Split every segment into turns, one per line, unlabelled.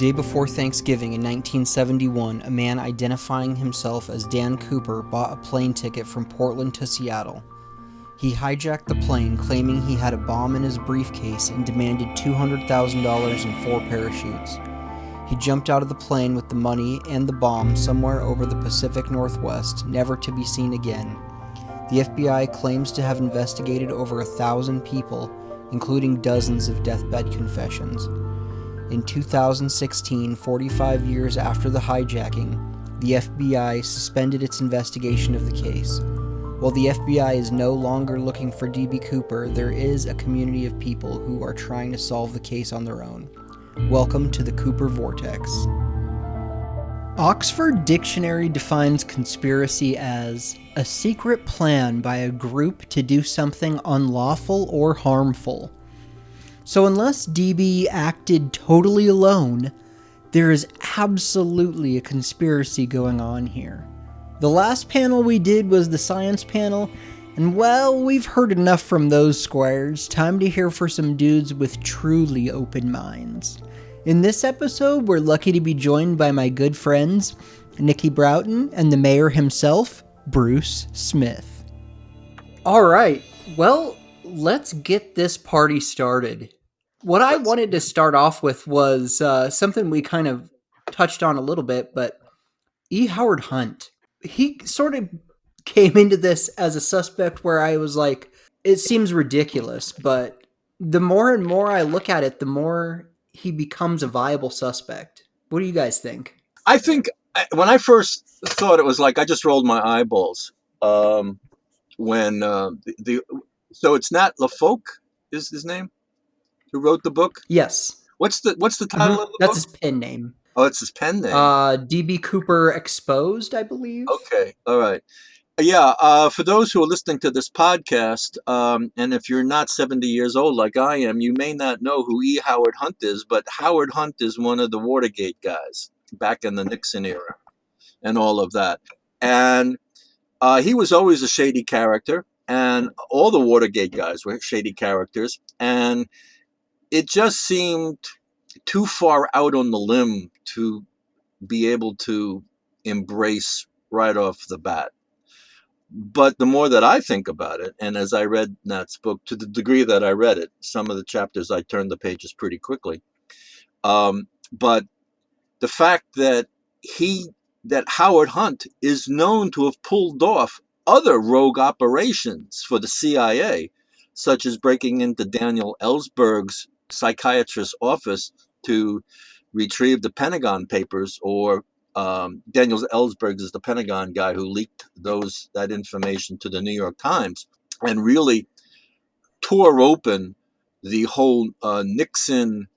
day before Thanksgiving in 1971, a man identifying himself as Dan Cooper bought a plane ticket from Portland to Seattle. He hijacked the plane, claiming he had a bomb in his briefcase, and demanded $200,000 and 4 parachutes. He jumped out of the plane with the money and the bomb somewhere over the Pacific Northwest, never to be seen again. The FBI claims to have investigated over 1,000 people, including dozens of deathbed confessions. In 2016, 45 years after the hijacking, the FBI suspended its investigation of the case. While the FBI is no longer looking for D.B. Cooper, there is a community of people who are trying to solve the case on their own. Welcome to the Cooper Vortex. Oxford Dictionary defines conspiracy as a secret plan by a group to do something unlawful or harmful. So unless DB acted totally alone, there is absolutely a conspiracy going on here. The last panel we did was the science panel, and well, we've heard enough from those squares. Time to hear for some dudes with truly open minds. In this episode, we're lucky to be joined by my good friends, Nicky Broughton and the mayor himself, Bruce Smith. All right, well, let's get this party started. What I wanted to start off with was something we kind of touched on a little bit, but E. Howard Hunt. He sort of came into this as a suspect where I was like, it seems ridiculous, but the more and more I look at it, the more he becomes a viable suspect. What do you guys think?
I think when I first thought it was like, I just rolled my eyeballs when so it's Nat LaFoque is his name, who wrote the book?
Yes.
What's the title of the
That's
book?
his pen name.
Oh, it's his pen name.
D.B. Cooper Exposed, I believe.
Okay, all right. Yeah, for those who are listening to this podcast, and if you're not 70 years old like I am, you may not know who E. Howard Hunt is, but Howard Hunt is one of the Watergate guys back in the Nixon era and all of that. And he was always a shady character, and all the Watergate guys were shady characters. And it just seemed too far out on the limb to be able to embrace right off the bat. But the more that I think about it, and as I read Nat's book, to the degree that I read it, some of the chapters I turned the pages pretty quickly. But the fact that Howard Hunt is known to have pulled off other rogue operations for the CIA, such as breaking into Daniel Ellsberg's psychiatrist's office to retrieve the Pentagon Papers, or Daniel Ellsberg is the Pentagon guy who leaked that information to the New York Times and really tore open the whole Nixon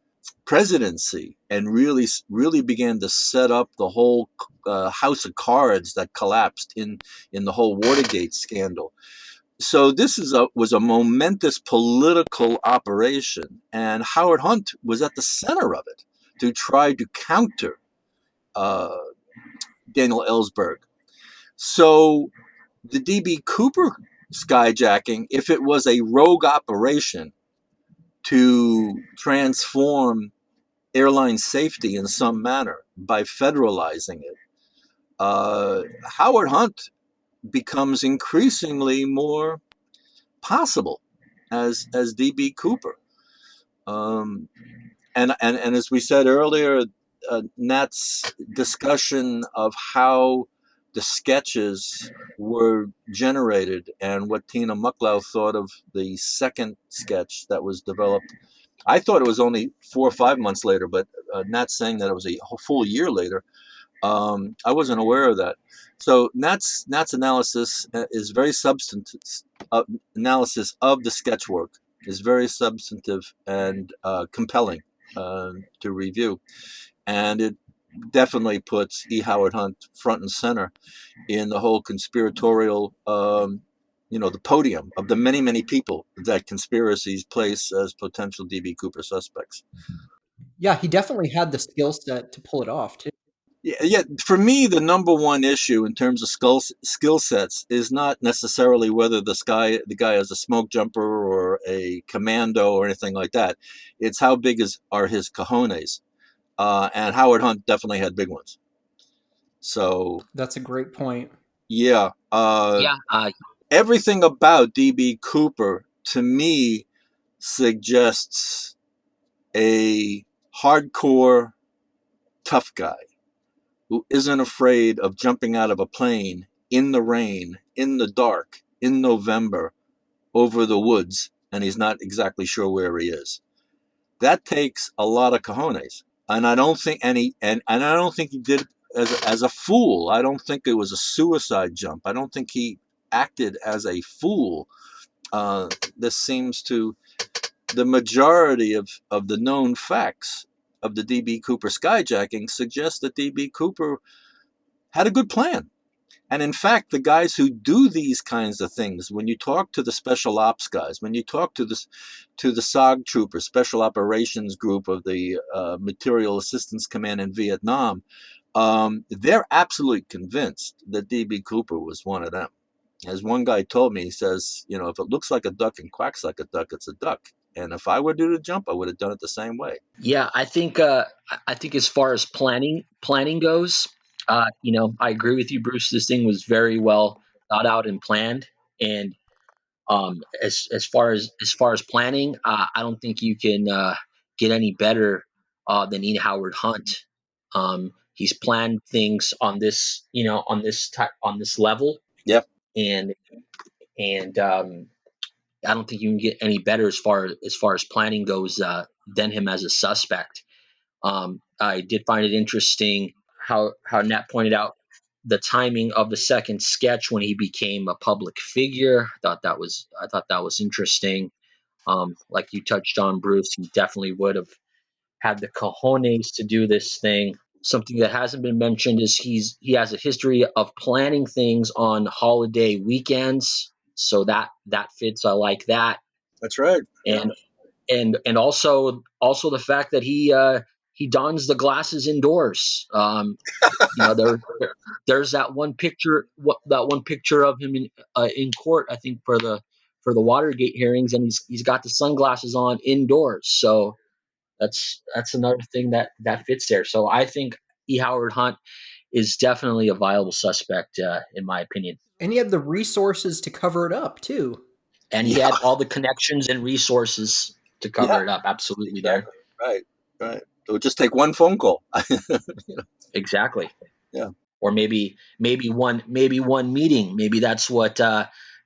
presidency and really began to set up the whole house of cards that collapsed in the whole Watergate scandal. So this was a momentous political operation, and Howard Hunt was at the center of it to try to counter Daniel Ellsberg. So the D.B. Cooper skyjacking, if it was a rogue operation to transform airline safety in some manner by federalizing it, Howard Hunt becomes increasingly more possible as D.B. Cooper. And as we said earlier, Nat's discussion of how the sketches were generated and what Tina Mucklow thought of the second sketch that was developed. I thought it was only 4 or 5 months later, but Nat's saying that it was a full year later. I wasn't aware of that. So Nat's analysis is very substantive. Analysis of the sketch work is very substantive and compelling to review, and it definitely puts E. Howard Hunt front and center in the whole conspiratorial, the podium of the many, many people that conspiracies place as potential D.B. Cooper suspects.
Yeah, he definitely had the skill set to pull it off, too.
Yeah. For me, the number one issue in terms of skill sets is not necessarily whether the guy is a smoke jumper or a commando or anything like that. It's how big are his cojones. and Howard Hunt definitely had big ones. So
That's a great point.
yeah,
Yeah,
everything about DB Cooper to me suggests a hardcore tough guy who isn't afraid of jumping out of a plane in the rain, in the dark, in November, over the woods, and he's not exactly sure where he is. That takes a lot of cojones, and I don't think and I don't think he did as a fool. I don't think it was a suicide jump. I don't think he acted as a fool. This seems to the majority of the known facts of the DB Cooper skyjacking suggest that DB Cooper had a good plan. And in fact, the guys who do these kinds of things, when you talk to the special ops guys, when you talk to the SOG troopers, Special Operations Group of the Material Assistance Command in Vietnam, they're absolutely convinced that DB Cooper was one of them. As one guy told me, he says, if it looks like a duck and quacks like a duck, it's a duck. And if I were to do the jump, I would have done it the same way.
yeah. I think as far as planning goes, I agree with you, Bruce. This thing was very well thought out and planned. And as far as planning, I don't think you can get any better than E. Howard Hunt. He's planned things on this level,
Yep.
and I don't think you can get any better as far as planning goes than him as a suspect. I did find it interesting how Nat pointed out the timing of the second sketch when he became a public figure. I thought that was interesting. Like you touched on, Bruce, he definitely would have had the cojones to do this thing. Something that hasn't been mentioned is he has a history of planning things on holiday weekends, so that fits. I like that,
That's right. Yeah.
and and also the fact that he dons the glasses indoors. You know, there's that one picture of him in court, I think for the Watergate hearings, and he's got the sunglasses on indoors. So that's another thing that fits there. So I think E. Howard Hunt is definitely a viable suspect, in my opinion.
And he had the resources to cover it up, too.
And he
Yeah.
had all the connections and resources to
Yeah.
cover it up. Absolutely, Darren.
Exactly. Right. Right. It would just take one phone call.
Exactly.
Yeah.
Or maybe one meeting. Maybe that's what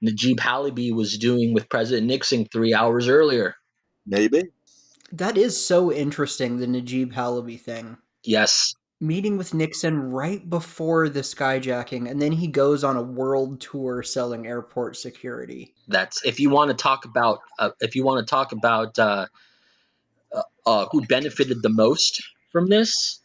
Najib Halabi was doing with President Nixon 3 hours earlier.
Maybe.
That is so interesting, the Najib Halabi thing.
Yes,
Meeting with Nixon right before the skyjacking, and then he goes on a world tour selling airport security.
that's if you want to talk about who benefited the most from this,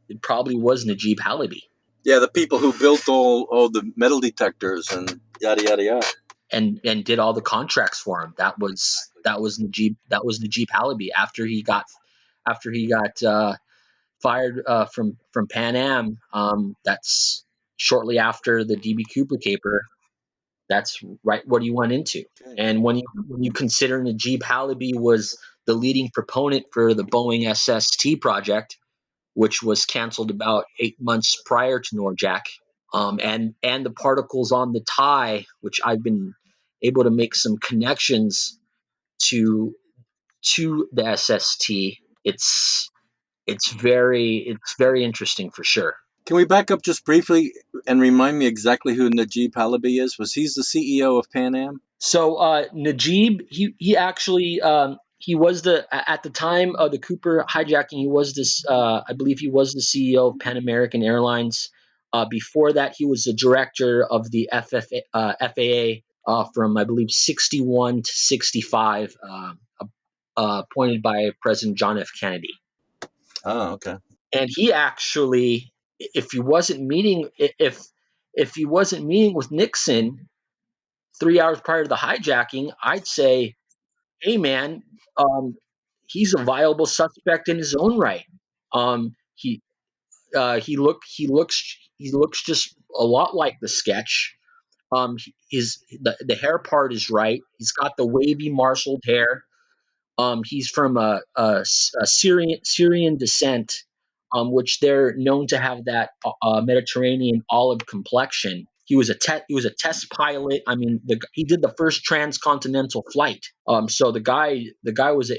it probably was Najib Halabi.
Yeah, the people who built all the metal detectors and yada yada yada.
And did all the contracts for him. That was Najib Halabi after he got fired from Pan Am. That's shortly after the DB Cooper caper. That's right what he went into.
Okay.
And when you consider Najib Halabi was the leading proponent for the Boeing SST project, which was canceled about 8 months prior to Norjack, and the particles on the tie, which I've been able to make some connections to the SST. It's very interesting for sure.
Can we back up just briefly and remind me exactly who Najib Halabi is? Was he's the CEO of Pan Am?
So Najib, he actually he was at the time of the Cooper hijacking. He was this, I believe, he was the CEO of Pan American Airlines. Before that, he was the director of the FAA from, I believe, 61 to 65, appointed by President John F. Kennedy.
Oh, okay.
And he actually, if he wasn't meeting, if he wasn't meeting with Nixon 3 hours prior to the hijacking, I'd say, hey man, um, he's a viable suspect in his own right. He he looks just a lot like the sketch. The hair part is right. He's got the wavy marshaled hair. He's from a Syrian descent. which they're known to have that Mediterranean olive complexion. He was a test pilot. I mean, he did the first transcontinental flight. So the guy was an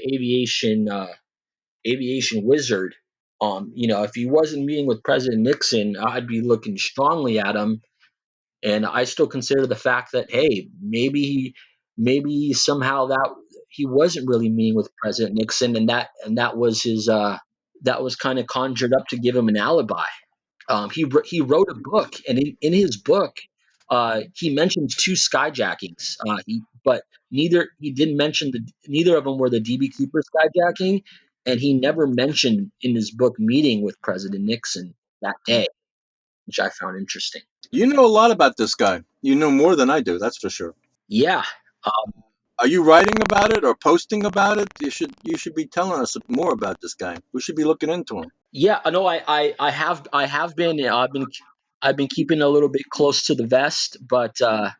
aviation wizard. If he wasn't meeting with President Nixon, I'd be looking strongly at him. And I still consider the fact that, hey, maybe somehow that he wasn't really meeting with President Nixon, and that was his that was kind of conjured up to give him an alibi. He wrote a book, and in his book, he mentions two skyjackings. But he didn't mention neither of them were the DB Cooper skyjacking, and he never mentioned in his book meeting with President Nixon that day, which I found interesting.
You know a lot about this guy. You know more than I do, that's for sure.
Yeah.
Are you writing about it or posting about it? You should be telling us more about this guy. We should be looking into him.
Yeah, no, I have been I've been keeping a little bit close to the vest, but I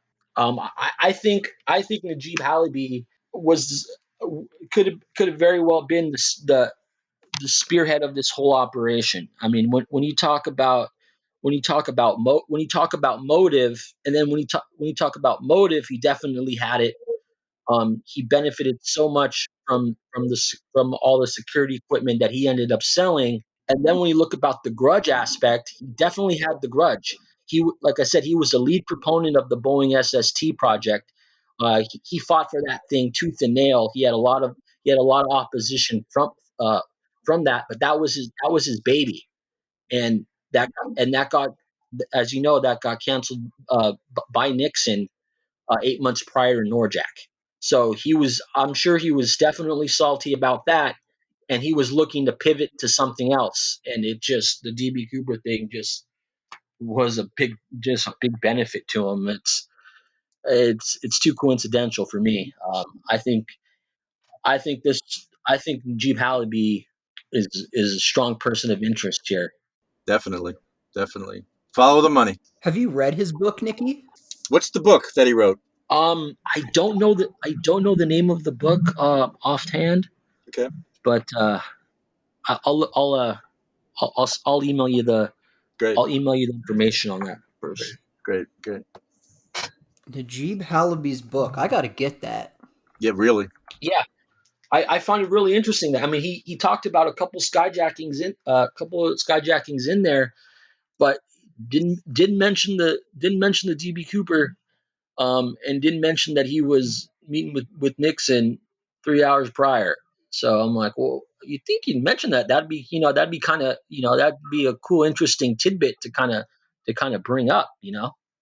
think Najib Halabi was could have very well been the spearhead of this whole operation. I mean, when you talk about motive, and then when you talk about motive, he definitely had it. He benefited so much from all the security equipment that he ended up selling. And then when you look about the grudge aspect, he definitely had the grudge. Like I said, he was the lead proponent of the Boeing SST project. He fought for that thing tooth and nail. He had a lot of opposition from that, but that was his baby, and that got, as you know, that got canceled by Nixon 8 months prior to Norjack. So I'm sure he was definitely salty about that, and he was looking to pivot to something else. And the DB Cooper thing just was a big benefit to him. It's too coincidental for me. I think Najib Halabi is a strong person of interest here.
Definitely. Definitely. Follow the money.
Have you read his book, Nicky?
What's the book that he wrote?
I don't know the name of the book offhand,
Okay.
but I'll email you the
Great.
I'll email you the information on that first.
Great. Great.
Najib Halabi's book. I gotta get that.
Yeah, really.
Yeah, I find it really interesting that, I mean, he talked about a couple of skyjackings in there, but didn't mention the DB Cooper, and didn't mention that he was meeting with Nixon 3 hours prior. So I'm like, well, you think you'd mention that? That'd be kind of, that'd be a cool, interesting tidbit to kind of bring up,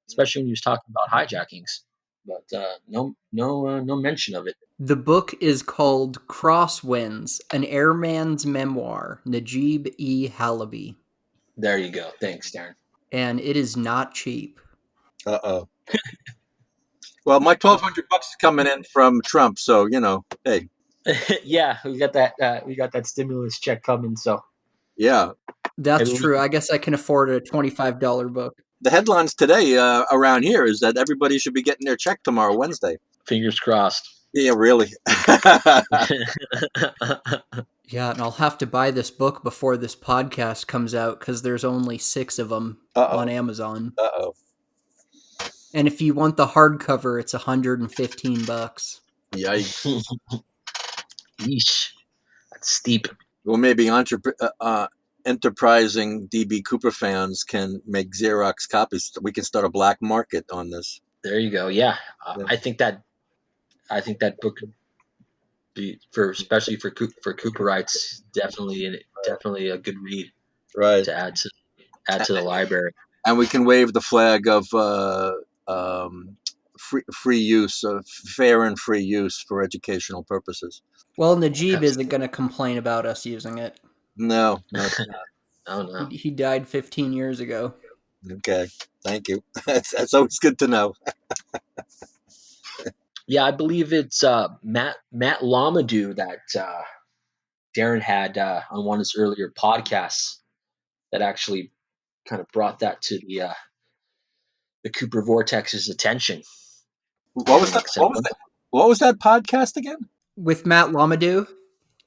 especially when he was talking about hijackings. But no mention of it.
The book is called Crosswinds, An Airman's Memoir, Najib E. Halabi,
There you go. Thanks, Darren.
and it is not cheap.
Uh-oh. Well, my $1,200 is coming in from Trump, so hey,
Yeah, we got that. We got that stimulus check coming. So
yeah.
That's
maybe
true. I guess I can afford a $25 book.
The headlines today around here is that everybody should be getting their check tomorrow, Wednesday.
fingers crossed.
Yeah, really.
Yeah, and I'll have to buy this book before this podcast comes out because there's only 6 of them on Amazon.
Uh-oh.
And if you want the hardcover, it's $115.
Yikes.
Yeesh, that's steep.
Well, maybe enterprising DB Cooper fans can make Xerox copies. We can start a black market on this.
There you go. Yeah,
Yeah.
I think that book could be especially for Cooperites, definitely a good read
Right.
to add to the library.
And we can wave the flag of free use, fair and free use for educational purposes.
Well, Najib isn't going to complain about us using it.
No.
Oh no.
He died 15 years ago.
Okay. Thank you. That's always good to know.
Yeah, I believe it's Matt Lamadou that Darren had on one of his earlier podcasts that actually kind of brought that to the Cooper Vortex's attention.
What was that podcast again?
With Matt Lamadou?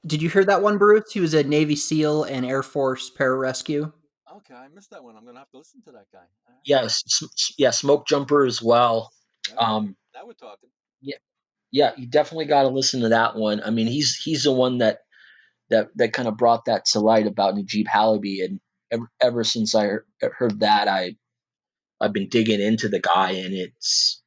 Did you hear that one, Bruce? He was a Navy SEAL and Air Force pararescue.
Okay, I missed that one. I'm gonna have to listen to that guy. All
Yes, yeah, smoke jumper as well.
right. Okay,
Um,
now we're talking.
yeah, yeah, you definitely got to listen to that one. I mean, he's the one that kind of brought that to light about Najib Halaby, and ever since I heard that, I've been digging into the guy, and it's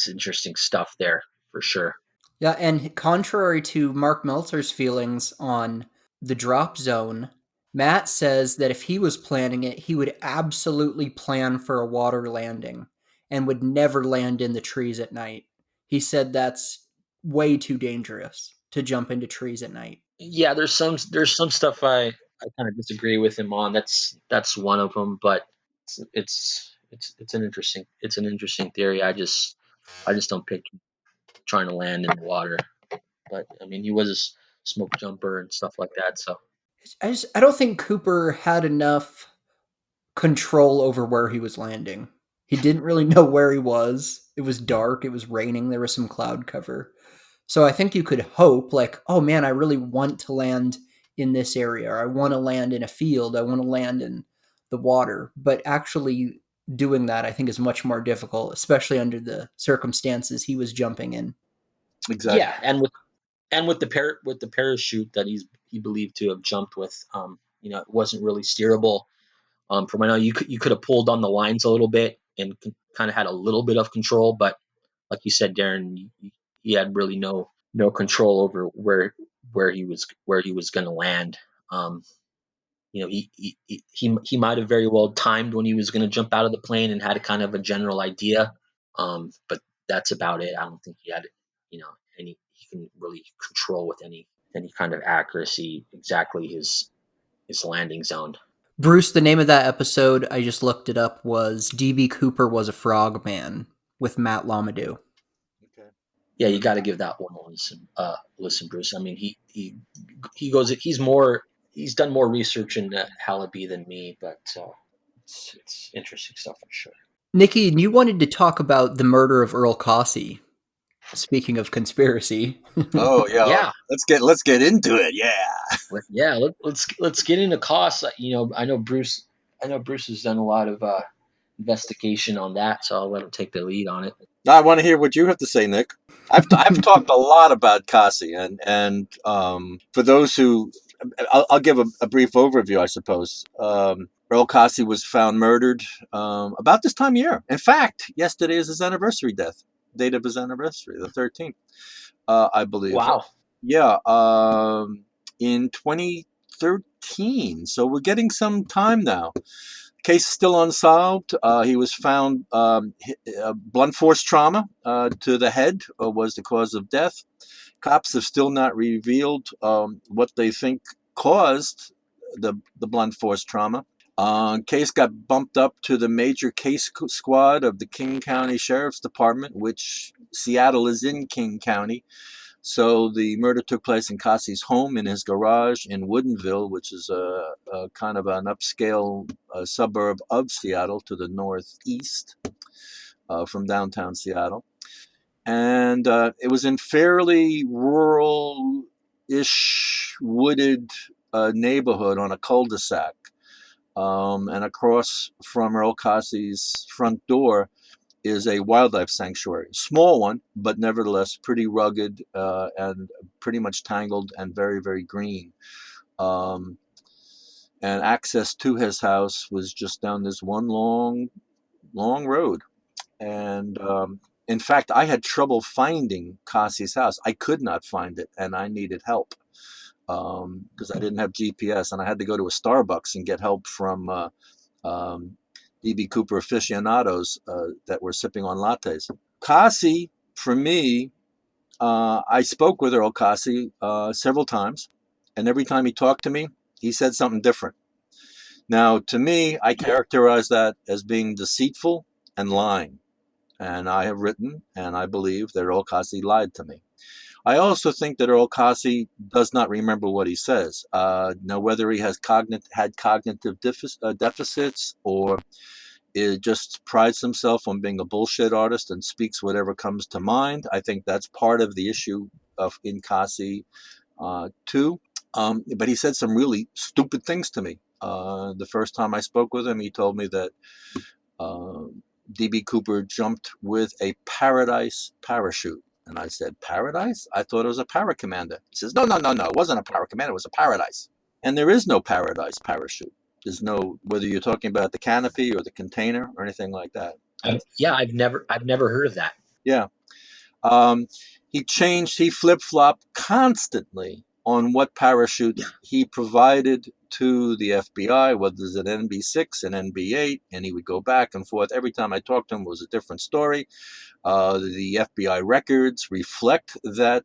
interesting stuff there for sure.
Yeah, and contrary to Mark Meltzer's feelings on the drop zone, Matt says that if he was planning it, he would absolutely plan for a water landing and would never land in the trees at night. He said that's way too dangerous to jump into trees at night.
Yeah, there's some stuff I kind of disagree with him on. That's one of them, but it's an interesting theory. I just don't pick trying to land in the water. But I mean, he was a smoke jumper and stuff like that. So
I don't think Cooper had enough control over where he was landing. He didn't really know where he was. It was dark, it was raining, there was some cloud cover. So I think you could hope, like, oh man, I really want to land in this area, or I want to land in a field, I want to land in the water. But actually doing that, I think, is much more difficult, especially under the circumstances he was jumping in.
Exactly.
yeah, and with the parachute that he believed to have jumped with, it wasn't really steerable. From I know you could have pulled on the lines a little bit and kind of had a little bit of control, but like you said, Darren, he had really no control over where he was going to land. Um, he might have very well timed when he was going to jump out of the plane and had a kind of a general idea, but that's about it. I don't think he had any he can really control with any kind of accuracy exactly his landing zone.
Bruce, the name of that episode, I just looked it up, was DB Cooper Was a Frogman with Matt Lamadou.
Okay.
Yeah, you got to give that one a listen. Listen, Bruce. I mean, he goes. He's done more research in Halaby than me, but it's interesting stuff for sure.
Nicky, you wanted to talk about the murder of Earl Cossey. Speaking of conspiracy.
Oh yeah,
Yeah,
let's get into it. Yeah.
yeah. Let's get into costs. I know Bruce has done a lot of investigation on that, so I'll let him take the lead on it.
Now I want to hear what you have to say, Nick. I've talked a lot about Kasi, and for those who, I'll give a brief overview, I suppose. Earl Kasi was found murdered about this time of year. In fact, yesterday is his anniversary date of his anniversary, the 13th, I believe.
Wow.
Yeah, in 2013. So we're getting some time now. Case still unsolved. He was found blunt force trauma to the head was the cause of death. Cops have still not revealed what they think caused the blunt force trauma. Case got bumped up to the major case squad of the King County Sheriff's Department, which Seattle is in King County. So the murder took place in Kasi's home in his garage in Woodinville, which is a kind of an upscale suburb of Seattle to the northeast from downtown Seattle. And it was in fairly rural-ish wooded neighborhood on a cul-de-sac. And across from Earl Kasi's front door is a wildlife sanctuary, small one, but nevertheless pretty rugged and pretty much tangled and very, very green. Um, and access to his house was just down this one long road. And in fact, I had trouble finding Kasi's house. I could not find it, and I needed help because I didn't have GPS, and I had to go to a Starbucks and get help from DB Cooper aficionados that were sipping on lattes. Kasi, for me, I spoke with Earl Kasi several times, and every time he talked to me, he said something different. Now, to me, I characterize that as being deceitful and lying. And I have written, and I believe that Earl Kasi lied to me. I also think that Earl Kasi does not remember what he says. Now, whether he has had cognitive deficits or it just prides himself on being a bullshit artist and speaks whatever comes to mind. I think that's part of the issue of in Kasi. Two, but he said some really stupid things to me. The first time I spoke with him, he told me that uh, DB Cooper jumped with a Paradise parachute. And I said, Paradise? I thought it was a Paracommander. He says, no, no, no, no. It wasn't a Paracommander. It was a Paradise. And there is no Paradise parachute. There's no, whether you're talking about the canopy or the container or anything like that.
Yeah, I've never heard of that.
Yeah. Um, he flip-flopped constantly on what parachutes he provided to the FBI, whether it's an NB6 and NB8, and he would go back and forth. Every time I talked to him, it was a different story. The FBI records reflect that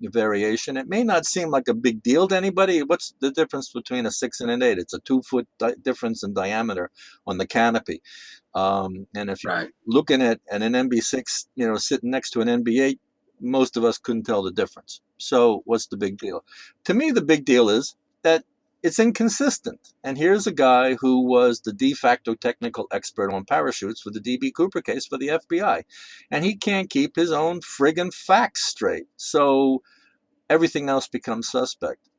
variation. It may not seem like a big deal to anybody. What's the difference between a 6 and an 8? It's a 2-foot difference in diameter on the canopy. And if you're looking at an NB6, sitting next to an NB8, most of us couldn't tell the difference. So what's the big deal? To me, the big deal is that it's inconsistent. And here's a guy who was the de facto technical expert on parachutes for the DB Cooper case for the FBI. And he can't keep his own friggin' facts straight. So everything else becomes suspect.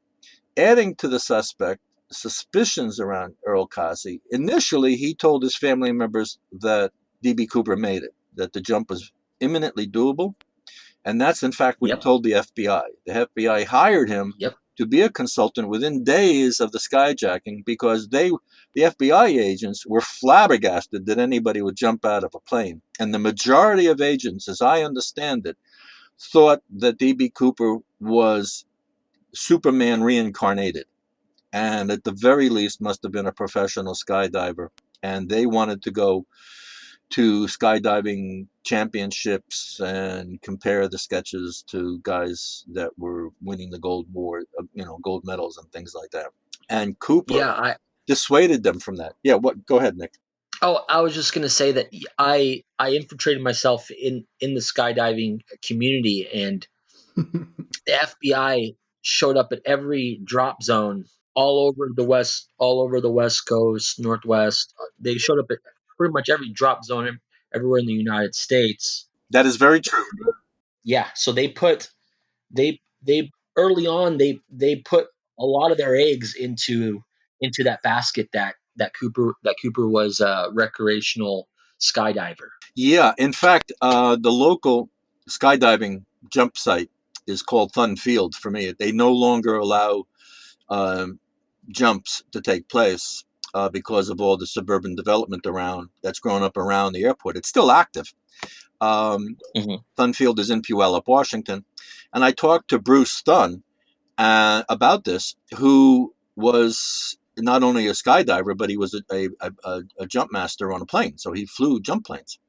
Adding to the suspicions around Earl Kasi, initially he told his family members that DB Cooper made it, that the jump was imminently doable. And that's in fact what he told the FBI. The FBI hired him to be a consultant within days of the skyjacking because the FBI agents were flabbergasted that anybody would jump out of a plane. And the majority of agents, as I understand it, thought that DB Cooper was Superman reincarnated, and at the very least must have been a professional skydiver. And they wanted to go to skydiving championships and compare the sketches to guys that were winning the gold medals and things like that. And Cooper dissuaded them from that. Yeah, what? Go ahead, Nick.
Oh, I was just gonna say that I infiltrated myself in the skydiving community, and the FBI showed up at every drop zone all over the West Coast, Northwest. They showed up at pretty much every drop zone everywhere in the United States.
That is very true.
Yeah, so they early on they put a lot of their eggs into that basket that Cooper was a recreational skydiver.
Yeah, in fact, the local skydiving jump site is called Thun Field for me. They no longer allow jumps to take place because of all the suburban development that's grown up around the airport. It's still active. Thun Field is in Puyallup, Washington. And I talked to Bruce Thun about this, who was not only a skydiver, but he was a jump master on a plane. So he flew jump planes.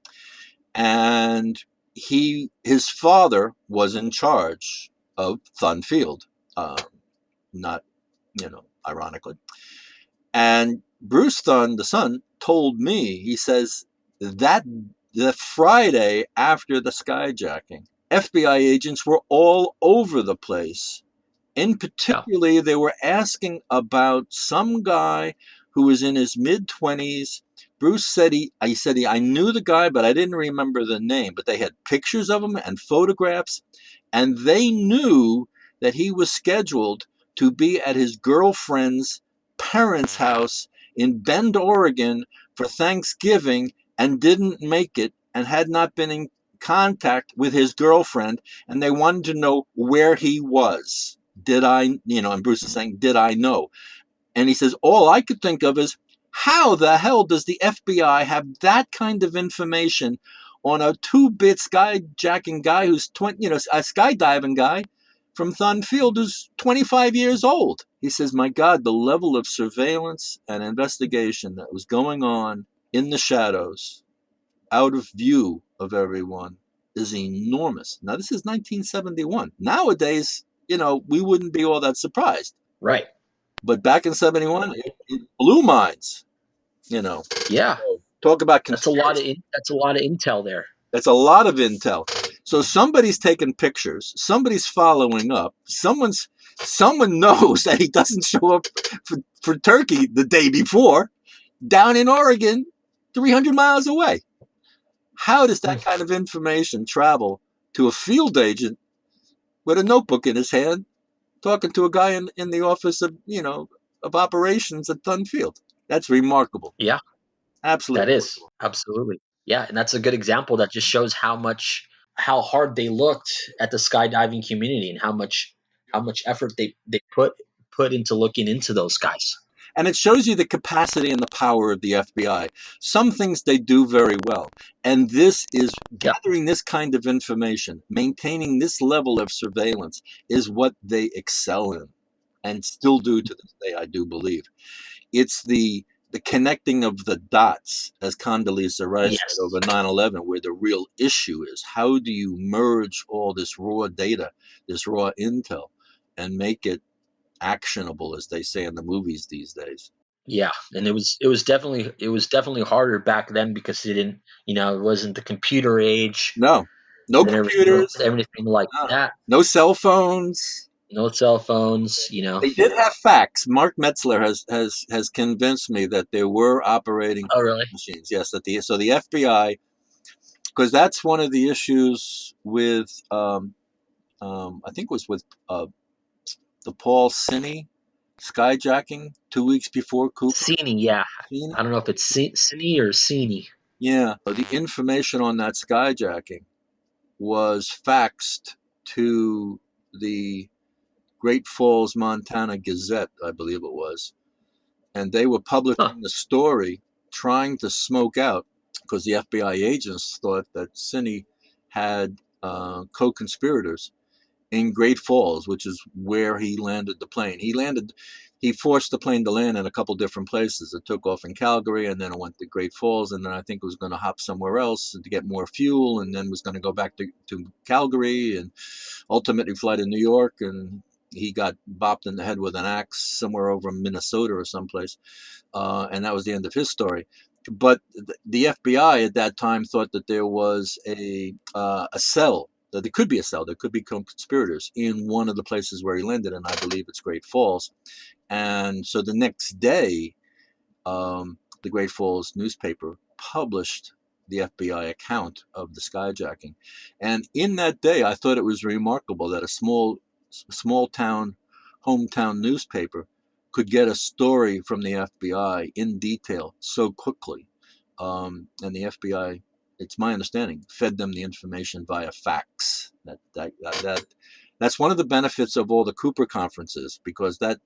And his father was in charge of Thun Field, not, ironically. And Bruce Thun, the son, told me, he says, that the Friday after the skyjacking, FBI agents were all over the place. In particular, they were asking about some guy who was in his mid-20s. Bruce said I knew the guy, but I didn't remember the name. But they had pictures of him and photographs, and they knew that he was scheduled to be at his girlfriend's parents' house in Bend, Oregon for Thanksgiving and didn't make it and had not been in contact with his girlfriend, and they wanted to know where he was. And Bruce is saying, did I know? And he says, all I could think of is, how the hell does the FBI have that kind of information on a 2-bit skyjacking guy who's a skydiving guy from Thun Field who's 25 years old? He says, my God, the level of surveillance and investigation that was going on in the shadows, out of view of everyone, is enormous. Now, this is 1971. Nowadays, we wouldn't be all that surprised.
Right.
But back in 71, it blew minds,
Yeah.
So, talk about
conspiracy. That's a lot of intel there.
That's a lot of intel. So somebody's taking pictures. Somebody's following up. Someone knows that he doesn't show up for Turkey the day before down in Oregon, 300 miles away. How does that kind of information travel to a field agent with a notebook in his hand talking to a guy in the office of, of operations at Dunfield. That's remarkable.
Yeah,
Absolutely
that is
remarkable.
absolutely. Yeah, and that's a good example that just shows how hard they looked at the skydiving community and how much effort they put into looking into those guys.
And it shows you the capacity and the power of the FBI. Some things they do very well. And this is
Yeah.
gathering this kind of information, maintaining this level of surveillance is what they excel in and still do to this day, I do believe. It's the connecting of the dots, as Condoleezza Rice said
Yes.
over 9/11, where the real issue is. How do you merge all this raw data, this raw intel, and make it actionable, as they say in the movies these days?
Yeah, and it was definitely harder back then because it wasn't the computer age
No, no
and everything
computers,
everything like that.
no cell phones.
No cell phones.
They did have fax. Mark Metzler has convinced me that there were operating
Oh, really?
machines. Yes, the FBI, because that's one of the issues with I think it was with the Paul Cine skyjacking 2 weeks before Cooper.
Cine, yeah.
Cine?
I don't know if it's Cine or Cine.
Yeah, the information on that skyjacking was faxed to the Great Falls, Montana Gazette, I believe it was, and they were
Huh.
publishing the story, trying to smoke out because the FBI agents thought that Cine had co-conspirators in Great Falls, which is where he landed the plane. He forced the plane to land in a couple different places. It took off in Calgary, and then it went to Great Falls, and then I think it was going to hop somewhere else to get more fuel, and then was going to go back to Calgary, and ultimately fly to New York, and he got bopped in the head with an axe somewhere over in Minnesota or someplace, and that was the end of his story. But the FBI at that time thought that there was a cell, that there could be a cell, there could be conspirators in one of the places where he landed, and I believe it's Great Falls. And so the next day, the Great Falls newspaper published the FBI account of the skyjacking. And in that day, I thought it was remarkable that a small town, hometown newspaper could get a story from the FBI in detail so quickly. And the FBI, it's my understanding, fed them the information via fax. That's one of the benefits of all the Cooper conferences, because that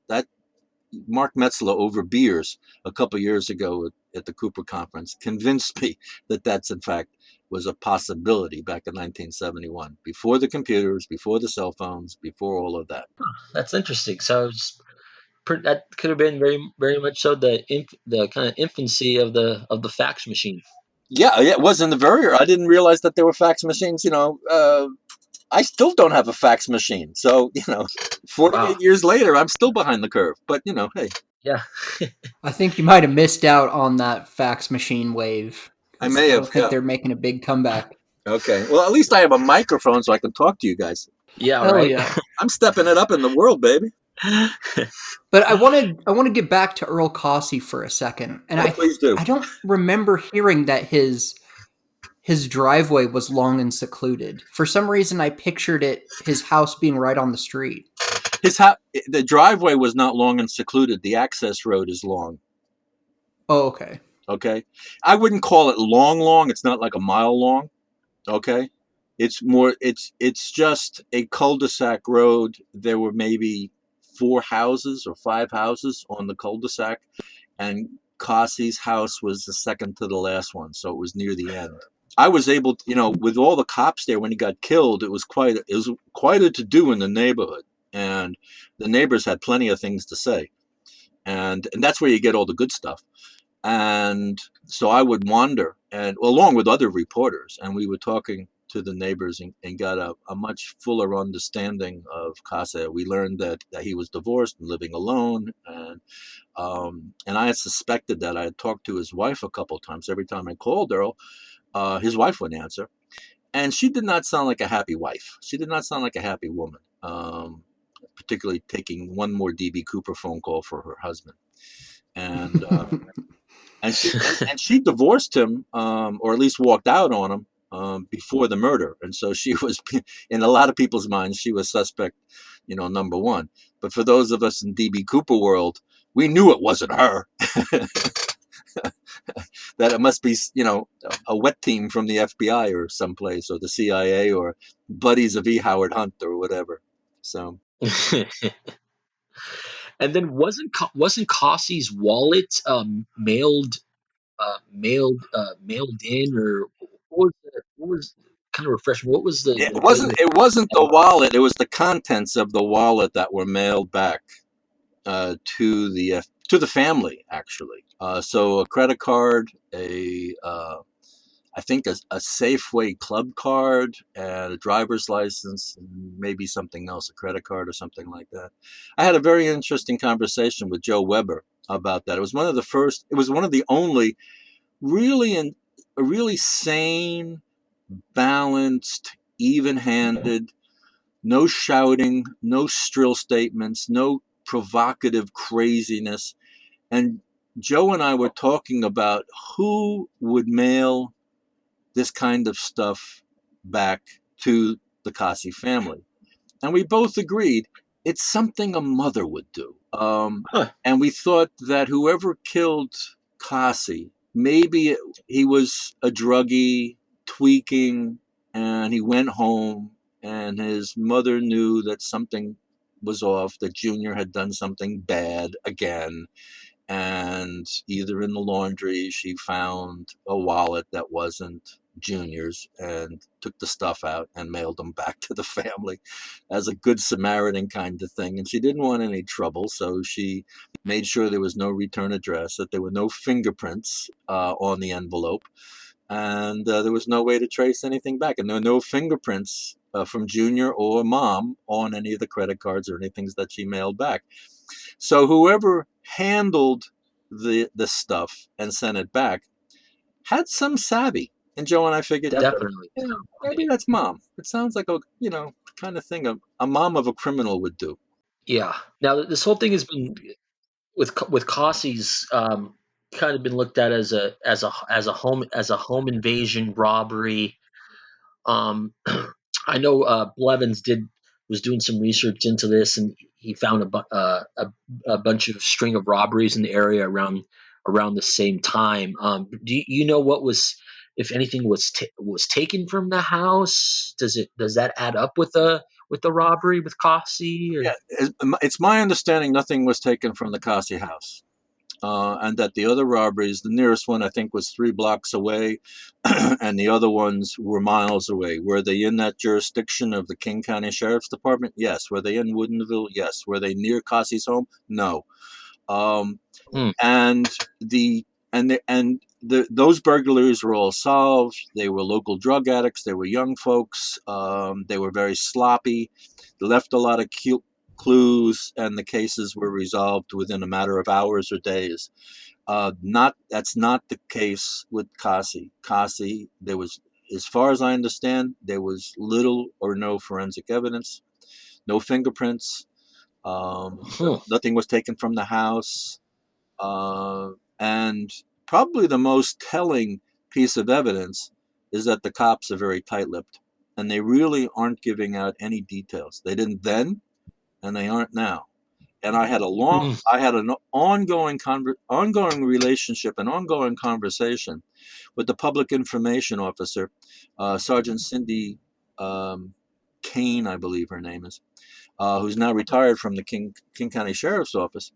Mark Metzler over beers a couple of years ago at the Cooper conference convinced me that that's in fact was a possibility back in 1971, before the computers, before the cell phones, before all of that.
That's interesting. So that could have been very very much so the kind of infancy of the fax machine.
Yeah, it was in the very. I didn't realize that there were fax machines. I still don't have a fax machine, so 48
Wow.
years later, I'm still behind the curve. But hey,
Yeah.
I think you might have missed out on that fax machine wave
I
because
may
I
have.
don't think
Yeah.
they're making a big comeback.
Okay. Well, at least I have a microphone so I can talk to you guys.
Yeah.
Hell
Right.
yeah.
I'm stepping it up in the world, baby.
But I want to get back to Earl Cossey for a second, and
Oh, please do.
I don't remember hearing that his driveway was long and secluded. For some reason, I pictured his house being right on the street.
The driveway was not long and secluded. The access road is long.
Oh, okay.
Okay, I wouldn't call it long. Long. It's not like a mile long. Okay, it's more. It's just a cul-de-sac road. There were maybe 4 houses or 5 houses on the cul-de-sac, and Cossey's house was the second to the last one, so it was near the end. I was able to, with all the cops there when he got killed, it was quite a to do in the neighborhood, and the neighbors had plenty of things to say, and that's where you get all the good stuff. And so I would wander, and along with other reporters, and we were talking to the neighbors, and got a much fuller understanding of Casa. We learned that he was divorced and living alone, and I had suspected that. I had talked to his wife a couple of times. Every time I called Earl, his wife wouldn't answer, and she did not sound like a happy wife. She did not sound like a happy woman, particularly taking one more DB Cooper phone call for her husband. And and she divorced him, or at least walked out on him, before the murder. And so she was, in a lot of people's minds, she was suspect number one. But for those of us in DB Cooper world, we knew it wasn't her. That it must be, a wet team from the FBI or someplace, or the CIA, or buddies of E. Howard Hunt or whatever. So.
And then wasn't Cossey's wallet mailed in, or what was kind of refreshing? What was
It
the
wasn't.
name of
It wasn't the wallet. It was the contents of the wallet that were mailed back to the family, actually. So a credit card, I think a Safeway club card, and a driver's license, and maybe something else, a credit card or something like that. I had a very interesting conversation with Joe Weber about that. It was one of the first. It was one of the only really sane, balanced, even-handed, no shouting, no shrill statements, no provocative craziness. And Joe and I were talking about who would mail this kind of stuff back to the Kasi family. And we both agreed it's something a mother would do.
huh.
And we thought that whoever killed Kasi, maybe he was a druggie, tweaking, and he went home, and his mother knew that something was off, that Junior had done something bad again. And either in the laundry, she found a wallet that wasn't Junior's, and took the stuff out and mailed them back to the family as a good Samaritan kind of thing. And she didn't want any trouble, so she made sure there was no return address, that there were no fingerprints on the envelope, and there was no way to trace anything back. And there were no fingerprints from Junior or Mom on any of the credit cards or anything that she mailed back. So whoever handled the stuff and sent it back had some savvy. And Joe and I figured,
Definitely.
yeah, maybe that's Mom. It sounds like a kind of thing a mom of a criminal would do.
Yeah. Now this whole thing has been with Cossey's kind of been looked at as a home invasion robbery. Um, I know Blevins was doing some research into this, and he found a bunch of string of robberies in the area around the same time. Do you know what was, if anything, was taken from the house? Does that add up with the robbery with Cossey? Or
Yeah, it's my understanding nothing was taken from the Kasi house. And that the other robberies, the nearest one I think was 3 blocks away, and the other ones were miles away. Were they in that jurisdiction of the King County Sheriff's Department? Yes. Were they in Woodinville? Yes. Were they near Kasi's home? No. Um,
Hmm.
and those burglaries were all solved. They were local drug addicts. They were young folks. They were very sloppy. They left a lot of clues, and the cases were resolved within a matter of hours or days. That's not the case with Kasi. Kasi, there was, as far as I understand, there was little or no forensic evidence, no fingerprints.
Huh.
Nothing was taken from the house. And probably the most telling piece of evidence is that the cops are very tight-lipped, and they really aren't giving out any details. They didn't then, and they aren't now. And
Hmm.
I had an ongoing relationship, an ongoing conversation with the public information officer, Sergeant Cindy Kane, I believe her name is, who's now retired from the King County Sheriff's Office.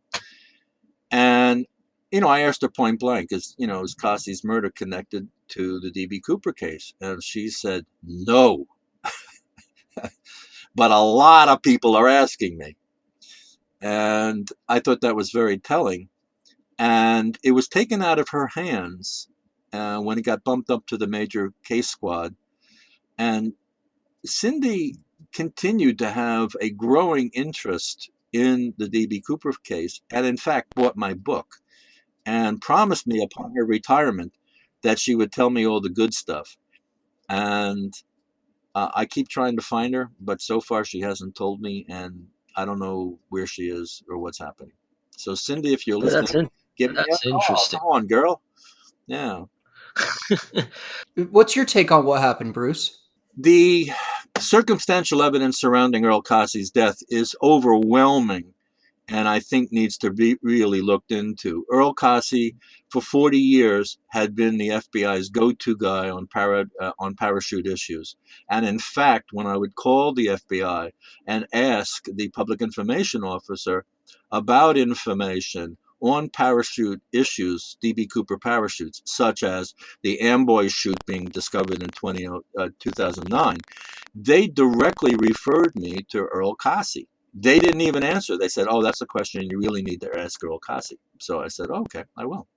And, I asked her point blank, is Cossey's murder connected to the D.B. Cooper case? And she said, no. But a lot of people are asking me. And I thought that was very telling. And it was taken out of her hands when it got bumped up to the major case squad. And Cindy continued to have a growing interest in the D.B. Cooper case, and in fact bought my book, and promised me upon her retirement that she would tell me all the good stuff. And I keep trying to find her, but so far she hasn't told me, and I don't know where she is or what's happening. So, Cindy, if you're
That's
listening, give me a
that's
call.
interesting.
Come on, girl. Yeah.
What's your take on what happened, Bruce?
The circumstantial evidence surrounding Earl Cassie's death is overwhelming, and I think needs to be really looked into. Earl Cassie, for 40 years, had been the FBI's go-to guy on parachute issues. And in fact, when I would call the FBI and ask the public information officer about information on parachute issues, DB Cooper parachutes, such as the Amboy chute being discovered in 2009, they directly referred me to Earl Cassie. They didn't even answer. They said, "Oh, that's a question you really need to ask Earl Cassie." So I said, "Okay, I will."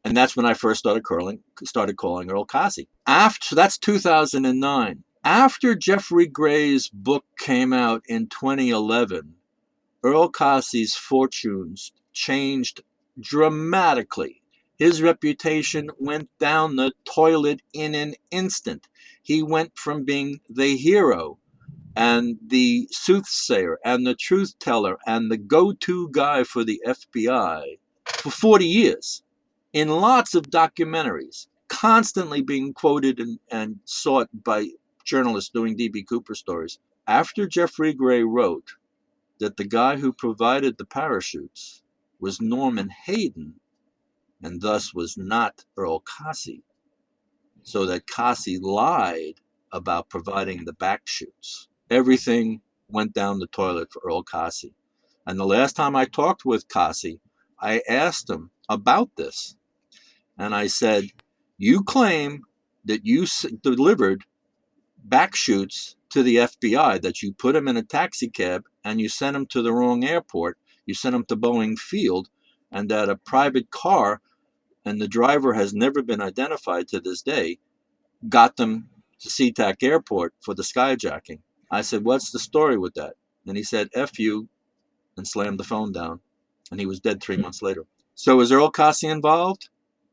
And that's when I first started calling Earl Cassie. That's 2009. After Jeffrey Gray's book came out in 2011, Earl Cassie's fortunes changed dramatically. His reputation went down the toilet in an instant. He went from being the hero and the soothsayer and the truth teller and the go-to guy for the FBI for 40 years in lots of documentaries, constantly being quoted and sought by journalists doing DB Cooper stories. After Jeffrey Gray wrote that the guy who provided the parachutes was Norman Hayden and thus was not Earl Cassie, so that Cassie lied about providing the back chutes, everything went down the toilet for Earl Cassie. And the last time I talked with Cassie, I asked him about this. And I said, "You claim that you delivered back chutes to the FBI, that you put them in a taxi cab and you sent them to the wrong airport. You sent them to Boeing Field, and that a private car, and the driver has never been identified to this day, got them to SeaTac Airport for the skyjacking." I said, "What's the story with that?" And he said, "F you," and slammed the phone down. And he was dead 3 months later. So is Earl Cassie involved?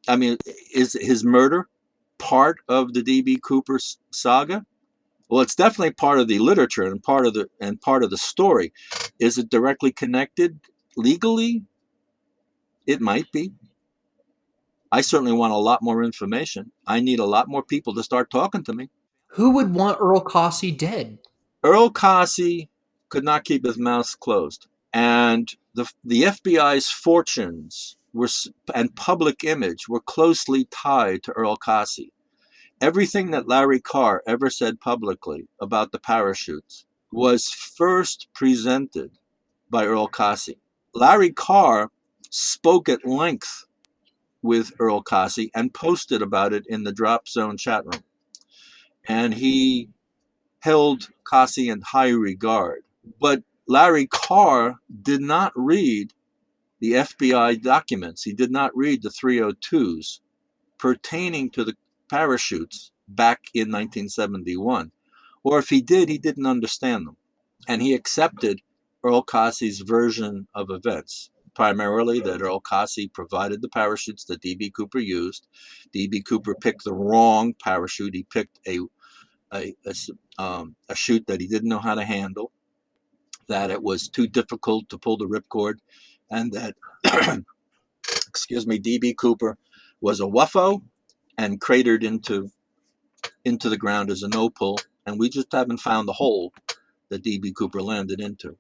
I mean, is his murder part of the DB Cooper saga? Well, it's definitely part of the literature and part of the story. Is it directly connected legally? It might be. I certainly want a lot more information. I need a lot more people to start talking to me.
Who would want Earl Cassie dead?
Earl Cassie could not keep his mouth closed, and the FBI's fortunes and public image were closely tied to Earl Cassie. Everything that Larry Carr ever said publicly about the parachutes was first presented by Earl Cassie. Larry Carr spoke at length with Earl Cassie and posted about it in the Drop Zone chat room. And he held Cassie in high regard. But Larry Carr did not read the FBI documents. He did not read the 302s pertaining to the parachutes back in 1971. Or if he did, he didn't understand them. And he accepted Earl Cassie's version of events, primarily that Earl Cassie provided the parachutes that DB Cooper used. DB Cooper picked the wrong parachute. He picked a chute that he didn't know how to handle, that it was too difficult to pull the ripcord, and that, DB Cooper was a wuffo and cratered into the ground as a no pull, and we just haven't found the hole that DB Cooper landed into.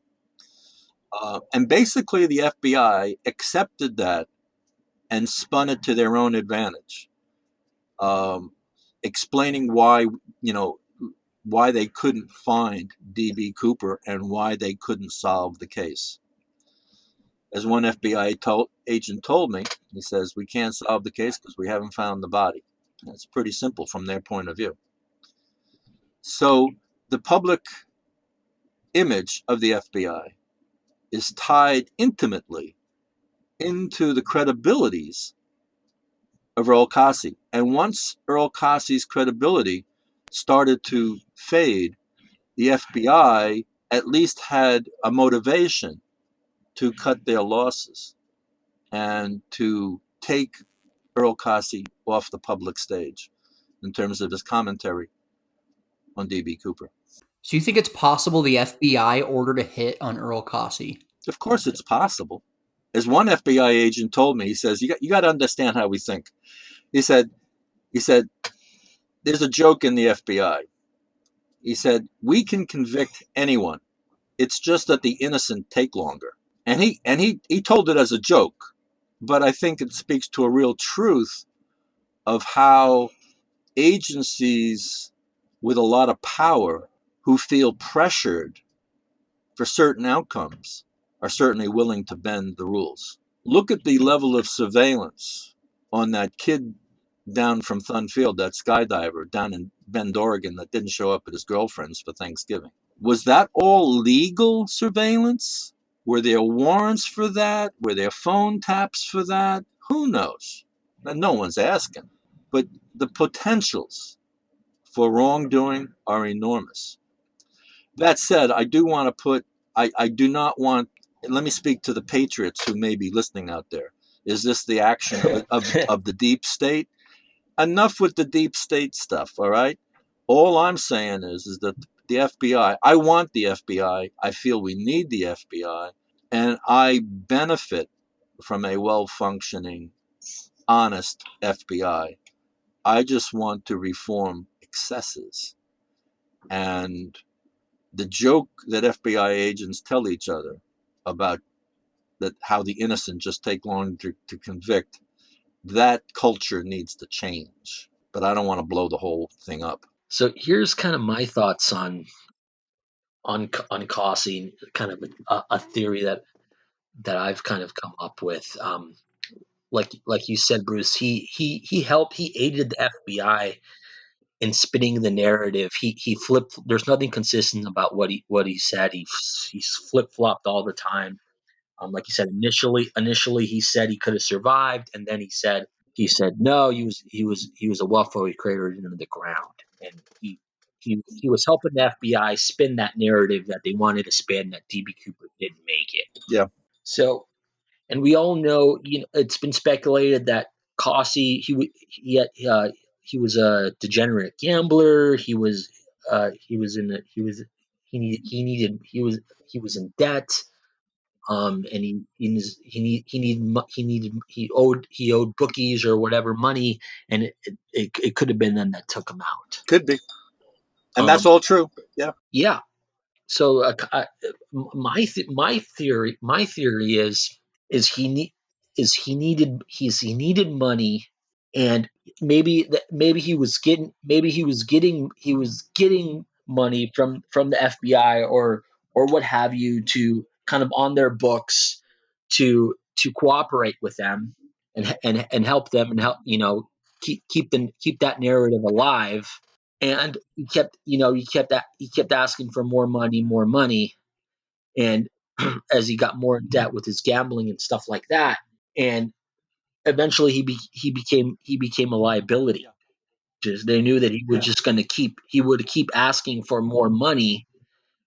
And basically, the FBI accepted that and spun it to their own advantage, explaining why they couldn't find DB Cooper and why they couldn't solve the case. As one FBI agent told me, he says, "We can't solve the case because we haven't found the body." That's pretty simple from their point of view. So the public image of the FBI is tied intimately into the credibilities of Earl Cassie. And once Earl Cassie's credibility started to fade, the FBI at least had a motivation to cut their losses and to take Earl Cassie off the public stage in terms of his commentary on DB Cooper.
So you think it's possible the FBI ordered a hit on Earl Cassie?
Of course it's possible. As one FBI agent told me, he says, you got to understand how we think. He said, there's a joke in the FBI. He said, "We can convict anyone. It's just that the innocent take longer." And he told it as a joke, but I think it speaks to a real truth of how agencies with a lot of power who feel pressured for certain outcomes are certainly willing to bend the rules. Look at the level of surveillance on that kid down from Thunfield, that skydiver down in Bend, Oregon, that didn't show up at his girlfriend's for Thanksgiving. Was that all legal surveillance? Were there warrants for that? Were there phone taps for that? Who knows? No one's asking. But the potentials for wrongdoing are enormous. That said, I do want to put, I do not want, let me speak to the patriots who may be listening out there. Is this the action of the deep state? Enough with the deep state stuff, all right? All I'm saying is that the FBI, I want the FBI. I feel we need the FBI. And I benefit from a well-functioning, honest FBI. I just want to reform excesses. And the joke that FBI agents tell each other about that how the innocent just take long to convict, that culture needs to change. But I don't want to blow the whole thing up.
So here's kind of my thoughts on Cossie, kind of a theory that I've kind of come up with. Like you said, Bruce, he helped, he aided the FBI in spinning the narrative. He flipped. There's nothing consistent about what he said. He's flip flopped all the time. Like you said, initially he said he could have survived, and then he said no. He was a waffle he cratered into the ground, and he was helping the FBI spin that narrative that they wanted to spin, that DB Cooper didn't make it.
Yeah.
So, and we all know, it's been speculated that Cossie, he was a degenerate gambler. He was in debt. And he owed bookies or whatever money, and it could have been them that took him out.
Could be. And that's
Um,
all true. Yeah.
yeah. So my theory is he needed money, and maybe he was getting money from the FBI or what have you, to kind of on their books to cooperate with them and help them, and help keep that narrative alive. And he kept asking for more money, and as he got more in debt with his gambling and stuff like that, and eventually he became a liability. Just they knew that he would keep asking for more money,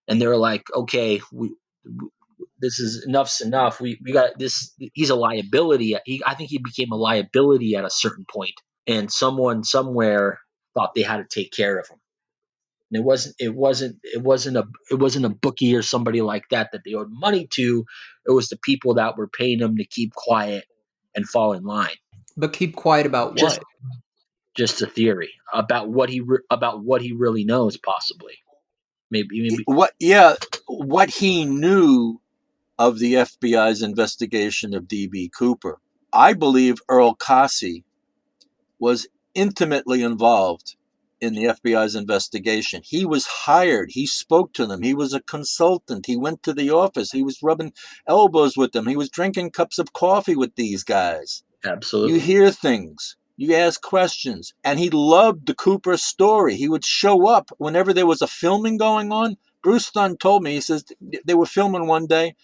and they were like, okay, this is enough's enough. We got this. He's a liability. I think he became a liability at a certain point, and someone somewhere thought they had to take care of him. And it wasn't a bookie or somebody like that they owed money to. It was the people that were paying him to keep quiet and fall in line.
But keep quiet about
Just
what?
just a theory about what he really knows, possibly. Maybe.
What he knew of the FBI's investigation of DB Cooper. I believe Earl Cossie was intimately involved in the FBI's investigation. He was hired. He spoke to them. He was a consultant. He went to the office. He was rubbing elbows with them. He was drinking cups of coffee with these guys. You
Absolutely.
hear things. You ask questions. And he loved the Cooper story. He would show up whenever there was a filming going on. Bruce Thun told me, he says they were filming one day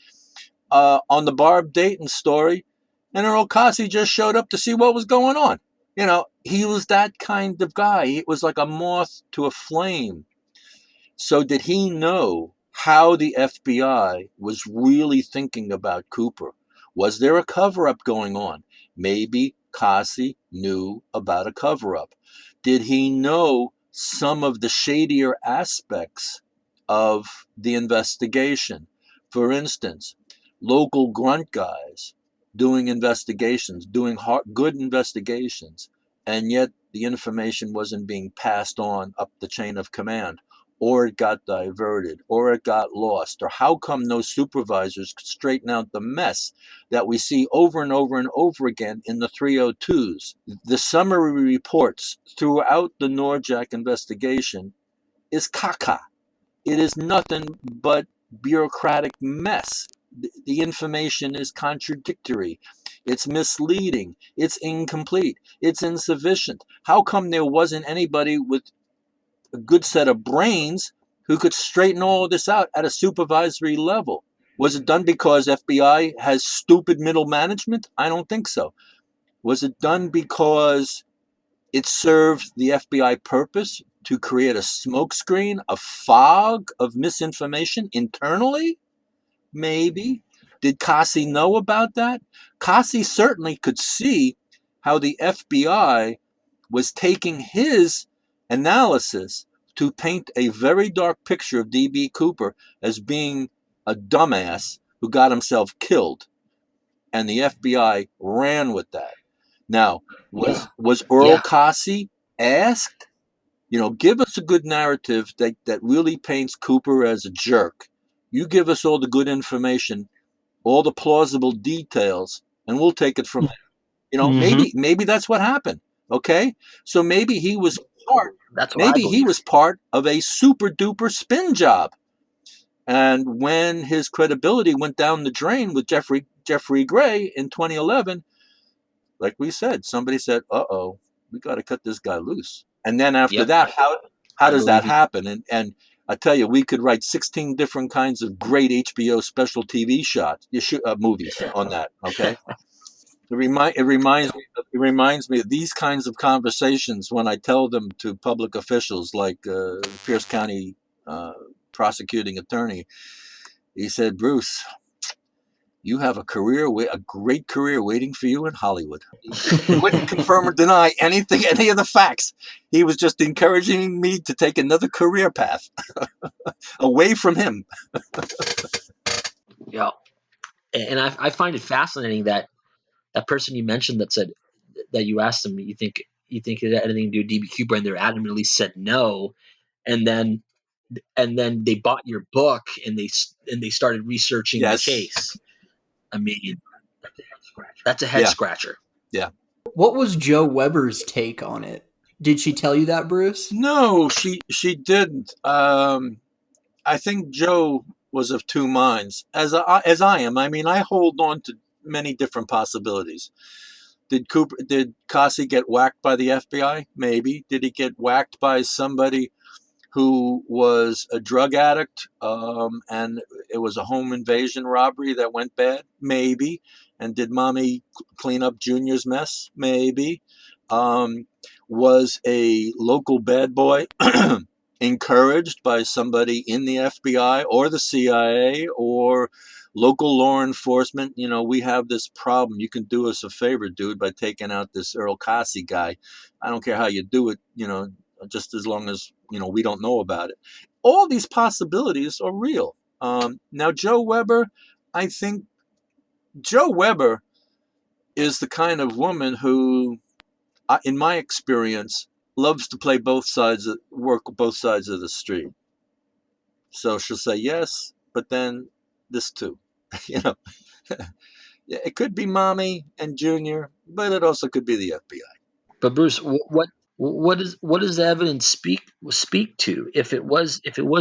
on the Barb Dayton story, and Earl Cossie just showed up to see what was going on. He was that kind of guy. It was like a moth to a flame. So did he know how the FBI was really thinking about Cooper? Was there a cover-up going on? Maybe Cossie knew about a cover-up. Did he know some of the shadier aspects of the investigation? For instance, local grunt guys doing investigations, doing good investigations, and yet the information wasn't being passed on up the chain of command. or it got diverted, or it got lost? Or how come no supervisors could straighten out the mess that we see over and over and over again in the 302s? The summary reports throughout the Norjack investigation is caca. It is nothing but bureaucratic mess. The information is contradictory. It's misleading. It's incomplete. It's insufficient. How come there wasn't anybody with a good set of brains who could straighten all this out at a supervisory level? Was it done because FBI has stupid middle management? I don't think so. Was it done because it served the FBI purpose to create a smokescreen, a fog of misinformation internally? Maybe. Did Kasi know about that? Kasi certainly could see how the FBI was taking his analysis to paint a very dark picture of D.B. Cooper as being a dumbass who got himself killed. And the FBI ran with that. Now, was Earl
Yeah.
Kasi asked, give us a good narrative that really paints Cooper as a jerk. You give us all the good information, all the plausible details, and we'll take it from there. Maybe that's what happened. Okay, so
That's what I
maybe he
believe.
was part of a super duper spin job. And when his credibility went down the drain with Jeffrey Gray in 2011, like we said, somebody said, "Uh-oh, we got to cut this guy loose." And then after
Yep.
that, how
I
does that
believe you.
happen? And I tell you, we could write 16 different kinds of great HBO special TV movies on that. Okay, it reminds me of these kinds of conversations when I tell them to public officials like Pierce County uh, prosecuting attorney. He said, "Bruce, you have a great career waiting for you in Hollywood." He wouldn't confirm or deny any of the facts. He was just encouraging me to take another career path away from him.
Yeah. And I find it fascinating that that person you mentioned that said that you asked them, you think it had anything to do with DB Cooper, and they adamantly said no, and then they bought your book and they started researching the
Yes.
case. I mean, that's a head
Yeah.
scratcher.
Yeah.
What was Joe Weber's take on it? Did she tell you that, Bruce?
No, she didn't. I think Joe was of two minds, as I am. I mean, I hold on to many different possibilities. Did Kasi get whacked by the FBI? Maybe. Did he get whacked by somebody who was a drug addict, and it was a home invasion robbery that went bad? Maybe. And did mommy clean up Junior's mess? Maybe. Um, was a local bad boy encouraged by somebody in the FBI or the CIA or local law enforcement? We have this problem. You can do us a favor, dude, by taking out this Earl Kasi guy. I don't care how you do it, just as long as we don't know about it. All these possibilities are real. Now, Joe Weber, I think Joe Weber is the kind of woman who, in my experience, loves to play work both sides of the street. So she'll say yes, but then this too. you know, it could be mommy and Junior, but it also could be the FBI.
But Bruce, what does the evidence speak to? If it was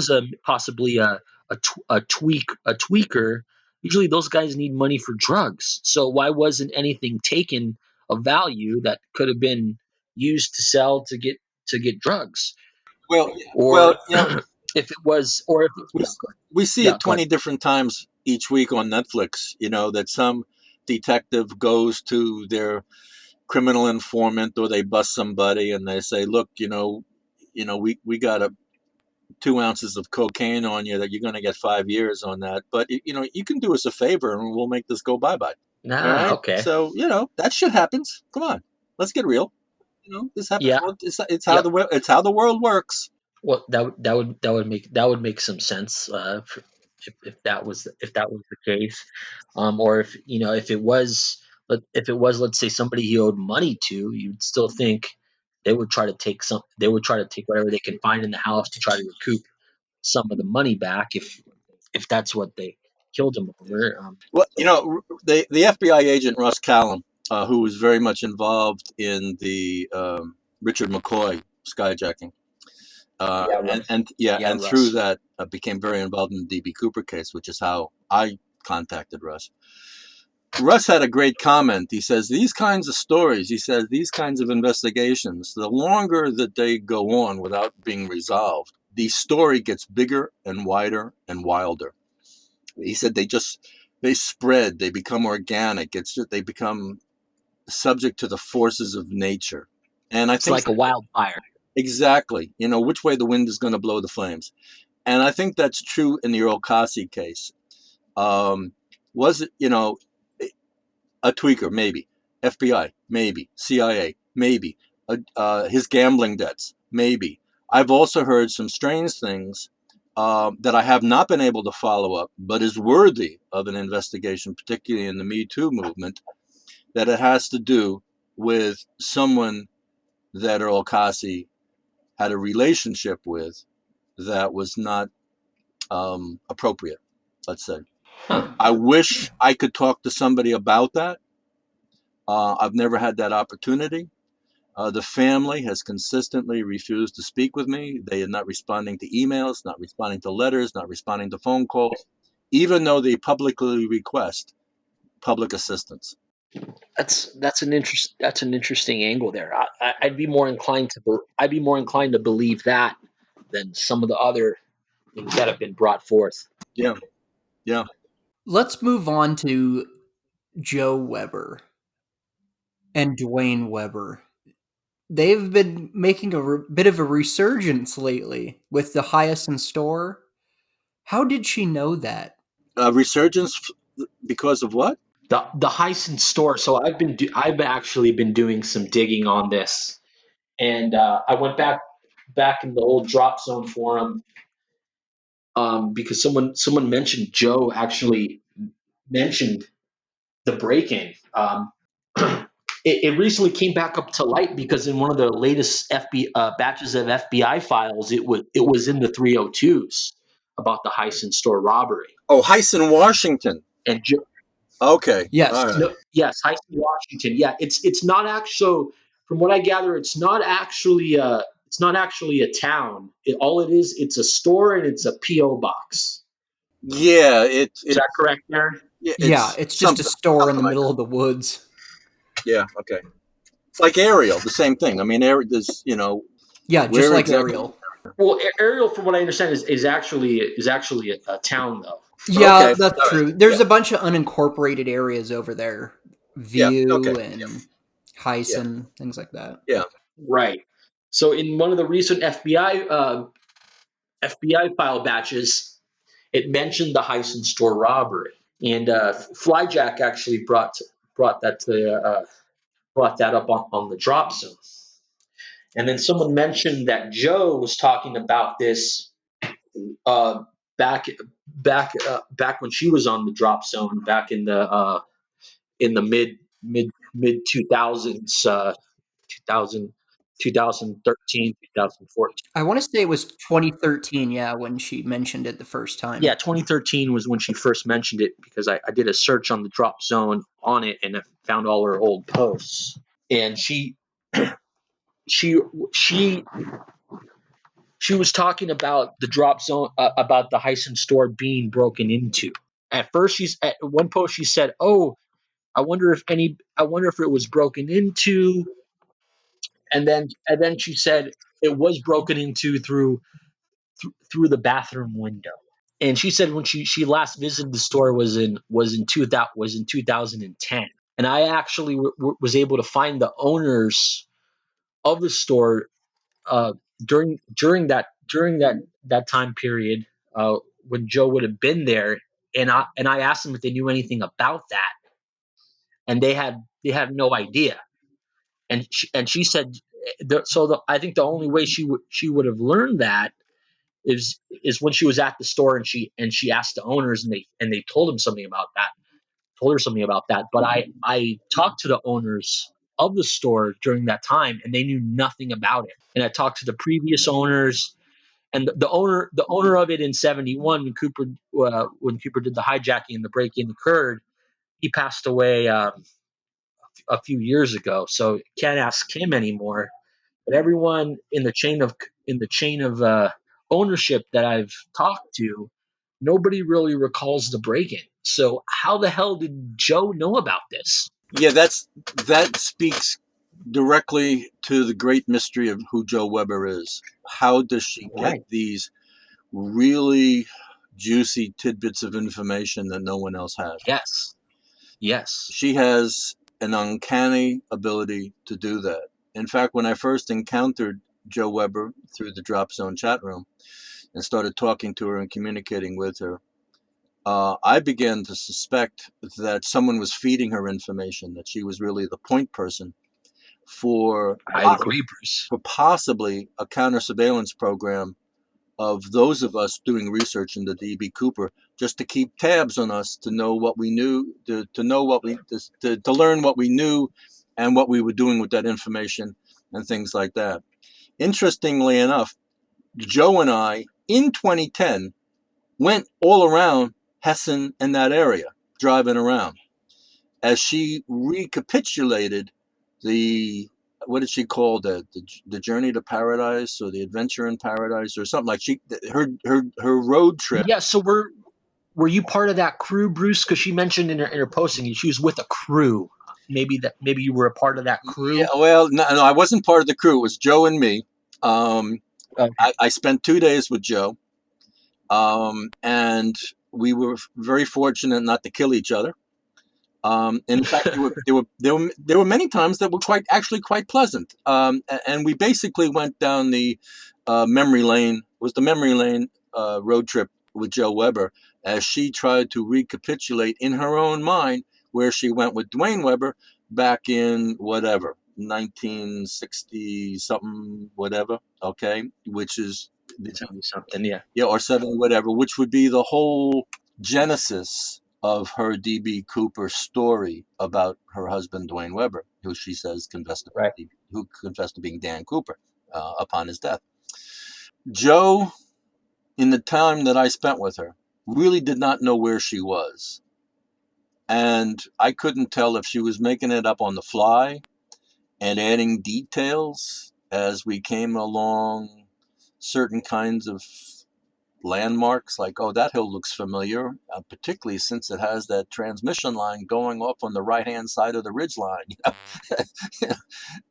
a possibly a tweaker, usually those guys need money for drugs. So why wasn't anything taken of value that could have been used to sell to get drugs?
Well,
Or
well,
if it was, or if
we, we see
yeah,
it
go ahead.
20 different times each week on Netflix. That some detective goes to their criminal informant, or they bust somebody and they say, "Look, we got 2 ounces of cocaine on you that you're going to get 5 years on that, but you can do us a favor and we'll make this go bye bye." All
Nah,
right,
okay,
so that shit happens. Come on, let's get real. This happens.
yeah,
It's how
yep.
the world works.
Well, that would make some sense, if that was the case, or if it was, let's say, somebody he owed money to, you'd still think they would try to take whatever they can find in the house to try to recoup. some of the money back if that's what they killed him over.
Well, the FBI agent Russ Callum, who was very much involved in the Richard McCoy skyjacking,
Yeah,
and through
Russ.
that became very involved in the DB Cooper case, which is how I contacted Russ. Russ had a great comment. He says these kinds of stories, he says these kinds of investigations, the longer that they go on without being resolved, the story gets bigger and wider and wilder. He said they spread, they become organic. It's just they become subject to the forces of nature. And I
It's
think
like a wildfire.
exactly, which way the wind is going to blow the flames. And I think that's true in the Earl Cassi case. Was it, a tweaker? Maybe. FBI? Maybe. CIA? Maybe. His gambling debts? Maybe. I've also heard some strange things that I have not been able to follow up, but is worthy of an investigation, particularly in the Me Too movement, that it has to do with someone that Earl Cassi had a relationship with that was not appropriate, let's say.
Huh.
I wish I could talk to somebody about that. I've never had that opportunity. The family has consistently refused to speak with me. They are not responding to emails, not responding to letters, not responding to phone calls, even though they publicly request public assistance.
That's an interesting angle there. I'd be more inclined to believe that than some of the other things that have been brought forth.
Yeah, yeah.
Let's move on to Joe Weber and Dwayne Weber. They've been making a bit of a resurgence lately with the Hyacinth store. How did she know that?
Resurgence because of what?
The Heisen store. So I've actually been doing some digging on this, and I went back in the old drop zone forum, because someone mentioned Joe actually mentioned the break-in. It recently came back up to light because in one of the latest batches of FBI files, it was in the 302s about the Heisen store robbery.
Oh, Hyson, Washington.
And Joe,
Okay,
Yes.
all right.
no, yes, Heisen, Washington. Yeah, it's not actually. So from what I gather, it's not actually a town. All it is, it's a store and it's a PO box.
Yeah,
Is that correct, Darren?
Yeah,
it's
it's just a
something
store in the
like
middle of the woods.
that. Yeah, okay. It's like Ariel, the same thing. I mean, there's,
Yeah, just
where
like
exactly?
Ariel.
Well, Ariel, from what I understand, is actually a town though.
Yeah,
Okay,
that's
all right.
true.
Yeah,
There's a bunch of unincorporated areas over there.
yeah, okay,
View
yeah,
and
yeah,
Hyson, things like that.
yeah.
Right. So in one of the recent FBI file batches, it mentioned the Heisen store robbery, and Flyjack actually brought that up on the drop zone. And then someone mentioned that Joe was talking about this uh, back back when she was on the drop zone back in the mid 2000s, 2000, 2014.
I want to say it was 2013, yeah, when she mentioned it the first
Yeah,
time.
2013 was when she first mentioned it because I did a search on the drop zone on it and I found all her old posts. And she she she was talking about the drop zone, about the Heisen store being broken into. At first, at one post she said, "Oh, I wonder if it was broken into," and then she said it was broken into through the bathroom window. And she said when she last visited the store was in 2010. And I actually was able to find the owners of the store uh, during that time period, when Joe would have been there, and I asked them if they knew anything about that, and they had no idea. And she said, I think the only way she would have learned that is when she was at the store and she asked the owners and they told her something about that. But I talked to the owners of the store during that time and they knew nothing about it. And I talked to the previous owners And the owner of it in '71, when Cooper did the hijacking and the break-in occurred, he passed away a few years ago. So can't ask him anymore. But everyone in the chain of ownership that I've talked to, nobody really recalls the break-in. So how the hell did Joe know about this?
Yeah, that speaks directly to the great mystery of who Joe Weber is. How does she get
Right.
these really juicy tidbits of information that no one else has?
Yes. Yes.
She has an uncanny ability to do that. In fact, when I first encountered Joe Weber through the Drop Zone chat room and started talking to her and communicating with her, I began to suspect that someone was feeding her information, that she was really the point person for
I agree, Bruce.
possibly a counter surveillance program of those of us doing research into DB Cooper, just to keep tabs on us, to know what we knew, to know what we to learn what we knew and what we were doing with that information and things like that. Interestingly enough, Joe and I in 2010 went all around Hessen and that area, driving around, as she recapitulated the, what did she call the journey to paradise, or the adventure in paradise, or something like, her road trip.
Yeah. So were you part of that crew, Bruce? Because she mentioned in her posting she was with a crew. Maybe you were a part of that
Yeah,
crew.
well, no, I wasn't part of the crew. It was Joe and me.
Okay.
I spent 2 days with Joe, and we were very fortunate not to kill each other. In fact, there were many times that were quite pleasant. And we basically went down the memory lane. It was the memory lane road trip with Joe Weber, as she tried to recapitulate in her own mind where she went with Dwayne Weber back in whatever 1960 something, whatever. Okay, which is,
70 something. Yeah.
yeah, or 70, whatever, which would be the whole genesis of her DB Cooper story about her husband Dwayne Weber, who she says
Right.
confessed to being Dan Cooper upon his death. Joe, in the time that I spent with her, really did not know where she was, and I couldn't tell if she was making it up on the fly and adding details as we came along certain kinds of landmarks, like, oh, that hill looks familiar, particularly since it has that transmission line going off on the right hand side of the ridge line.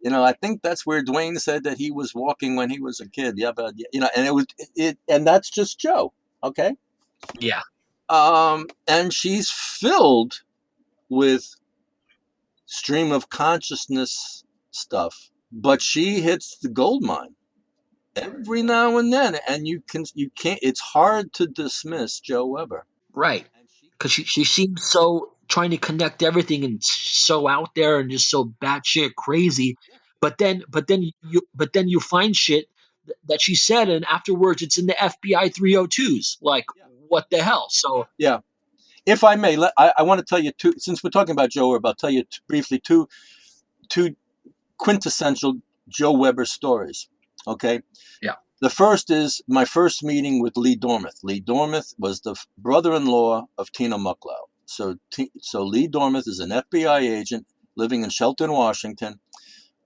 I think that's where Dwayne said that he was walking when he was a kid. Yeah, but and and that's just Joe. Okay.
Yeah.
And she's filled with stream of consciousness stuff, but she hits the gold mine every now and then, and you can't, it's hard to dismiss Joe Weber.
Right. Because she seems so trying to connect everything and so out there and just so batshit crazy. But then you find shit that she said, and afterwards it's in the FBI 302s. Like, what the hell? So
Yeah, if I may, I want to tell you two. Since we're talking about Joe Weber, I'll tell you briefly two quintessential Joe Weber stories. Okay,
yeah.
the first is my first meeting with Lee Dormith. Lee Dormith was the brother-in-law of Tina Mucklow. So Lee Dormith is an FBI agent living in Shelton, Washington,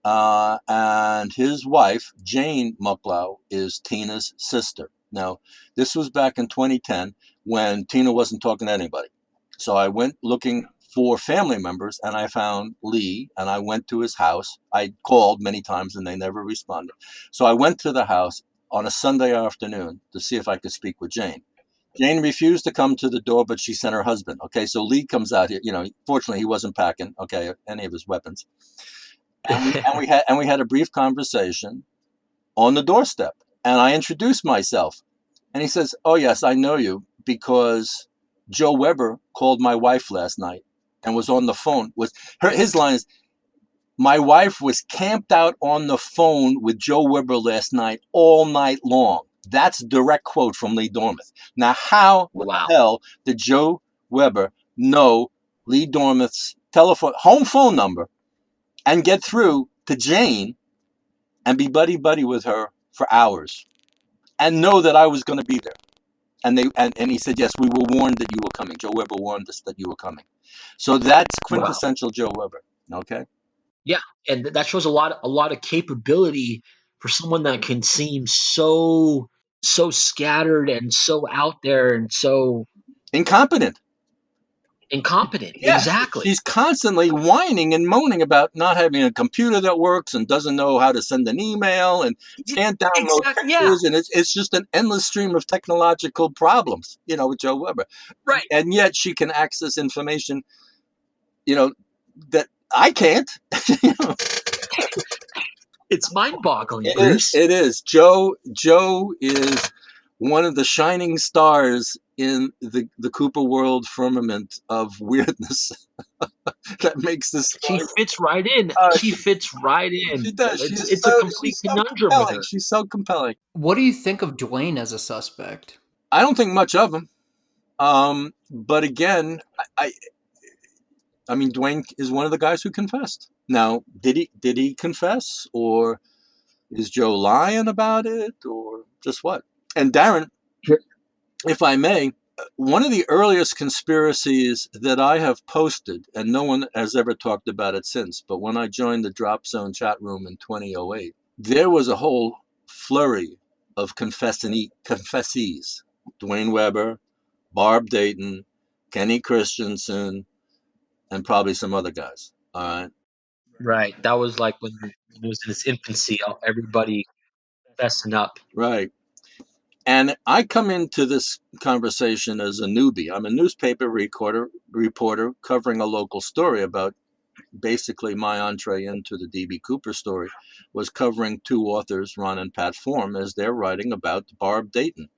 and his wife, Jane Mucklow, is Tina's sister. Now, this was back in 2010 when Tina wasn't talking to anybody. So I went looking for family members, and I found Lee, and I went to his house. I called many times and they never responded. So I went to the house on a Sunday afternoon to see if I could speak with Jane. Jane refused to come to the door, but she sent her husband. Okay, so Lee comes out here. Fortunately, he wasn't packing, okay, any of his weapons. And we had a brief conversation on the doorstep. And I introduced myself. And he says, "Oh yes, I know you because Joe Weber called my wife last night and was on the phone with her." His line is, "My wife was camped out on the phone with Joe Weber last night all night long." That's a direct quote from Lee Dormith. Now, how the
Wow.
hell did Joe Weber know Lee Dormith's home phone number and get through to Jane and be buddy buddy with her for hours? and know that I was going to be there. And he said, yes, we were warned that you were coming. Joe Weber warned us that you were coming. So that's
Wow.
quintessential Joe Weber. Okay.
Yeah, and that shows a lot of capability for someone that can seem so scattered and so out there and so
Incompetent.
incompetent.
Yeah.
Exactly.
She's constantly whining and moaning about not having a computer that works and doesn't know how to send an email and can't download
Exactly. Yeah.
pictures. And it's just an endless stream of technological problems, with Joe Weber.
Right.
And yet she can access information, that I can't.
It's mind-boggling,
It is.
Bruce.
It is. Joe is one of the shining stars in the Cooper world firmament of weirdness that makes this
She
story.
fits right in. She
She,
fits right in.
she does.
It's a complete
She's so
conundrum with
compelling.
her.
She's so compelling.
What do you think of Dwayne as a suspect?
I don't think much of him. But again, I mean, Dwayne is one of the guys who confessed. Now, did he confess, or is Joe lying about it, or just what? And Darren,
Sure.
if I may, one of the earliest conspiracies that I have posted, and no one has ever talked about it since, but when I joined the Drop Zone chat room in 2008, there was a whole flurry of confessees. Dwayne Weber, Barb Dayton, Kenny Christensen, and probably some other guys. All right.
Right. That was like when it was in its infancy. Everybody fessing up.
Right. And I come into this conversation as a newbie. I'm a newspaper reporter covering a local story about basically my entree into the DB Cooper story was covering two authors, Ron and Pat Form, as they're writing about Barb Dayton.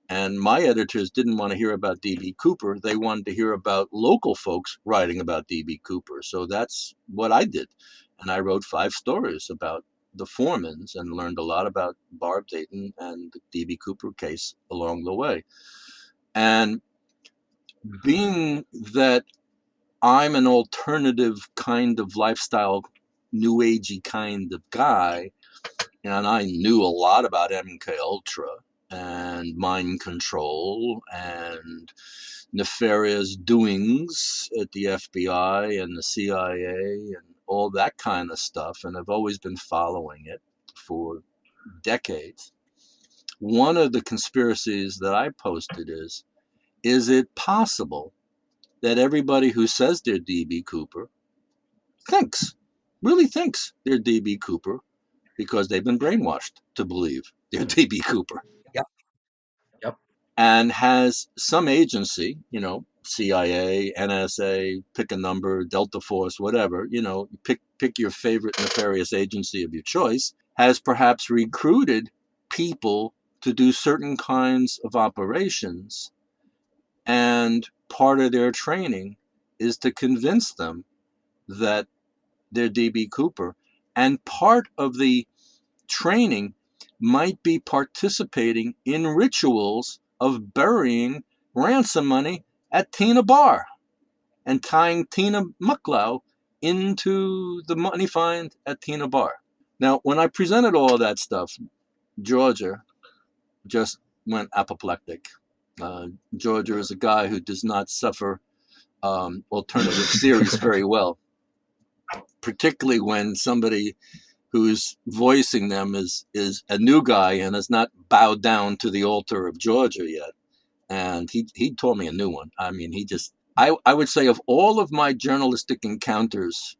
And my editors didn't want to hear about DB Cooper. They wanted to hear about local folks writing about DB Cooper. So that's what I did. And I wrote 5 stories about the Formans and learned a lot about Barb Dayton and the DB Cooper case along the way. And being that I'm an alternative kind of lifestyle, new agey kind of guy, and I knew a lot about MK Ultra and mind control and nefarious doings at the FBI and the CIA and all that kind of stuff, and I've always been following it for decades. One of the conspiracies that I posted is it possible that everybody who says they're DB Cooper really thinks they're DB Cooper because they've been brainwashed to believe they're DB Cooper,
Yep. Yep.
and has some agency, CIA, NSA, pick a number, Delta Force, whatever, pick your favorite nefarious agency of your choice, has perhaps recruited people to do certain kinds of operations, and part of their training is to convince them that they're DB Cooper. And part of the training might be participating in rituals of burying ransom money at Tina Bar and tying Tina Mucklow into the money find at Tina Bar. Now, when I presented all of that stuff, Georgia just went apoplectic. Georgia is a guy who does not suffer alternative theories very well, particularly when somebody who's voicing them is a new guy and has not bowed down to the altar of Georgia yet. And he told me a new one. I mean, I would say of all of my journalistic encounters,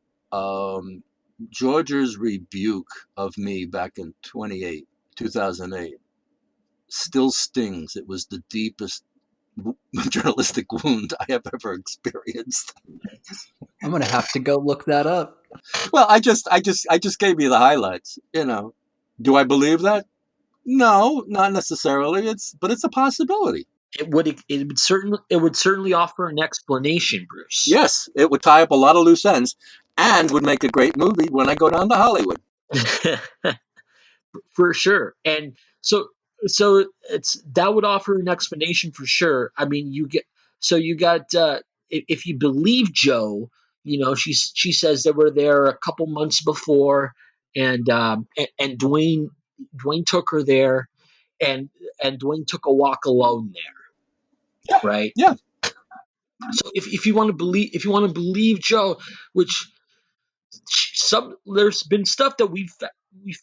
Georgia's rebuke of me back in 2008, still stings. It was the deepest journalistic wound I have ever experienced.
I'm gonna have to go look that up.
Well, I just gave you the highlights. Do I believe that? No, not necessarily. But it's a possibility.
It would certainly offer an explanation, Bruce.
Yes, it would tie up a lot of loose ends, and would make a great movie when I go down to Hollywood.
For sure. And so it's that would offer an explanation for sure. I mean, you got if you believe Joe, she says they were there a couple months before, and Dwayne took her there, and Dwayne took a walk alone there,
Yeah.
right?
Yeah.
So if you want to believe Joe, which there's been stuff that we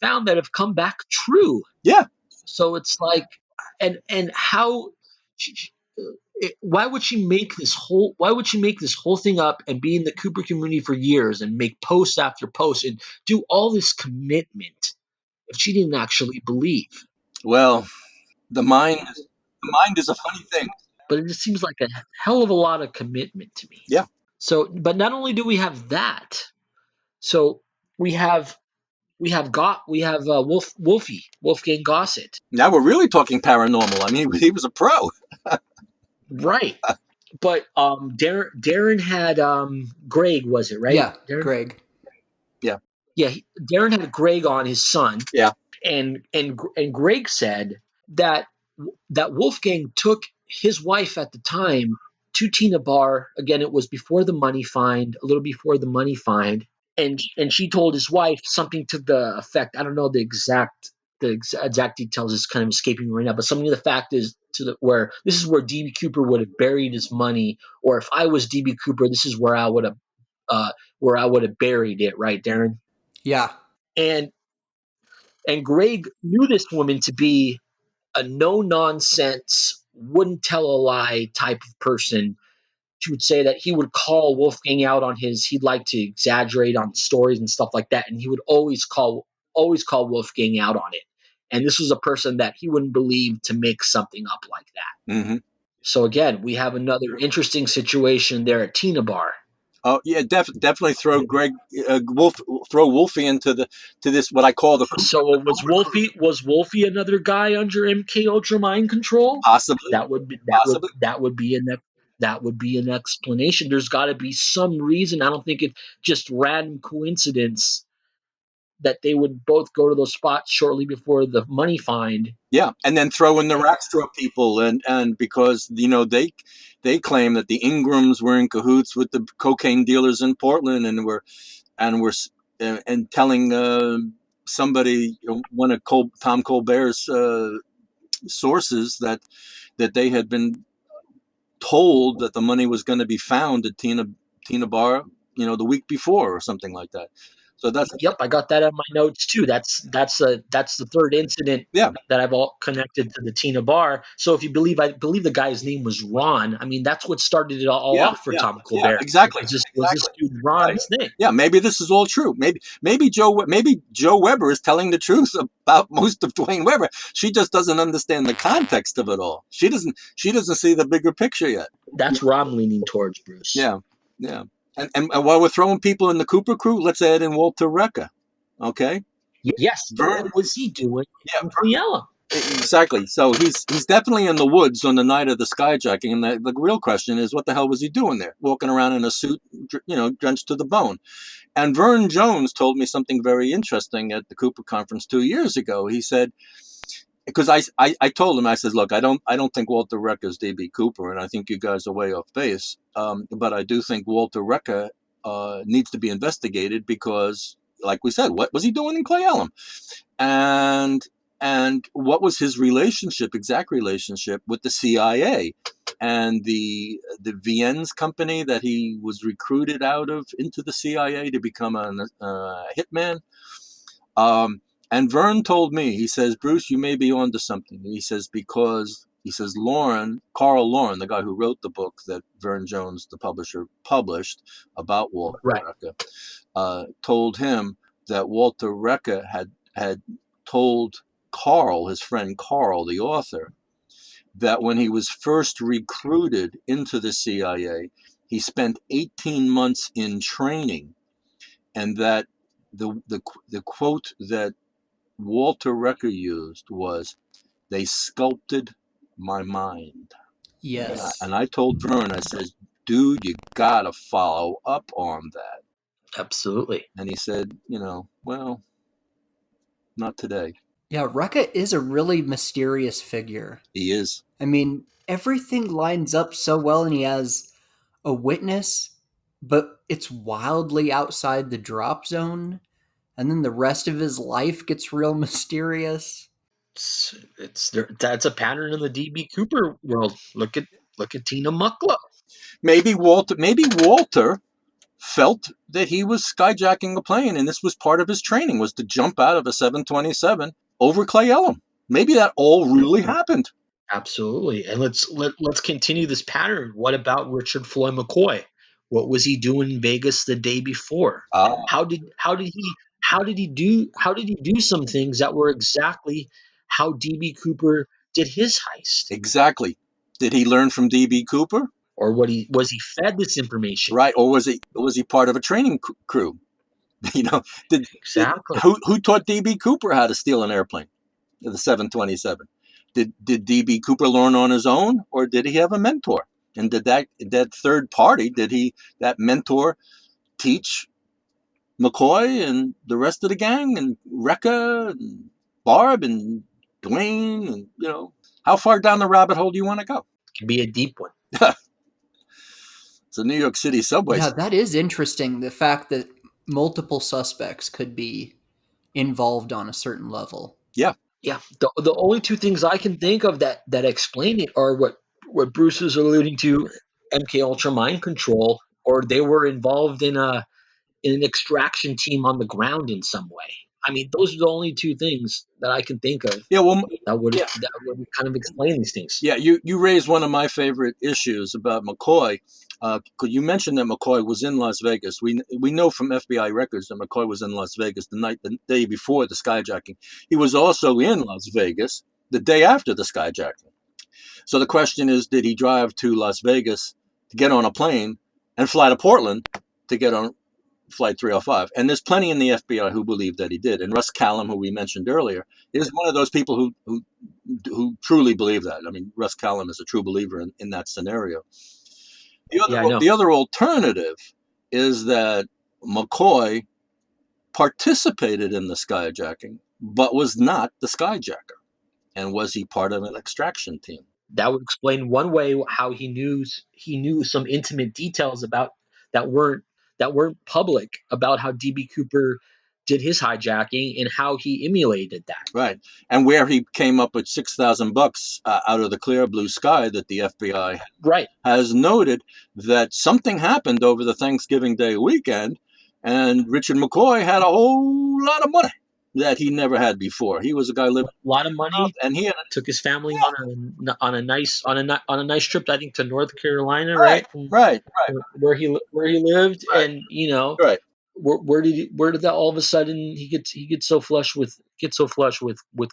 found that have come back true.
Yeah.
So it's like, and how, why would she make this whole thing up and be in the Cooper community for years and make post after post and do all this commitment if she didn't actually believe?
Well, the mind is a funny thing.
But it just seems like a hell of a lot of commitment to me.
Yeah.
So, but not only do we have that, so we have Wolfgang Gossett,
Now we're really talking paranormal. I mean, he was a pro.
right? But Darren had Greg, was it right?
Yeah,
Darren,
Greg.
Yeah.
yeah, Darren had Greg on, his son,
Yeah.
and Greg said that Wolfgang took his wife at the time to Tina Bar. Again, it was before the money find, a little before the money find, and she told his wife something to the effect. I don't know the exact details is kind of escaping me right now, but something to the fact is where this is where DB Cooper would have buried his money, or if I was DB Cooper, this is where I would have buried it, right, Darren?
Yeah.
And Greg knew this woman to be a no nonsense, wouldn't tell a lie type of person. She would say that he would call Wolfgang out on he'd like to exaggerate on stories and stuff like that, and he would always call Wolfgang out on it. And this was a person that he wouldn't believe to make something up like that.
Mm-hmm.
So again, we have another interesting situation there at Tina Bar.
Oh yeah, definitely throw throw Wolfie into to this what I call the
So was Wolfie another guy under MK Ultra mind control?
possibly,
That would be that would
possibly.
that would be an explanation. There's got to be some reason. I don't think it's just random coincidence that they would both go to those spots shortly before the money find.
Yeah, and then throw in the Rackstraw people, and because they claim that the Ingrams were in cahoots with the cocaine dealers in Portland, and were and telling somebody, one of Tom Colbert's sources, that they had been told that the money was going to be found at Tina Bar, the week before or something like that. So that's
Yep, I got that on my notes too. That's the third incident
yeah,
that I've all connected to the Tina Bar. So if I believe the guy's name was Ron. I mean, that's what started it all
yeah,
off for
yeah,
Tom
yeah,
Colbert.
exactly,
Was this
exactly.
dude
Right.
Ron's thing?
Yeah, maybe this is all true. Maybe Joe Weber is telling the truth about most of Dwayne Weber. She just doesn't understand the context of it all. She doesn't see the bigger picture yet.
That's where I'm leaning towards, Bruce.
Yeah, yeah. And while we're throwing people in the Cooper crew, let's add in Walter Recca. Okay.
Yes,
Vern,
what was he doing
yeah,
in Cleella?
exactly. So he's definitely in the woods on the night of the skyjacking, and the real question is, what the hell was he doing there, walking around in a suit, drenched to the bone? And Vern Jones told me something very interesting at the Cooper conference 2 years ago. He said, because I told him, I said, look, I don't think Walter Recca is DB Cooper, and I think you guys are way off base. But I do think Walter Recca needs to be investigated because, like we said, what was he doing in Clay Elm? And what was his exact relationship with the CIA and the Viennes company that he was recruited out of into the CIA to become a hitman. Um, and Vern told me, he says, Bruce, you may be onto something. He says, because he says Carl Lauren, the guy who wrote the book that Vern Jones, the publisher, published about Walter
Right.
Recca, told him that Walter Recca had told Carl, his friend Carl, the author, that when he was first recruited into the CIA, he spent 18 months in training, and that the quote that Walter Recca used was, "They sculpted my mind."
Yes.
And I told Vern, I says, "Dude, you gotta follow up on that."
Absolutely.
And he said, well, not today.
Yeah, Rucka is a really mysterious figure.
He is.
I mean, everything lines up so well, and he has a witness, but it's wildly outside the drop zone, and then the rest of his life gets real mysterious.
That's a pattern in the DB Cooper world. Look at Tina Mucklow.
Maybe Walter felt that he was skyjacking a plane, and this was part of his training, was to jump out of a 727 over Clay Elum. Maybe that all really happened.
Absolutely. And let's continue this pattern. What about Richard Floyd McCoy? What was he doing in Vegas the day before? How did he do some things that were exactly how DB Cooper did his heist?
Exactly. Did he learn from DB Cooper?
Or was he fed this information?
Right. Or was he part of a training crew? You know,
Exactly.
who taught DB Cooper how to steal an airplane? The 727. Did DB Cooper learn on his own, or did he have a mentor? And did that third party, that mentor teach McCoy and the rest of the gang, and Rekka and Barb and Dwayne, and how far down the rabbit hole do you want to go?
It can be a deep one.
It's a New York City subway.
Yeah, that is interesting. The fact that multiple suspects could be involved on a certain level.
Yeah.
Yeah. The only two things I can think of that explain it are what Bruce is alluding to, MK Ultra mind control, or they were involved in an extraction team on the ground in some way. I mean, those are the only two things that I can think of.
Yeah. Well,
that would kind of explain these things.
Yeah, you raised one of my favorite issues about McCoy. Could you mention that McCoy was in Las Vegas? We know from FBI records that McCoy was in Las Vegas the day before the skyjacking. He was also in Las Vegas the day after the skyjacking. So the question is, did he drive to Las Vegas to get on a plane and fly to Portland to get on Flight 305? And there's plenty in the FBI who believe that he did. And Russ Callum, who we mentioned earlier, is one of those people who truly believe that. I mean, Russ Callum is a true believer in that scenario. The other alternative is that McCoy participated in the skyjacking, but was not the skyjacker. And was he part of an extraction team?
That would explain one way how he knew some intimate details about that weren't public about how DB Cooper did his hijacking and how he emulated that.
Right. And where he came up with $6,000 out of the clear blue sky that the FBI has noted that something happened over the Thanksgiving Day weekend, and Richard McCoy had a whole lot of money that he never had before. He was a guy living
a lot of money,
and he
took his family on a nice trip, I think, to North Carolina,
right?
Where he lived,
right.
And
right.
Where did that all of a sudden he gets so flush with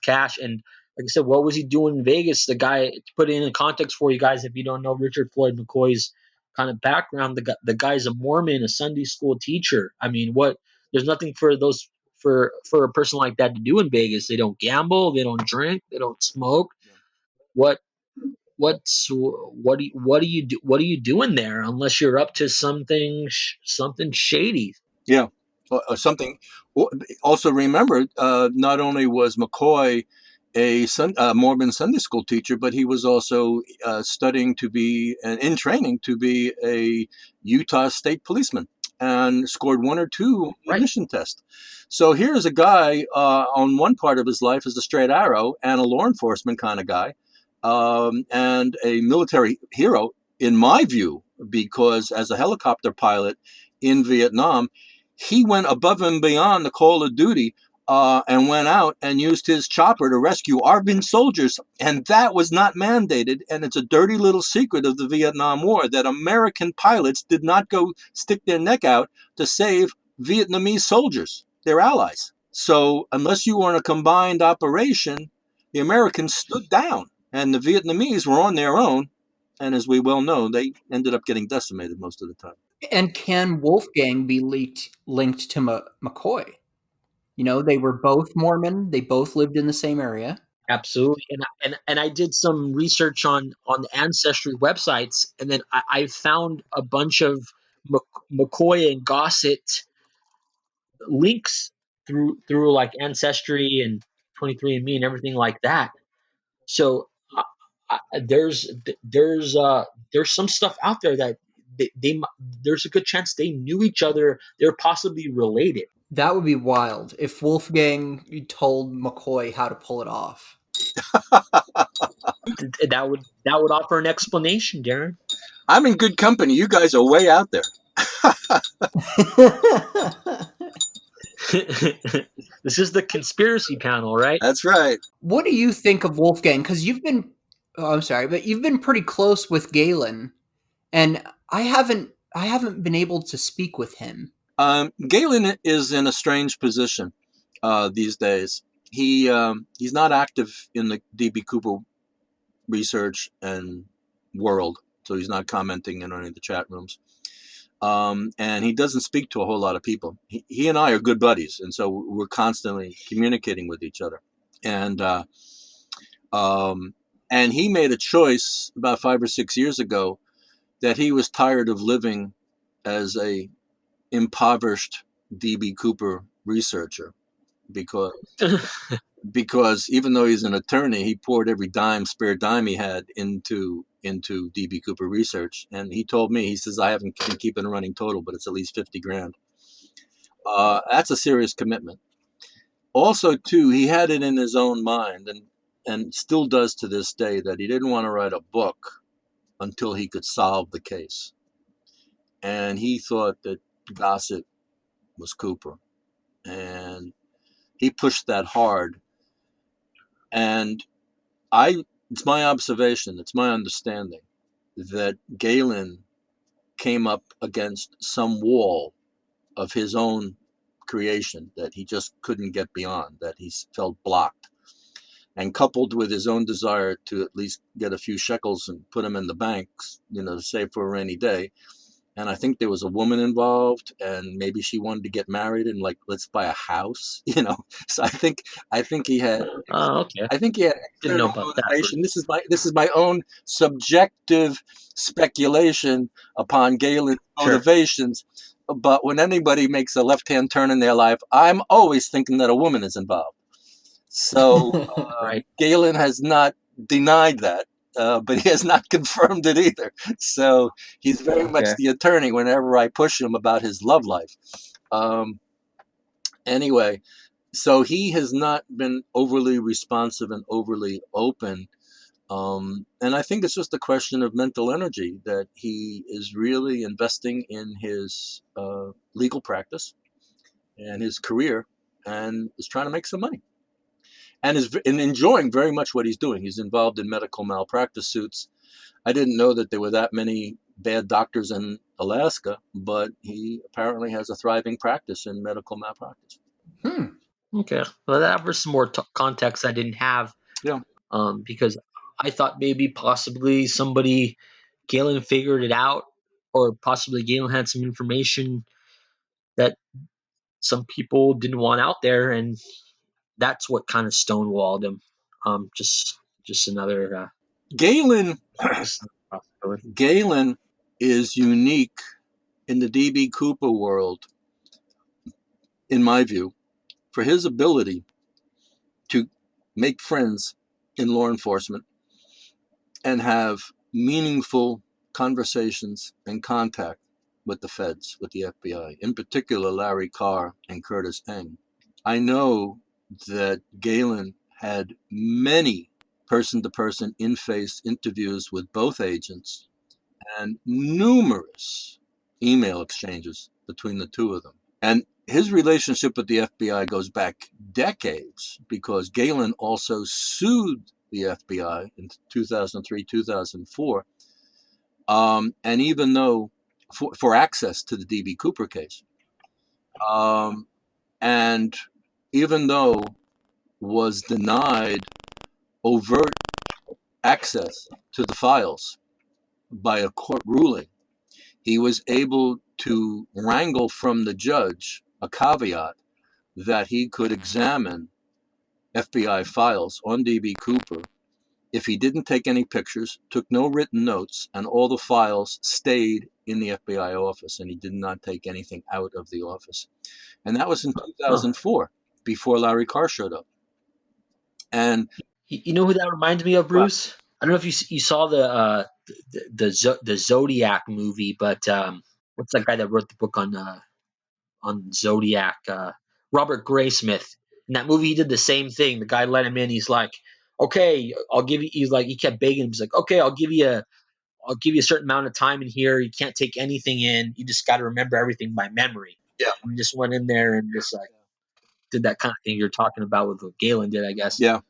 cash? And like I said, what was he doing in Vegas? The guy, to put it in context for you guys, if you don't know Richard Floyd McCoy's kind of background, the guy's a Mormon, a Sunday school teacher. I mean, there's nothing for a person like that to do in Vegas. They don't gamble, they don't drink, they don't smoke. What are you doing there unless you're up to something shady?
Yeah, something. Also, remember, not only was McCoy a Mormon Sunday school teacher, but he was also studying to be and in training to be a Utah state policeman, and scored 1 or 2 admission tests. So here's a guy on one part of his life as a straight arrow and a law enforcement kind of guy, and a military hero, in my view, because as a helicopter pilot in Vietnam, he went above and beyond the call of duty and went out and used his chopper to rescue ARVN soldiers. And that was not mandated. And it's a dirty little secret of the Vietnam War that American pilots did not go stick their neck out to save Vietnamese soldiers, their allies. So unless you were in a combined operation, the Americans stood down and the Vietnamese were on their own. And as we well know, they ended up getting decimated most of the time.
And can Wolfgang be linked to McCoy? They were both Mormon. They both lived in the same area.
Absolutely. And I did some research on the ancestry websites, and then I found a bunch of McCoy and Gossett links through like Ancestry and 23andMe and everything like that. So there's some stuff out there that they there's a good chance they knew each other. They're possibly related.
That would be wild if Wolfgang told McCoy how to pull it off.
That would offer an explanation, Darren.
I'm in good company. You guys are way out there.
This is the conspiracy panel, right?
That's right.
What do you think of Wolfgang? Because you've been, oh, I'm sorry, but you've been pretty close with Galen, and I haven't been able to speak with him.
Galen is in a strange position these days. He's not active in the DB Cooper research and world, so he's not commenting in any of the chat rooms. And he doesn't speak to a whole lot of people. He and I are good buddies, and so we're constantly communicating with each other. And and he made a choice about 5 or 6 years ago that he was tired of living as a impoverished DB Cooper researcher because even though he's an attorney, he poured every spare dime he had into DB Cooper research. And he told me, he says, I haven't been keeping a running total, but it's at least 50 grand. That's a serious commitment. Also, too, he had it in his own mind, and still does to this day, that he didn't want to write a book until he could solve the case. And he thought that gossip was Cooper. And he pushed that hard. And it's my observation, it's my understanding that Galen came up against some wall of his own creation that he just couldn't get beyond, that he felt blocked. And coupled with his own desire to at least get a few shekels and put them in the banks, to save for a rainy day. And I think there was a woman involved, and maybe she wanted to get married and let's buy a house, So I think he had.
Oh, okay.
I think he had
Didn't know
external
about that.
motivation. This is my own subjective speculation upon Galen's motivations. But when anybody makes a left-hand turn in their life, I'm always thinking that a woman is involved. So
Right.
Galen has not denied that, but he has not confirmed it either. So he's very much the attorney whenever I push him about his love life. Anyway, so he has not been overly responsive and overly open. And I think it's just a question of mental energy that he is really investing in his legal practice and his career, and is trying to make some money. And is enjoying very much what he's doing. He's involved in medical malpractice suits. I didn't know that there were that many bad doctors in Alaska, but he apparently has a thriving practice in medical malpractice.
Okay. Well, that was some more context I didn't have.
Yeah.
Because I thought maybe possibly Galen figured it out, or possibly Galen had some information that some people didn't want out there, and that's what kind of stonewalled him. Just another
Galen
possibility.
Galen is unique in the DB Cooper world, in my view, for his ability to make friends in law enforcement and have meaningful conversations and contact with the feds, with the FBI, in particular Larry Carr and Curtis Eng. I know that Galen had many person-to-person in-face interviews with both agents and numerous email exchanges between the two of them. And his relationship with the FBI goes back decades, because Galen also sued the FBI in 2003, 2004, and even though for access to the DB Cooper case, and even though was denied overt access to the files by a court ruling, he was able to wrangle from the judge a caveat that he could examine FBI files on DB Cooper if he didn't take any pictures, took no written notes, and all the files stayed in the FBI office, and he did not take anything out of the office. And that was in 2004, before Larry Carr showed up. And
You know who that reminds me of, Bruce? I don't know if you saw the Zodiac movie, but what's that guy that wrote the book on Zodiac? Robert Graysmith. In that movie, he did the same thing. The guy let him in. He's like, okay, I'll give you. He's like, he kept begging. He's like, okay, I'll give you a certain amount of time in here. You can't take anything in. You just got to remember everything by memory.
Yeah.
And just went in there and just like did that kind of thing you're talking about with what Galen did, I guess.
Yeah.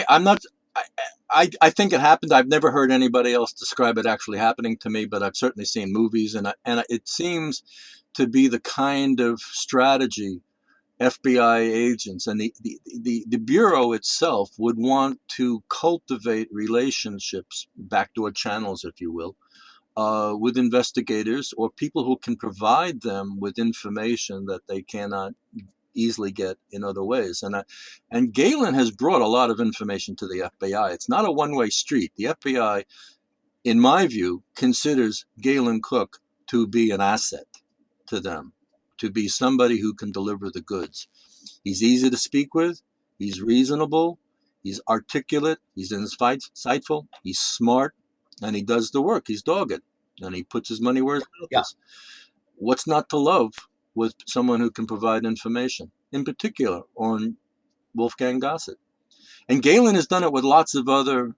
I'm not. I think it happened. I've never heard anybody else describe it actually happening to me, but I've certainly seen movies, and it seems to be the kind of strategy FBI agents and the bureau itself would want to cultivate relationships, backdoor channels, if you will, with investigators or people who can provide them with information that they cannot easily get in other ways. And Galen has brought a lot of information to the FBI. It's not a one-way street. The FBI, in my view, considers Galen Cook to be an asset to them, to be somebody who can deliver the goods. He's easy to speak with. He's reasonable. He's articulate. He's insightful. He's smart, and he does the work. He's dogged, and he puts his money where his mouth is. What's not to love with someone who can provide information, in particular on Wolfgang Gossett? And Galen has done it with lots of other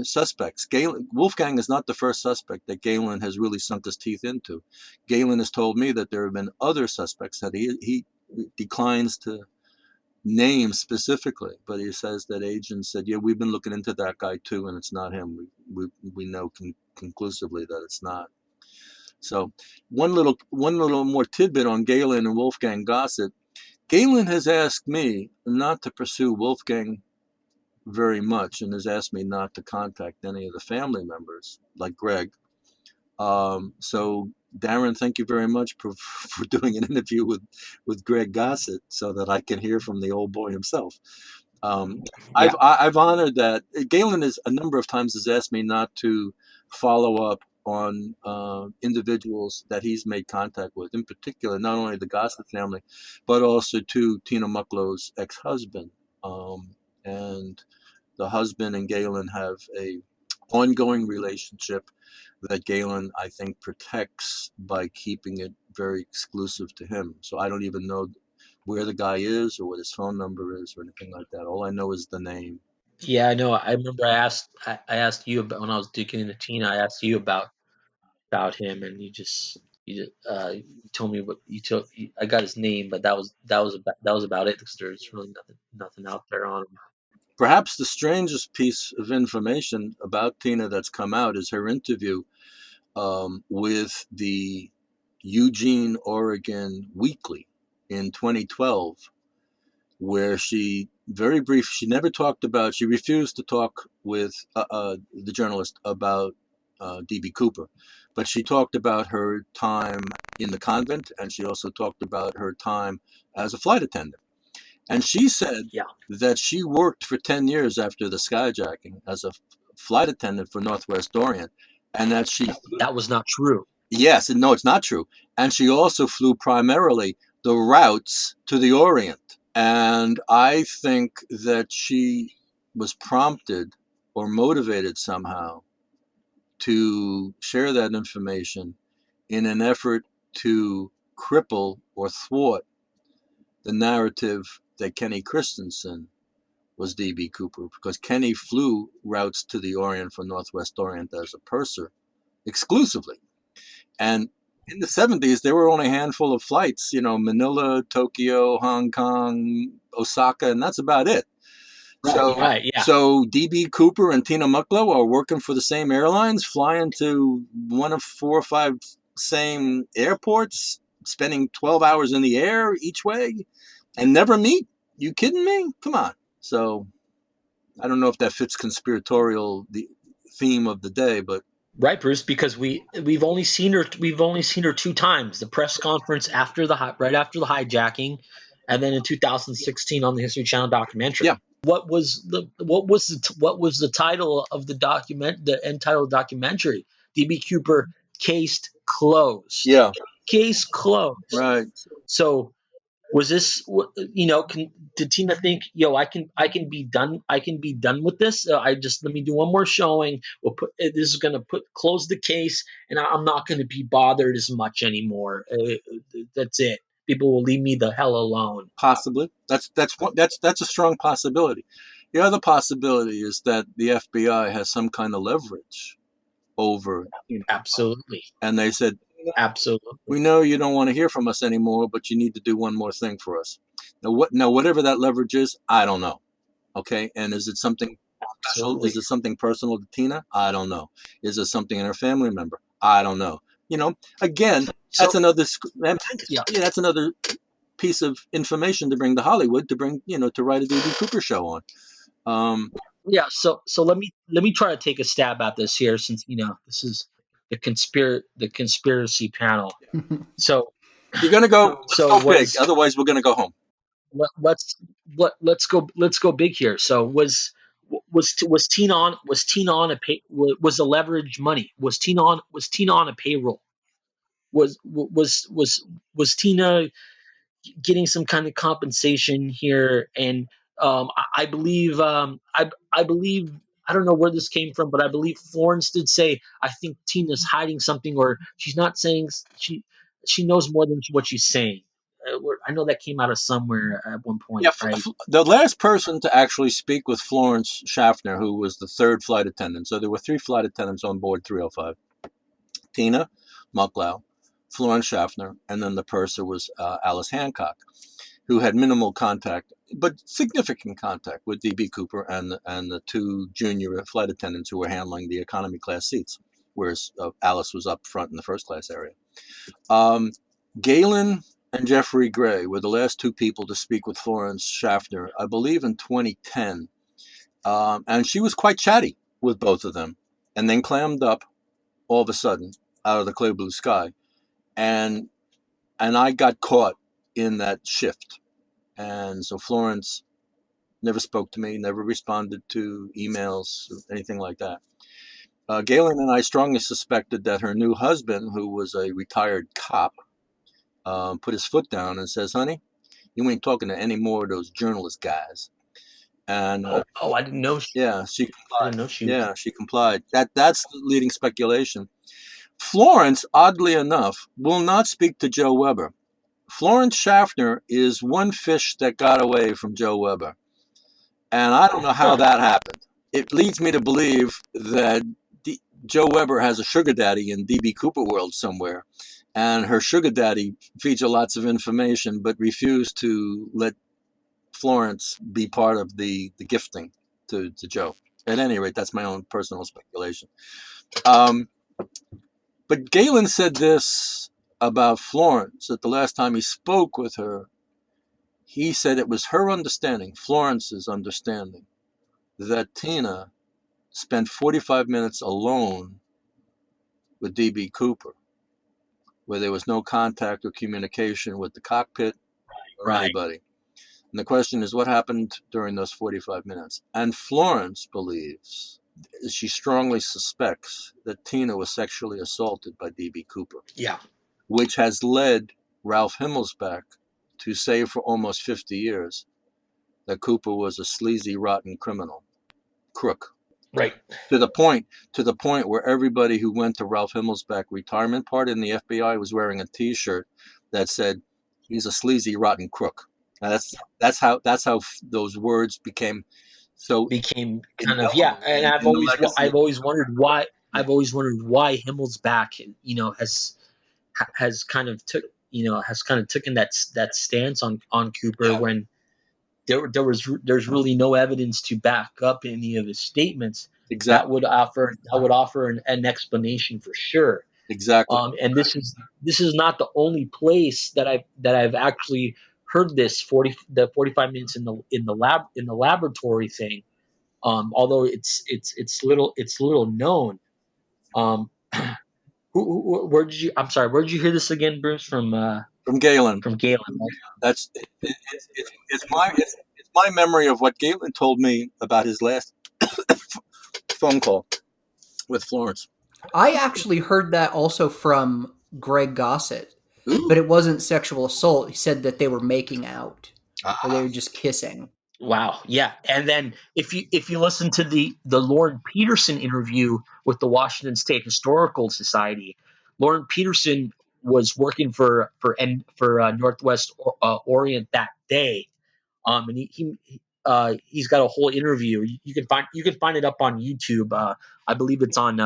suspects. Wolfgang is not the first suspect that Galen has really sunk his teeth into. Galen has told me that there have been other suspects that he declines to name specifically, but he says that agents said, yeah, we've been looking into that guy too, and it's not him. We know conclusively that it's not. So one little more tidbit on Galen and Wolfgang Gossett. Galen has asked me not to pursue Wolfgang very much, and has asked me not to contact any of the family members, like Greg. So Darren, thank you very much for doing an interview with Greg Gossett so that I can hear from the old boy himself. I've honored that. Galen has a number of times has asked me not to follow up on individuals that he's made contact with, in particular, not only the Gossett family, but also to Tina Mucklow's ex-husband. And the husband and Galen have a ongoing relationship that Galen, I think, protects by keeping it very exclusive to him. So I don't even know where the guy is or what his phone number is or anything like that. All I know is the name.
Yeah, I know. I remember I asked you about when I was digging into Tina. I asked you about him, and you told me what you told. I got his name, but that was about it because there's really nothing out there on him.
Perhaps the strangest piece of information about Tina that's come out is her interview with the Eugene, Oregon Weekly in 2012, where she she refused to talk with the journalist about D.B. Cooper, but she talked about her time in the convent, and she also talked about her time as a flight attendant. And she said
Yeah,
that she worked for 10 years after the skyjacking as a flight attendant for Northwest Orient, and that she
that was not true.
yes, and no, it's not true. And she also flew primarily the routes to the Orient. And I think that she was prompted or motivated somehow to share that information in an effort to cripple or thwart the narrative that Kenny Christensen was D.B. Cooper, because Kenny flew routes to the Orient for Northwest Orient as a purser exclusively. And in the 70s, there were only a handful of flights, Manila, Tokyo, Hong Kong, Osaka, and that's about it.
Right, yeah.
So DB Cooper and Tina Mucklow are working for the same airlines, flying to one of 4 or 5 same airports, spending 12 hours in the air each way, and never meet. You kidding me? Come on. So I don't know if that fits conspiratorial the theme of the day, but
Right, Bruce, because we've only seen her 2 times. The press conference right after the hijacking, and then in 2016 on the History Channel documentary.
yeah,
What was the title of the document? The end title of the documentary: DB Cooper, case closed.
yeah,
Case closed.
right.
So was this did Tina think, I can be done with this? I just let me do one more showing. This is going to close the case, and I'm not going to be bothered as much anymore. That's it. People will leave me the hell alone.
Possibly. That's a strong possibility. The other possibility is that the FBI has some kind of leverage over,
Absolutely.
and they said,
Absolutely.
we know you don't want to hear from us anymore, but you need to do one more thing for us. Now, whatever that leverage is, I don't know. Okay, and is it something special?
Absolutely.
Is it something personal to Tina? I don't know. Is it something in her family member? I don't know. Again, that's
So
another.
yeah.
That's another piece of information to bring to Hollywood, to bring to write a D.B. Cooper show on.
Yeah, so let me try to take a stab at this here, since this is the conspiracy panel. So
You're gonna go. Let's
so
go big.
was
Otherwise, we're gonna go home.
let's go big here. So was Tina on a pay, was the leverage money? Was Tina on a payroll? Was Tina getting some kind of compensation here? And I believe I believe, I don't know where this came from, but I believe Florence did say, I think Tina's hiding something, or she's not saying, she knows more than what she's saying. I know that came out of somewhere at one
Yeah,
point, right?
the last person to actually speak with Florence Schaffner, who was the third flight attendant. So there were three flight attendants on board 305. Tina Mucklow, Florence Schaffner, and then the purser was Alice Hancock, who had minimal contact, but significant contact with D.B. Cooper and the two junior flight attendants who were handling the economy class seats, whereas Alice was up front in the first class area. Galen and Jeffrey Gray were the last two people to speak with Florence Schaffner, I believe in 2010. And she was quite chatty with both of them, and then clammed up all of a sudden out of the clear blue sky. And I got caught in that shift. And so Florence never spoke to me, never responded to emails, anything like that. Galen and I strongly suspected that her new husband, who was a retired cop, put his foot down and says, honey, you ain't talking to any more of those journalist guys. And
Oh, I didn't know.
yeah, she
I
complied.
didn't know she was.
Yeah, she complied. That's the leading speculation. Florence, oddly enough, will not speak to Joe Weber. Florence Schaffner is one fish that got away from Joe Weber. And I don't know how that happened. It leads me to believe that Joe Weber has a sugar daddy in D.B. Cooper world somewhere. And her sugar daddy feeds her lots of information, but refused to let Florence be part of the gifting to Joe. At any rate, that's my own personal speculation. But Galen said this about Florence, that the last time he spoke with her, he said it was her understanding, Florence's understanding, that Tina spent 45 minutes alone with D.B. Cooper, where there was no contact or communication with the cockpit or
Right.
anybody. And the question is, what happened during those 45 minutes? And Florence believes, she strongly suspects, that Tina was sexually assaulted by D.B. Cooper.
Yeah.
Which has led Ralph Himmelsbach to say for almost 50 years that Cooper was a sleazy, rotten criminal, crook.
Right.
To the point where everybody who went to Ralph Himmelsbach retirement party in the FBI was wearing a T-shirt that said, "He's a sleazy, rotten crook." Now that's how those words became so
Became kind of, yeah.
indelible
And
in the legacy. Yeah.
I've always wondered why Himmelsbach, has kind of taken that stance on Cooper,
Yeah,
when there's really no evidence to back up any of his statements
exactly.
that would offer an explanation for sure.
Exactly.
And this is not the only place that I've actually heard this 45 minutes in the laboratory thing. Although it's little known. Um, where did you? I'm sorry. Where did you hear this again, Bruce?
From Galen.
From Galen. Right?
That's it's my memory of what Galen told me about his last phone call with Florence.
I actually heard that also from Greg Gossett,
Ooh.
but it wasn't sexual assault. He said that they were making out, or they were just kissing.
Wow. Yeah. And then if you listen to the Lauren Peterson interview with the Washington State Historical Society, Lauren Peterson was working for Northwest Orient that day. And he's got a whole interview. You can find it up on YouTube. I believe it's on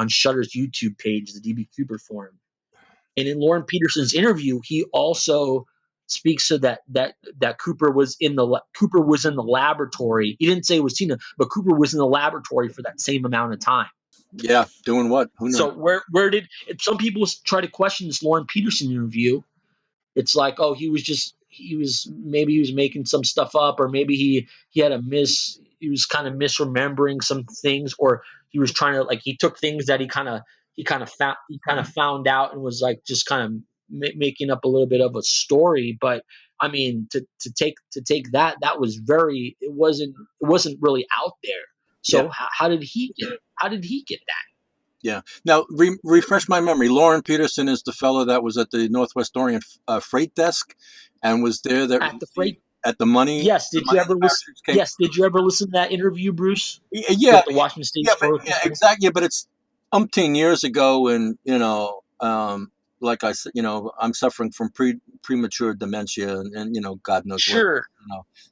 Shutter's YouTube page, the DB Cooper Forum. And in Lauren Peterson's interview, he also speaks to that Cooper was in the laboratory. He didn't say it was Tina, but Cooper was in the laboratory for that same amount of time.
Yeah, doing what? Who knows?
So where did some people try to question this Lauren Peterson interview? It's like, oh, he was maybe he was making some stuff up, or maybe he had he was kind of misremembering some things, or he was trying to, like, he took things that he kind of found out and was like just kind of making up a little bit of a story. But I mean, to take that was it wasn't really out there.
Yeah.
So how did he get that?
Yeah. Now, refresh my memory. Lauren Peterson is the fellow that was at the Northwest Orient freight desk, and was there that
At the freight.
at the money.
Yes.
The
Did you
money
ever listen?
managers came.
Yes. Did you ever listen to that interview, Bruce,
Yeah,
with the Washington State
yeah, but
Historical
yeah,
Society?
exactly. Yeah, but it's umpteen years ago, and like I said, I'm suffering from premature dementia, and God knows what,
Sure.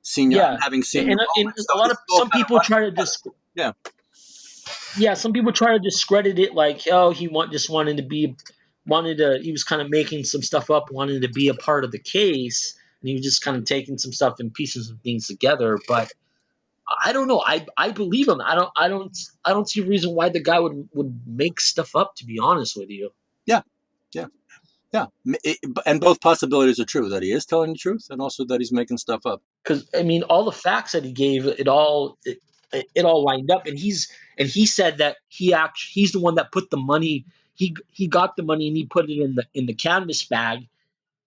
senior. I'm
Yeah.
having senior
And
moments, so
a lot
this
of
is all
some
kind of
people
running
try to
together. Yeah,
some people try to discredit it, like, oh, just wanted to be he was kind of making some stuff up, wanted to be a part of the case, and he was just kind of taking some stuff and pieces of things together. But I don't know. I believe him. I don't see a reason why the guy would make stuff up. To be honest with you.
yeah, yeah, yeah. And both possibilities are true: that he is telling the truth, and also that he's making stuff up.
Because I mean, all the facts that he gave, it all lined up, and he said that he's the one that put the money. He got the money and he put it in the canvas bag,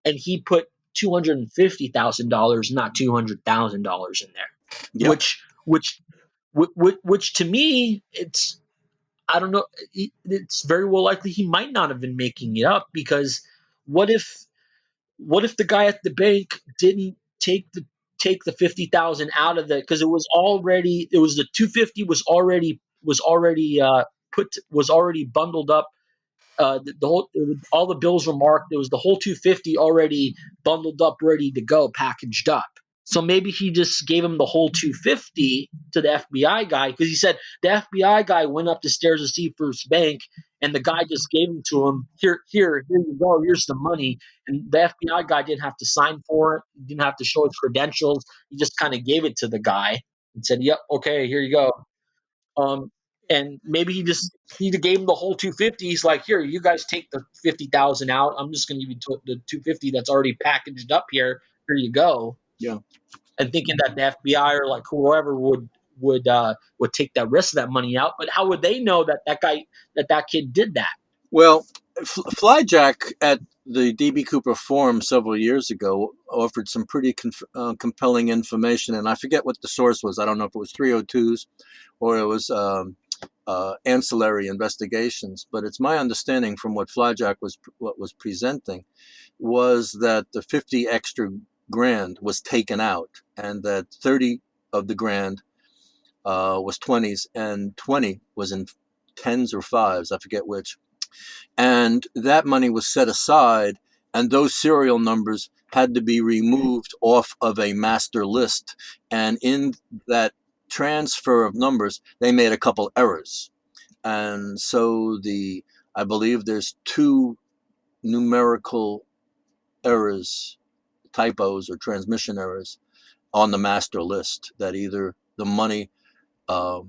and he put $250,000, not $200,000 in there,
Yep.
which to me, it's, I don't know. It's very well likely he might not have been making it up, because what if the guy at the bank didn't take the 50,000 out of the, because the 250 was already bundled up. The whole All the bills were marked. It was the whole 250 already bundled up, ready to go, packaged up. So maybe he just gave him the whole 250 to the FBI guy, because he said the FBI guy went up the stairs to Schaefer's bank, and the guy just gave him to him. Here you go. Here's the money. And the FBI guy didn't have to sign for it. He didn't have to show his credentials. He just kind of gave it to the guy and said, "Yep, okay, here you go." Um, and maybe he gave him the whole 250. He's like, "Here, you guys take the 50,000 out. I'm just going to give you the 250 that's already packaged up here. Here you go."
Yeah.
And thinking that the FBI or like whoever would take that rest of that money out. But how would they know that kid did that?
Well, Flyjack at the DB Cooper Forum several years ago offered some pretty compelling information, and I forget what the source was. I don't know if it was 302s or it was ancillary investigations, but it's my understanding from what Flyjack was presenting was that the 50 extra grand was taken out, and that 30 of the grand was 20s, and 20 was in tens or fives. I forget which. And that money was set aside, and those serial numbers had to be removed off of a master list. And in that transfer of numbers, they made a couple errors. And so I believe there's two numerical errors, typos or transmission errors on the master list, that either the money, uh,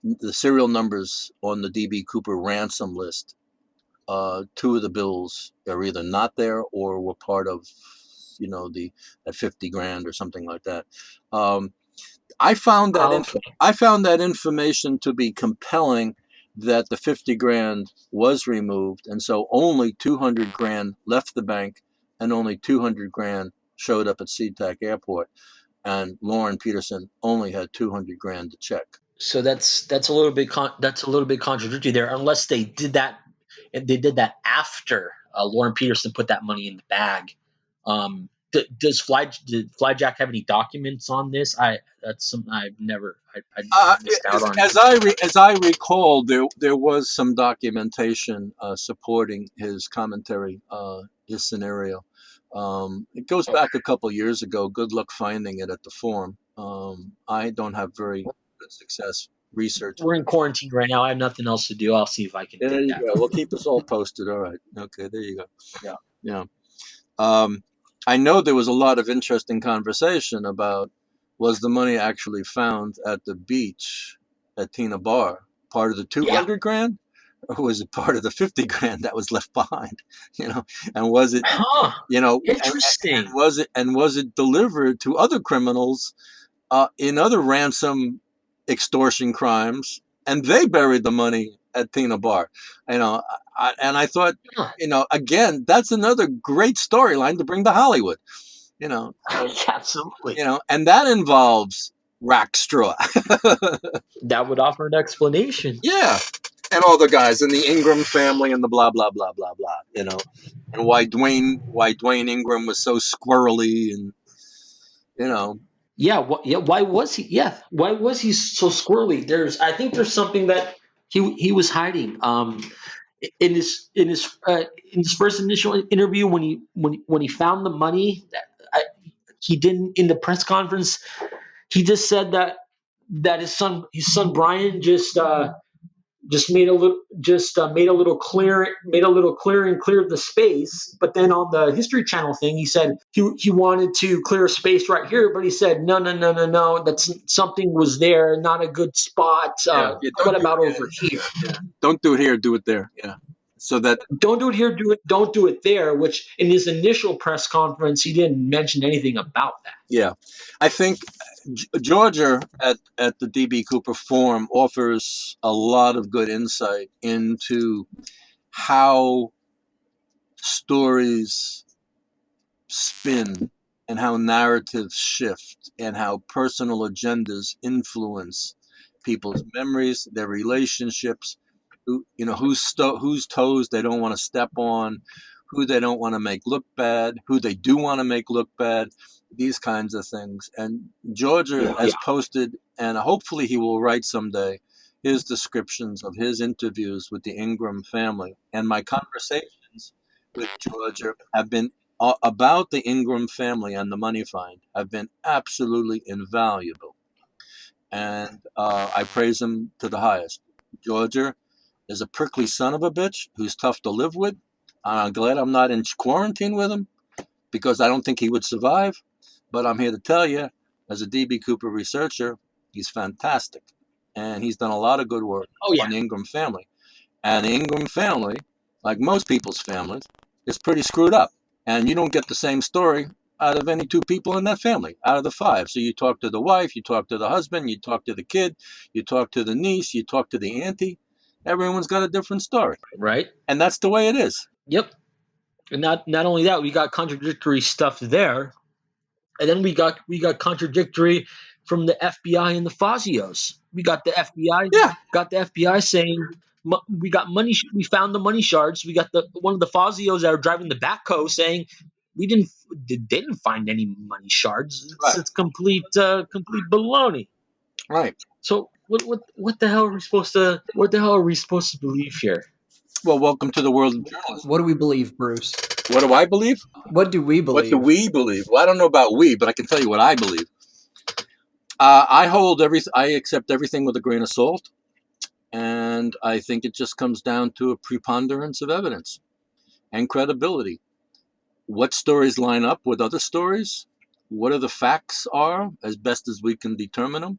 the serial numbers on the DB Cooper ransom list, two of the bills are either not there or were part of, that 50 grand or something like that. I found
Okay.
that information to be compelling, that the 50 grand was removed, and so only 200 grand left the bank, and only 200 grand showed up at SeaTac Airport, and Lauren Peterson only had 200 grand to check.
So that's a little bit contradictory there, unless they did that after Lauren Peterson put that money in the bag. Did Flyjack have any documents on this? That's something I've never I missed out on.
As I recall, there was some documentation supporting his commentary, his scenario. It goes back a couple years ago. Good luck finding it at the forum. I don't have very good success researching.
We're in quarantine right now. I have nothing else to do. I'll see if I can
There
dig
you
that.
go. Well, keep us all posted. All right. Okay. There you go.
Yeah.
Yeah. Um, I know there was a lot of interesting conversation about, was the money actually found at the beach at Tina Bar part of the
Yeah.
200 grand, or was it part of the 50 grand that was left behind? You know, and was it,
Huh.
you know,
Interesting.
and was it delivered to other criminals in other ransom extortion crimes, and they buried the money at Tina Bar? You know, and I thought,
Huh.
again, that's another great storyline to bring to Hollywood. You know, so,
Absolutely.
and that involves rack straw.
That would offer an explanation.
Yeah, and all the guys in the Ingram family and the blah blah blah blah blah. And why Dwayne Ingram was so squirrely, and you know.
Yeah. Yeah. Why was he? Yeah. Why was he so squirrely? I think there's something that he was hiding. In his first initial interview when he found the money, he didn't, in the press conference, he just said that his son Brian just made a little clear and cleared the space. But then on the History Channel thing, he said he wanted to clear a space right here, but he said no, that's something was there, not a good spot.
Yeah,
What
don't do
about over
it.
here?
Yeah, don't do it here, do it there. Yeah, so that.
Don't do it here, don't do it there. Which in his initial press conference, he didn't mention anything about that.
Yeah, I think Georgia at the DB Cooper Forum offers a lot of good insight into how stories spin and how narratives shift and how personal agendas influence people's memories, their relationships, whose toes they don't want to step on, who they don't want to make look bad, who they do want to make look bad, these kinds of things. And Georgia
Yeah.
has posted, and hopefully he will write someday, his descriptions of his interviews with the Ingram family. And my conversations with Georgia have been about the Ingram family and the money find have been absolutely invaluable. And I praise him to the highest. Georgia is a prickly son of a bitch who's tough to live with. I'm glad I'm not in quarantine with him because I don't think he would survive. But I'm here to tell you, as a DB Cooper researcher, he's fantastic. And he's done a lot of good work
Oh yeah.
on the Ingram family. And the Ingram family, like most people's families, is pretty screwed up. And you don't get the same story out of any two people in that family, out of the five. So you talk to the wife, you talk to the husband, you talk to the kid, you talk to the niece, you talk to the auntie. Everyone's got a different story.
Right.
And that's the way it is.
Yep. And not only that, we got contradictory stuff there, and then we got contradictory from the FBI and the Fazios. We got the FBI
Yeah.
saying we got money. We found the money shards. We got the one of the Fazios that are driving the backhoe saying they didn't find any money shards.
Right.
It's complete baloney.
Right.
So what the hell are we supposed to believe here?
Well, welcome to the world of journalism.
What do we believe, Bruce?
What do I believe?
What do we
What
believe?
do we believe? Well, I don't know about we, but I can tell you what I believe. I accept everything with a grain of salt. And I think it just comes down to a preponderance of evidence and credibility. What stories line up with other stories? What are the facts are, as best as we can determine them?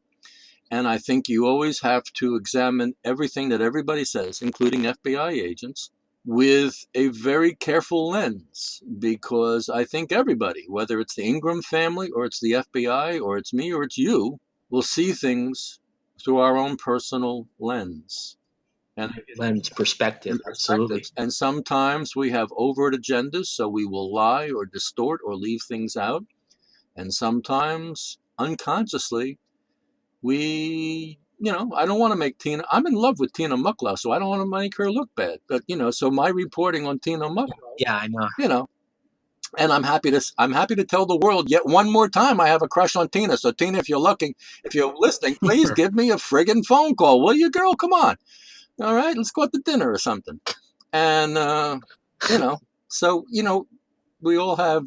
And I think you always have to examine everything that everybody says, including FBI agents, with a very careful lens, because I think everybody, whether it's the Ingram family or it's the FBI or it's me or it's you, will see things through our own personal lens
Lens perspective,
and
absolutely.
perspectives. And sometimes we have overt agendas, so we will lie or distort or leave things out. And sometimes unconsciously, I don't want to make Tina, I'm in love with Tina Mucklow, so I don't want to make her look bad. But, so my reporting on Tina Mucklow,
Yeah, I know.
and I'm happy to tell the world yet one more time I have a crush on Tina. So Tina, if you're listening, please give me a friggin' phone call, will you, girl? Come on. All right, let's go out to dinner or something. And you know, so we all have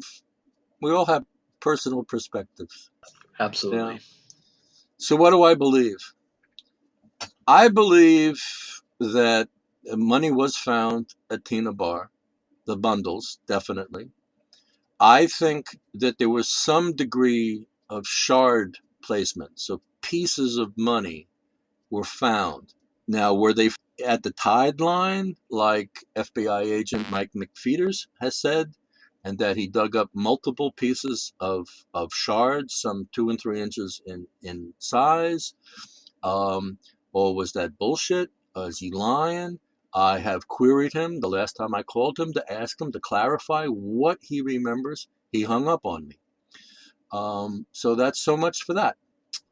personal perspectives. Yeah.
Absolutely.
So what do I believe? I believe that money was found at Tina Bar, the bundles, definitely. I think that there was some degree of shard placement. So pieces of money were found. Now, were they at the tide line, like FBI agent Mike McFeeters has said, and that he dug up multiple pieces of shards, some 2 and 3 inches in size? Um, or was that bullshit? Is he lying? I have queried him the last time I called him to ask him to clarify what he remembers. He hung up on me. So that's so much for that.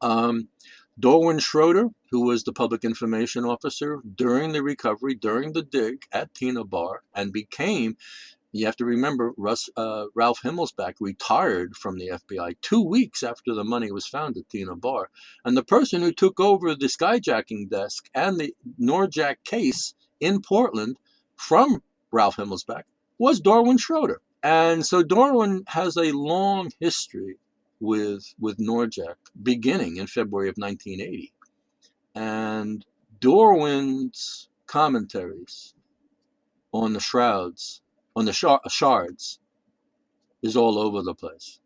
Um, Dorwin Schroeder, who was the public information officer during the recovery, during the dig at Tina Bar, and became, you have to remember, Ralph Himmelsbach retired from the FBI 2 weeks after the money was found at Tina Bar. And the person who took over the skyjacking desk and the Norjack case in Portland from Ralph Himmelsbach was Dorwin Schroeder. And so Darwin has a long history with Norjack, beginning in February of 1980. And Darwin's commentaries on the shrouds, on the shards, is all over the place.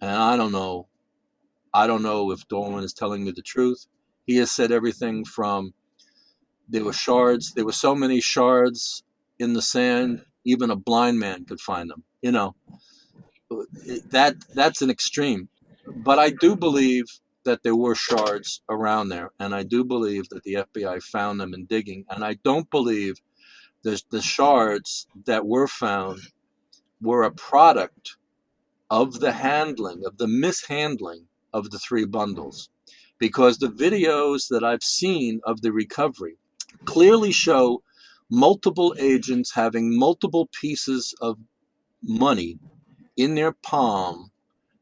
And I don't know. I don't know if Darwin is telling me the truth. He has said everything from there were shards. There were so many shards in the sand, even a blind man could find them. That's an extreme. But I do believe that there were shards around there, and I do believe that the FBI found them in digging, and I don't believe the shards that were found were a product of the mishandling of the three bundles, because the videos that I've seen of the recovery clearly show multiple agents having multiple pieces of money in their palm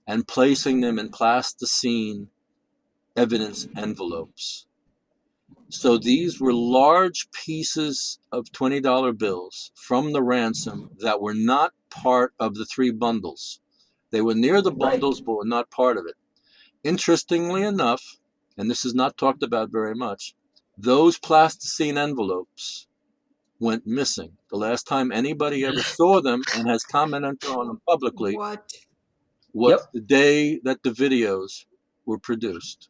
and placing them in plasticine evidence envelopes. So these were large pieces of $20 bills from the ransom that were not part of the three bundles. They were near the bundles, but were not part of it. Interestingly enough, and this is not talked about very much, those plasticine envelopes went missing. The last time anybody ever saw them and has commented on them publicly
What?
was
Yep.
the day that the videos were produced.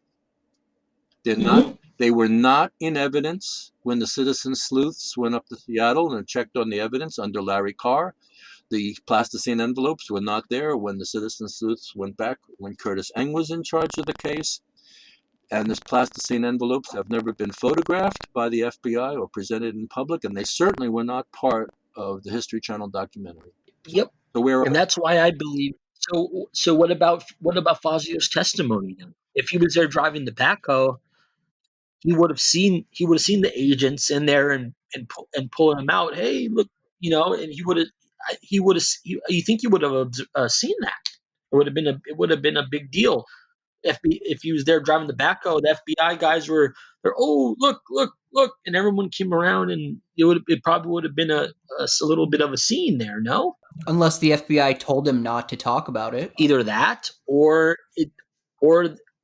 They're not.
Mm-hmm.
They were not in evidence when the citizen sleuths went up to Seattle and checked on the evidence under Larry Carr. The plasticine envelopes were not there when the citizen sleuths went back when Curtis Eng was in charge of the case. And these plasticine envelopes have never been photographed by the FBI or presented in public, and they certainly were not part of the History Channel documentary.
Yep.
So where
And that's why I believe. So what about Fazio's testimony then? If he was there driving the backhoe, he would have seen the agents in there and pulling them out. Hey, look, and you think he would have seen that? It would have been a big deal if he was there driving the backhoe. The FBI guys were there. Oh, look, look, look, and everyone came around, and it probably would have been a little bit of a scene there. No,
Unless the FBI told him not to talk about it.
either that or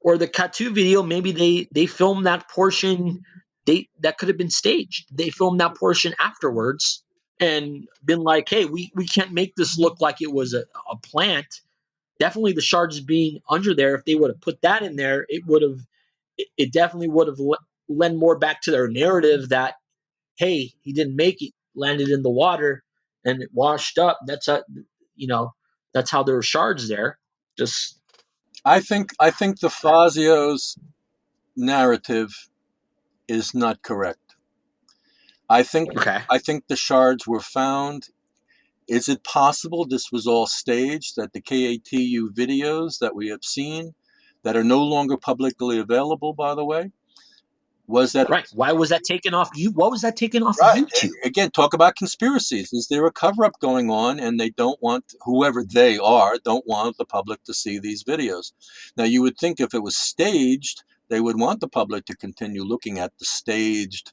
or the Katu video. Maybe they filmed that portion. That could have been staged. They filmed that portion afterwards and been like, hey, we can't make this look like it was a plant. Definitely the shards being under there. If they would have put that in there, it definitely would have lent more back to their narrative that, hey, he didn't make it, landed in the water and it washed up. You know, that's how there were shards there. Just
I think the Fazio's narrative is not correct. I think
okay.
I think the shards were found. Is it possible this was all staged? That the KATU videos that we have seen, that are no longer publicly available, by the way, was that
Right. Why was that taken off you? What was that taken off
right?
YouTube?
Again, talk about conspiracies. Is there a cover-up going on, and they don't want, whoever they are, don't want the public to see these videos? Now, you would think if it was staged, they would want the public to continue looking at the staged,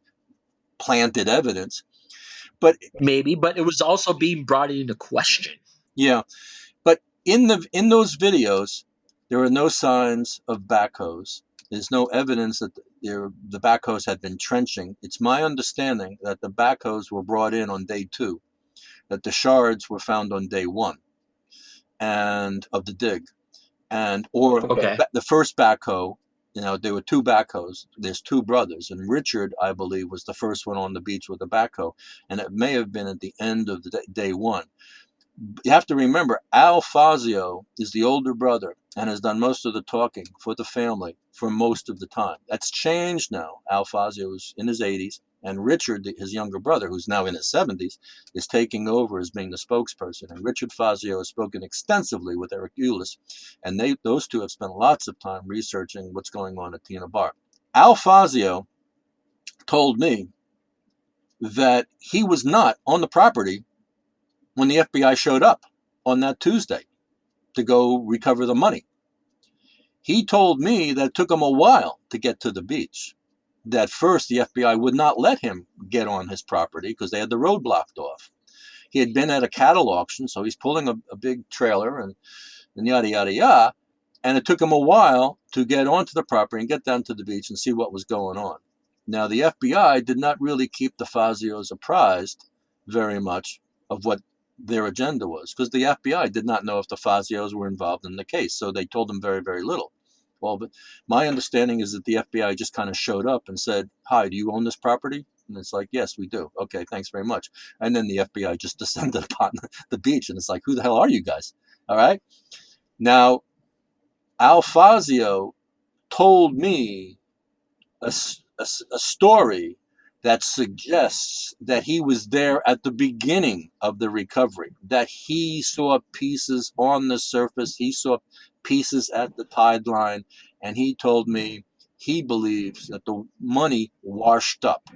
planted evidence. But
Maybe, but it was also being brought into question.
yeah, but in those videos, there are no signs of backhoes. There's no evidence that the backhoes had been trenching. It's my understanding that the backhoes were brought in on day 2, that the shards were found on day 1 and of the dig. And or
Okay.
the first backhoe, there were 2 backhoes. There's 2 brothers, and Richard, I believe, was the first one on the beach with the backhoe, and it may have been at the end of the day 1. You have to remember, Al Fazio is the older brother and has done most of the talking for the family for most of the time. That's changed now. Al Fazio is in his 80s, and Richard, his younger brother, who's now in his 70s, is taking over as being the spokesperson. And Richard Fazio has spoken extensively with Eric Eulis, and those two have spent lots of time researching what's going on at Tina Bar. Al Fazio told me that he was not on the property when the FBI showed up on that Tuesday to go recover the money. He told me that it took him a while to get to the beach. That first the FBI would not let him get on his property because they had the road blocked off. He had been at a cattle auction, so he's pulling a big trailer and yada, yada, yada. And it took him a while to get onto the property and get down to the beach and see what was going on. Now, the FBI did not really keep the Fazios apprised very much of what their agenda was, because the FBI did not know if the Fazios were involved in the case, so they told them very, very little. Well, but my understanding is that the FBI just kind of showed up and said, "Hi, do you own this property?" And it's like, "Yes, we do." "Okay, thanks very much." And then the FBI just descended upon the beach, and it's like, "Who the hell are you guys?" All right. Now, Al Fazio told me a story that suggests that he was there at the beginning of the recovery, that he saw pieces on the surface, he saw pieces at the tide line, and he told me he believes that the money washed up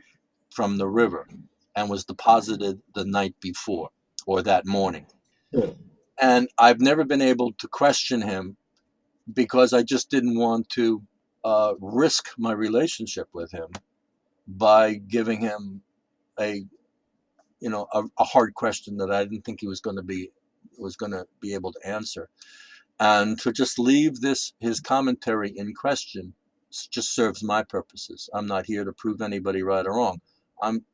from the river and was deposited the night before or that morning. And I've never been able to question him because I just didn't want to risk my relationship with him by giving him a a hard question that I didn't think he was going to be able to answer, and to just leave his commentary in question just serves my purposes. I'm not here to prove anybody right or wrong.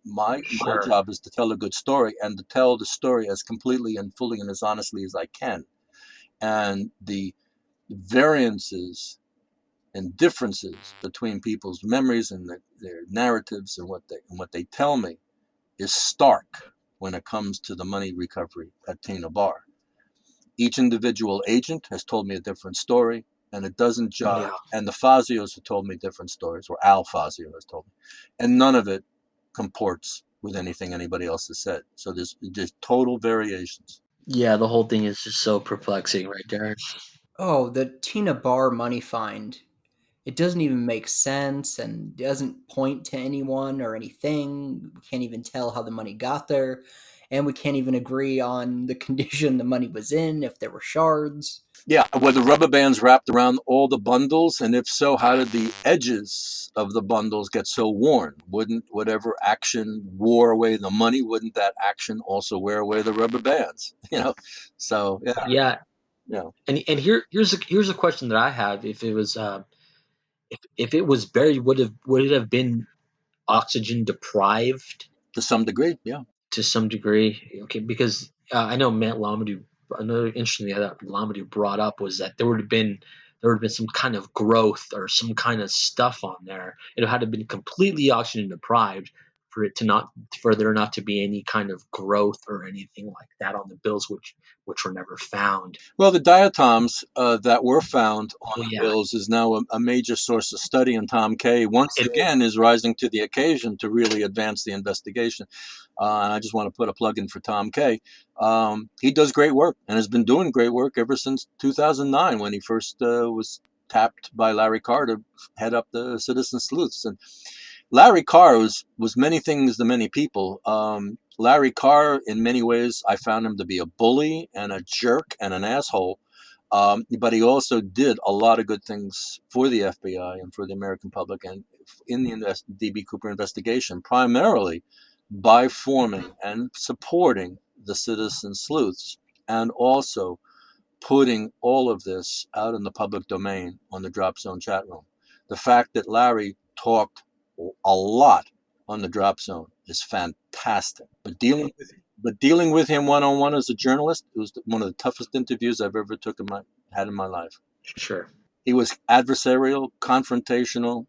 My
Sure.
job is to tell a good story and to tell the story as completely and fully and as honestly as I can, and the variances and differences between people's memories and their narratives and what they tell me is stark when it comes to the money recovery at Tina Bar. Each individual agent has told me a different story, and it doesn't jive.
Yeah.
And the Fazios have told me different stories, or Al Fazio has told me, and none of it comports with anything anybody else has said. So there's total variations.
Yeah, the whole thing is just so perplexing, right, Darren?
Oh, the Tina Bar money find. It doesn't even make sense and doesn't point to anyone or anything. We can't even tell how the money got there. And we can't even agree on the condition the money was in, if there were shards.
Yeah, were the rubber bands wrapped around all the bundles? And if so, how did the edges of the bundles get so worn? Wouldn't whatever action wore away the money, wouldn't that action also wear away the rubber bands? So yeah,
Yeah,
yeah.
and here's a question that I have. If it was buried, would it have been oxygen deprived
To some degree, yeah.
to some degree? Okay, because I know Matt Lamadou. Another interesting thing that Lamadou brought up was that there would have been some kind of growth or some kind of stuff on there. It had to have been completely oxygen deprived for there not to be any kind of growth or anything like that on the bills, which were never found.
Well, the diatoms that were found on
Oh
the
yeah,
bills is now a major source of study, and Tom Kay once
it
again is rising to the occasion to really advance the investigation. And I just want to put a plug in for Tom Kay. He does great work and has been doing great work ever since 2009 when he first was tapped by Larry Carr to head up the Citizen Sleuths. And Larry Carr was many things to many people. Larry Carr, in many ways, I found him to be a bully and a jerk and an asshole. But he also did a lot of good things for the FBI and for the American public and in the DB Cooper investigation, primarily by forming and supporting the citizen sleuths and also putting all of this out in the public domain on the Drop Zone chat room. the fact that Larry talked a lot on the drop zone is fantastic. But dealing with him one on one as a journalist, it was one of the toughest interviews I've ever had in my life.
Sure.
He was adversarial, confrontational.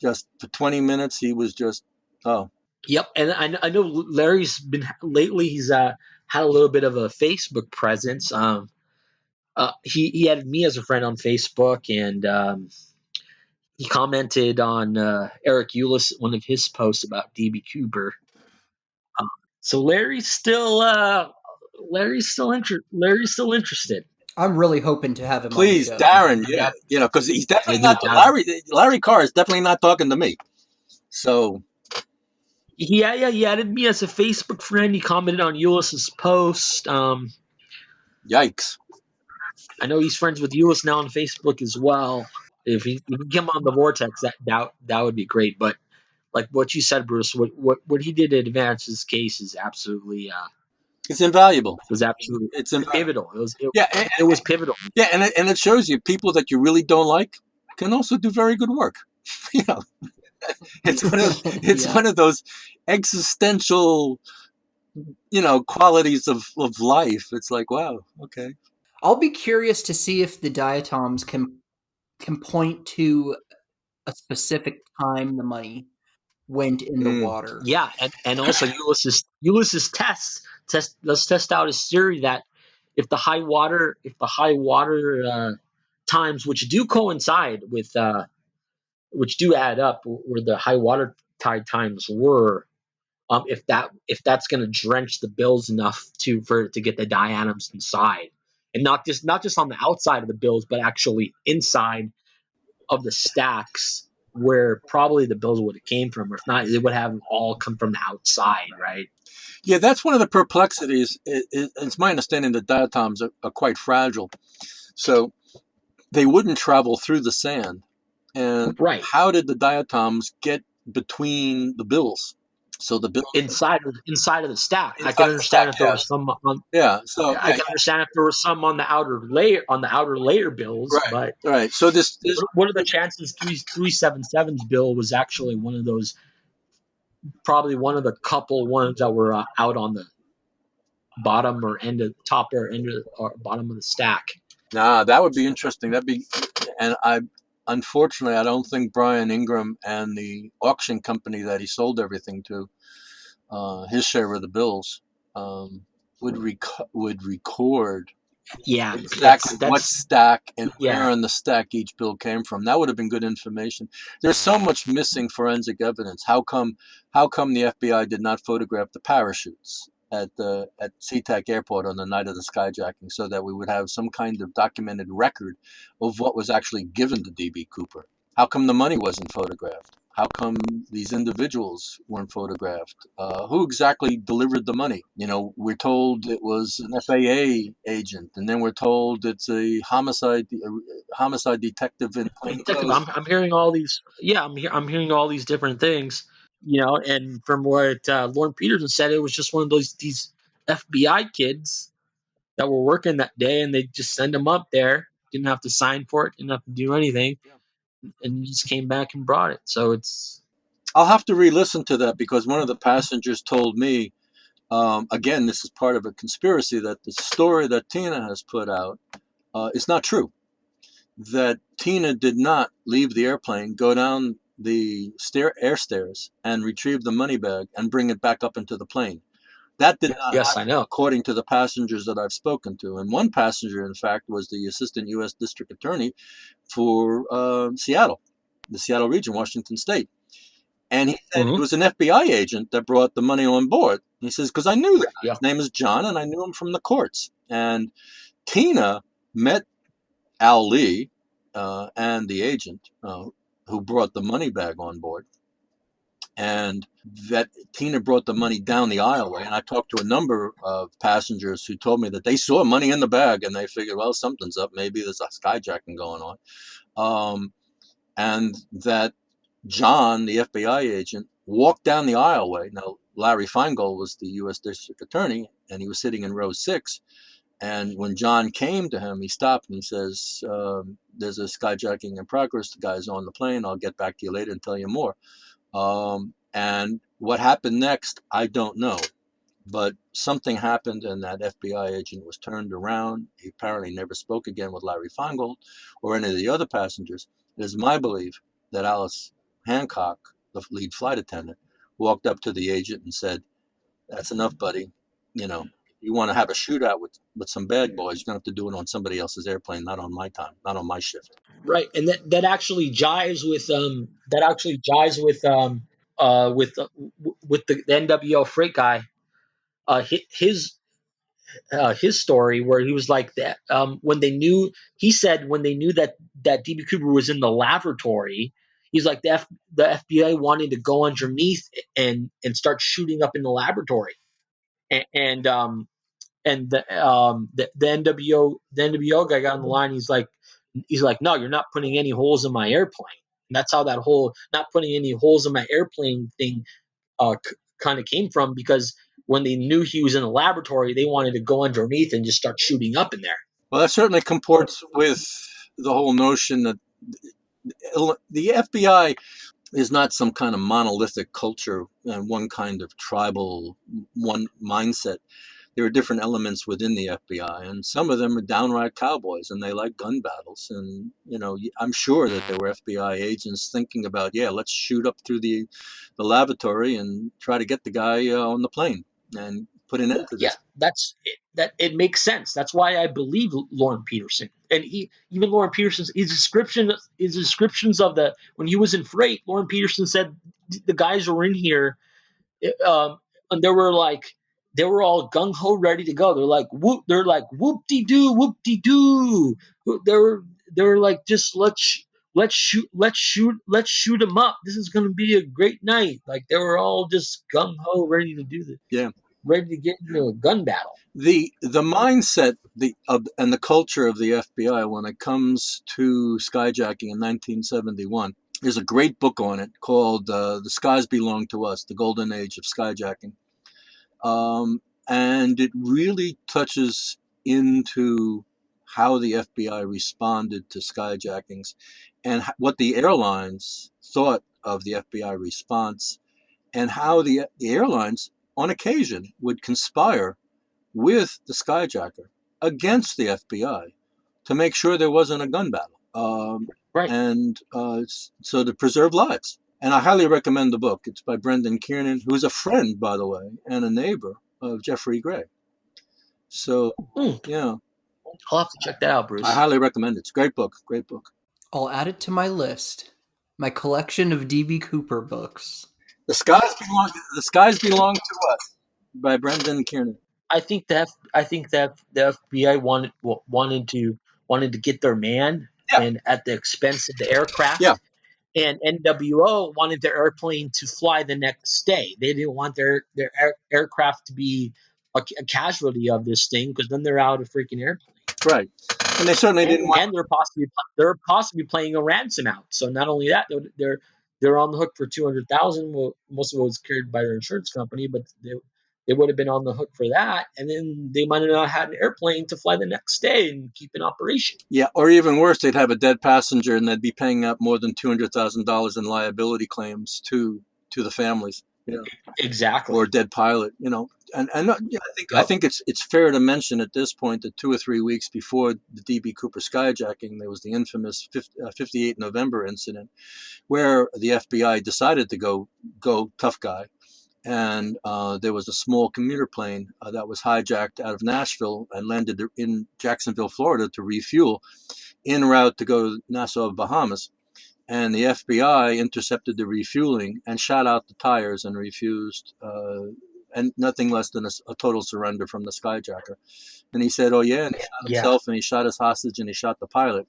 Just for 20 minutes, he was just oh.
Yep, and I know Larry's been lately. He's had a little bit of a Facebook presence. He added me as a friend on Facebook, and he commented on Eric Eulis, one of his posts about DB Cooper. So Larry's still interested.
I'm really hoping to have him on the
Please,
show.
Darren, yeah,
Yeah,
because he's definitely
dude,
not Larry Carr is definitely not talking to me. So
yeah, he added me as a Facebook friend. He commented on Eulis's post.
yikes.
I know he's friends with Eulis now on Facebook as well. If he can come on the Vortex, that would be great. But like what you said, Bruce, what he did to advance his case is absolutely
It's invaluable.
was absolutely
It's invaluable.
pivotal.
Yeah,
It was pivotal.
yeah, and it shows you people that you really don't like can also do very good work. You know, it's
Yeah.
one of those existential, qualities of life. It's like, wow, okay.
I'll be curious to see if the diatoms can point to a specific time the money went in the
Mm.
water.
Yeah, and also Ulysses let's test out his theory that if the high water times, which do coincide with which do add up where the high water tide times were, if that's going to drench the bills enough to get the diatoms inside, and not just on the outside of the bills, but actually inside of the stacks where probably the bills would have came from, or if not, it would have all come from the outside, right?
Yeah, that's one of the perplexities. It's my understanding that diatoms are quite fragile, so they wouldn't travel through the sand. And
Right.
how did the diatoms get between the bills? So the bills
Inside of the stack. I can
inside the stack,
understand if there was
yes.
some on.
Yeah. So
I can understand if there was some on the outer layer bills,
right,
but
right. So this
what are the chances 377's bill was actually one of those, probably one of the couple ones that were out on the bottom or end of top or end of, or bottom of the stack?
that would be interesting. That'd be, and unfortunately I don't think Brian Ingram and the auction company that he sold everything to, his share of the bills, um, would record
Yeah,
exactly what
that's
stack and
yeah.
where in the stack each bill came from. That would have been good information. There's so much missing forensic evidence. How come the FBI did not photograph the parachutes at SeaTac Airport on the night of the skyjacking, so that we would have some kind of documented record of what was actually given to DB Cooper? How come the money wasn't photographed? How come these individuals weren't photographed? Who exactly delivered the money? We're told it was an FAA agent, and then we're told it's a homicide detective in plain
Detective,
clothes.
I'm hearing all these. Yeah, I'm hearing all these different things. And from what Lauren Peterson said, it was just one of these FBI kids that were working that day, and they just send them up there. Didn't have to sign for it. Didn't have to do anything, and he just came back and brought it. So it's
I'll have to re-listen to that because one of the passengers told me, again, this is part of a conspiracy, that the story that Tina has put out is not true. That Tina did not leave the airplane, go down the air stairs, and retrieve the money bag and bring it back up into the plane. That did not
yes, I
happen,
know.
according to the passengers that I've spoken to. And one passenger, in fact, was the assistant U.S. District Attorney for Seattle, the Seattle region, Washington State. And he said it
Mm-hmm.
was an FBI agent that brought the money on board. He says, because I knew the guy.
Yeah.
His name is John, and I knew him from the courts. And Tina met Al Lee and the agent who brought the money bag on board. And that Tina brought the money down the aisleway. And I talked to a number of passengers who told me that they saw money in the bag and they figured, well, something's up. Maybe there's a skyjacking going on. And that John, the FBI agent, walked down the aisleway. Now, Larry Feingold was the U.S. District Attorney, and he was sitting in row 6. And when John came to him, he stopped and he says, there's a skyjacking in progress. The guy's on the plane. I'll get back to you later and tell you more. And what happened next, I don't know. But something happened, and that FBI agent was turned around. He apparently never spoke again with Larry Feingold or any of the other passengers. It is my belief that Alice Hancock, the lead flight attendant, walked up to the agent and said, "That's enough, buddy. You know, you want to have a shootout with some bad boys, you're going to have to do it on somebody else's airplane, not on my time, not on my shift."
Right, and that actually jives with the NWO freight guy. His story where he was like that when they knew he said when they knew that DB Cooper was in the laboratory, he's like the FBI wanted to go underneath and start shooting up in the laboratory, and the NWO guy got on the line. He's like, no, you're not putting any holes in my airplane. And that's how that whole not putting any holes in my airplane thing kind of came from, because when they knew he was in the laboratory, they wanted to go underneath and just start shooting up in there.
Well, that certainly comports with the whole notion that the FBI is not some kind of monolithic culture and one kind of tribal one mindset. There are different elements within the FBI, and some of them are downright cowboys, and they like gun battles. And I'm sure that there were FBI agents thinking about, yeah, let's shoot up through the lavatory and try to get the guy on the plane and put an end to
Yeah,
this.
that's it, that it makes sense. That's why I believe Lauren Peterson, and even Lauren Peterson's his descriptions of the when he was in freight. Lauren Peterson said the guys were in here, and they were all gung ho ready to go. They're like whoop de doo. They're like, just let's shoot them up. This is gonna be a great night. Like, they were all just gung ho ready to do this.
Yeah.
Ready to get into a gun battle.
The mindset and the culture of the FBI when it comes to skyjacking in 1971. There's a great book on it called "The Skies Belong to Us: The Golden Age of Skyjacking," and it really touches into how the FBI responded to skyjackings and what the airlines thought of the FBI response, and how the airlines, on occasion, would conspire with the skyjacker against the FBI to make sure there wasn't a gun battle,
Right.
and so to preserve lives. And I highly recommend the book. It's by Brendan Kiernan, who's a friend, by the way, and a neighbor of Jeffrey Gray. So, yeah,
I'll have to check that out, Bruce.
I highly recommend it. It's a great book. Great book.
I'll add it to my list. My collection of DB Cooper books.
The Skies Belong to Us by Brendan Kiernan.
I think that the FBI wanted to get their man,
Yeah.
and at the expense of the aircraft.
Yeah.
And NWO wanted their airplane to fly the next day. They didn't want their aircraft to be a casualty of this thing, because then they're out of freaking airplane.
Right. And they certainly didn't want.
And they're possibly playing a ransom out. So not only that, they're on the hook for $200,000. Well, most of it was carried by their insurance company, but they would have been on the hook for that, and then they might have not had an airplane to fly the next day and keep in operation.
Yeah, or even worse, they'd have a dead passenger, and they'd be paying out more than $200,000 in liability claims to the families.
Exactly.
Or a dead pilot. I think it's fair to mention at this point that 2 or 3 weeks before the DB Cooper skyjacking, there was the infamous 58 November incident, where the FBI decided to go tough guy. And there was a small commuter plane that was hijacked out of Nashville and landed in Jacksonville, Florida, to refuel, en route to go to Nassau, Bahamas. And the FBI intercepted the refueling and shot out the tires and refused, and nothing less than a total surrender from the skyjacker. And he said, "Oh yeah," and he shot himself, and he shot his hostage, and he shot the pilot.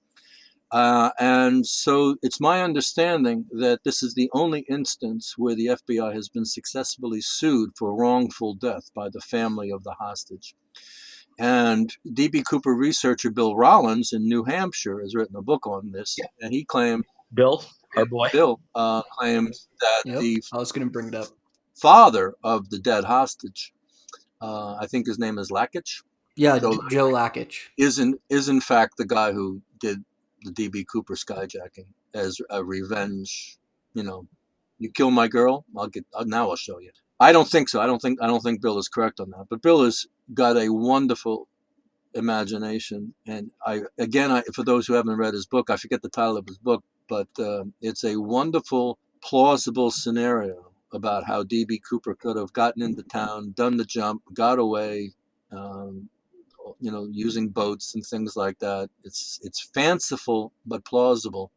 And so it's my understanding that this is the only instance where the FBI has been successfully sued for wrongful death by the family of the hostage. And DB Cooper researcher Bill Rollins in New Hampshire has written a book on this, and he claimed,
Bill, our boy,
claims that the
I was going to bring it up.
father of the dead hostage, I think his name is Lakich,
Yeah,
Joe
Joe Lakich.
is in fact the guy who did the DB Cooper skyjacking as a revenge. You know, you kill my girl, now I'll show you. I don't think so. I don't think Bill is correct on that. But Bill has got a wonderful imagination, and for those who haven't read his book, I forget the title of his book, but it's a wonderful, plausible scenario about how DB Cooper could have gotten into town, done the jump, got away. Um, using boats and things like that. It's fanciful but plausible,